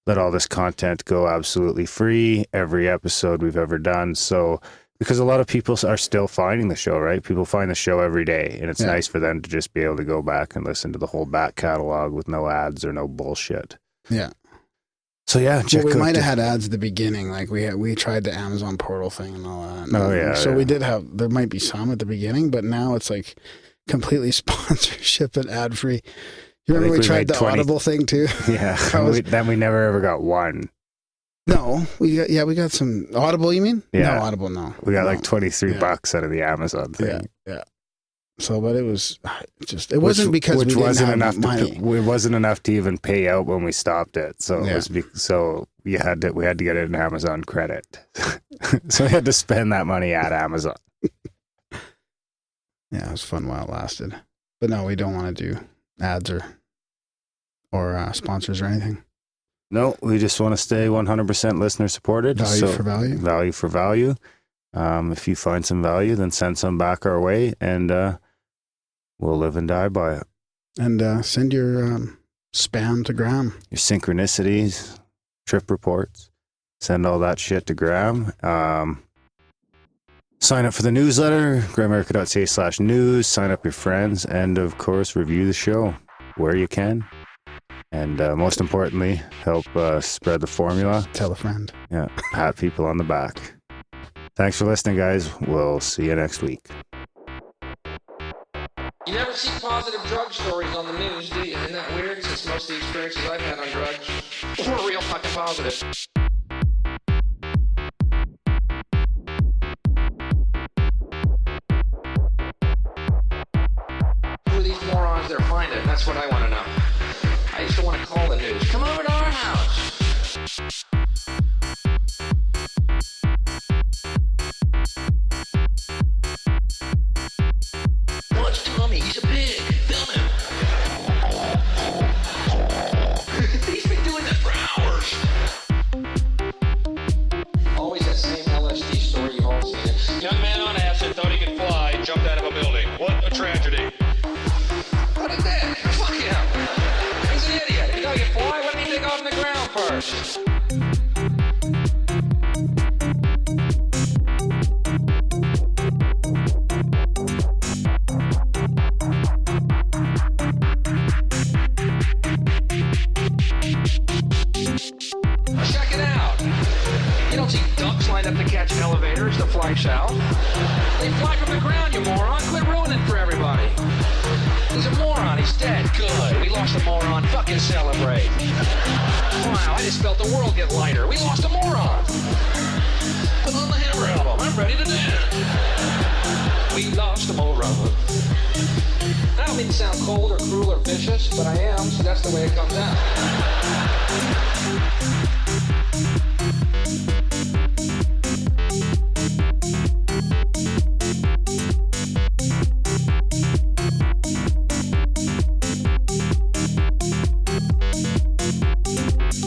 Speaker 2: let all this content go absolutely free, every episode we've ever done. So, because a lot of people are still finding the show, right? People find the show every day, and it's nice for them to just be able to go back and listen to the whole back catalog with no ads or no bullshit.
Speaker 3: Yeah.
Speaker 2: So yeah,
Speaker 3: we might have had ads at the beginning, like we tried the Amazon portal thing and all that.
Speaker 2: Oh yeah.
Speaker 3: So we did there might be some at the beginning, but now it's like completely sponsorship and ad free. You remember we tried the Audible thing too?
Speaker 2: Yeah. Then we never ever got one.
Speaker 3: No, we got some Audible. You mean?
Speaker 2: Yeah.
Speaker 3: No, Audible. No,
Speaker 2: we got like $23 out of the Amazon thing.
Speaker 3: Yeah. So, but it was just, it wasn't because we didn't have enough money.
Speaker 2: It wasn't enough to even pay out when we stopped it. So it was we had to get it in Amazon credit. So we had to spend that money at Amazon.
Speaker 3: Yeah, it was fun while it lasted. But no, we don't want to do ads or sponsors or anything.
Speaker 2: No, we just want to stay 100% listener supported.
Speaker 3: Value for value.
Speaker 2: Value for value. If you find some value, then send some back our way, and we'll live and die by it.
Speaker 3: And send your spam to Graham.
Speaker 2: Your synchronicities, trip reports. Send all that shit to Graham. Sign up for the newsletter, grimerica.ca/news. Sign up your friends, and of course, review the show where you can. And most importantly, help spread the formula.
Speaker 3: Tell a friend.
Speaker 2: Yeah, pat people on the back. Thanks for listening, guys. We'll see you next week.
Speaker 7: You never see positive drug stories on the news, do you? Isn't that weird? Since most of the experiences I've had on drugs were real fucking positive. Who are these morons that are finding? That's what I want to know. I used to want to call the news. Come over to our house. Watch Tommy, he's a pig. Film him. He's been doing that for hours. Always that same LSD story, you've all seen it.
Speaker 8: Young man on acid thought he could fly, jumped out of a building. What a tragedy.
Speaker 7: What is that? Fuck him. He's an idiot. If you know you fly, why don't you take off on the ground first? Check it out. You don't see ducks lined up to catch elevators to fly south. They fly from the ground, you moron. Quit ruining for everybody. He's a moron. He's dead. Good. We lost a moron. Fucking celebrate. Wow, I just felt the world get lighter. We lost a moron. Put on the Hammer album. I'm ready to dance. We lost a moron. I don't mean to sound cold or cruel or vicious, but I am, so that's the way it comes out.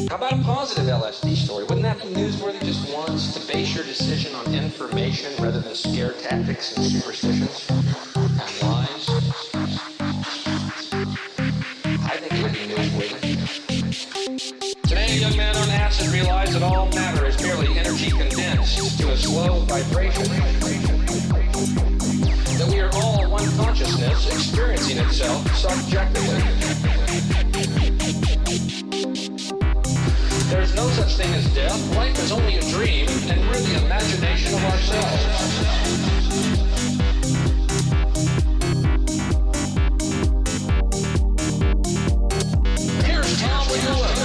Speaker 7: How about a positive LSD story? Wouldn't that be newsworthy just once, to base your decision on information rather than scare tactics and superstitions and lies? I think it would be newsworthy. Today, a young man on acid realized that all matter is merely energy condensed to a slow vibration. That we are all one consciousness experiencing itself subjectively. There's no such thing as death. Life is only a dream, and we're the imagination of ourselves. Here's Tom with the weather.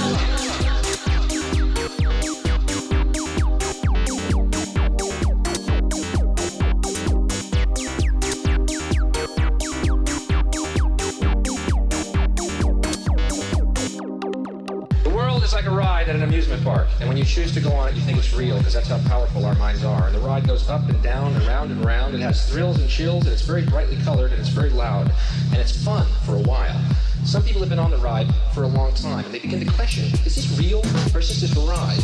Speaker 7: It's like a ride at an amusement park, and when you choose to go on it, you think it's real, because that's how powerful our minds are. And the ride goes up and down and round and round. It has thrills and chills, and it's very brightly colored, and it's very loud, and it's fun for a while. Some people have been on the ride for a long time, and they begin to question, is this real, or is this just a ride?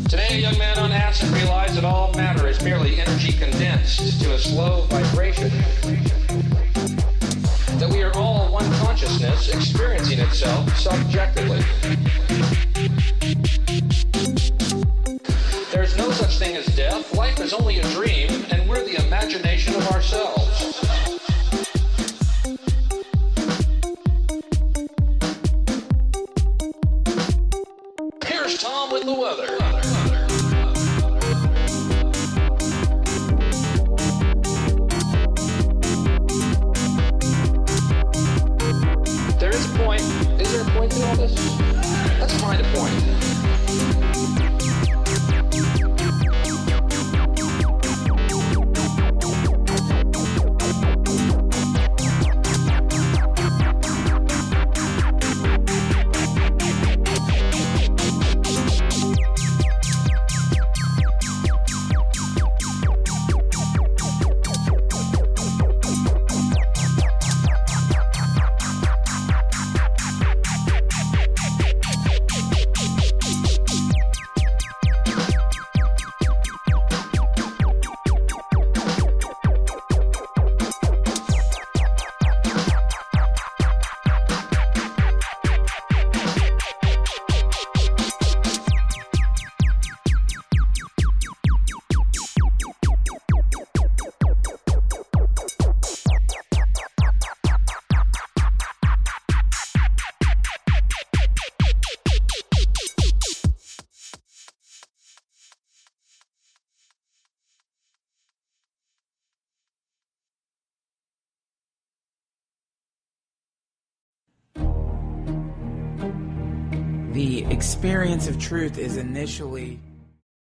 Speaker 7: Today, a young man on acid realized that all matter is merely energy condensed to a slow vibration. That we are all one consciousness experiencing itself subjectively. There's no such thing as death. Life is only a dream, and we're the imagination of ourselves. Here's Tom with the weather. There is a point. Is there a point to all this? Let's find a point.
Speaker 1: The experience of truth is initially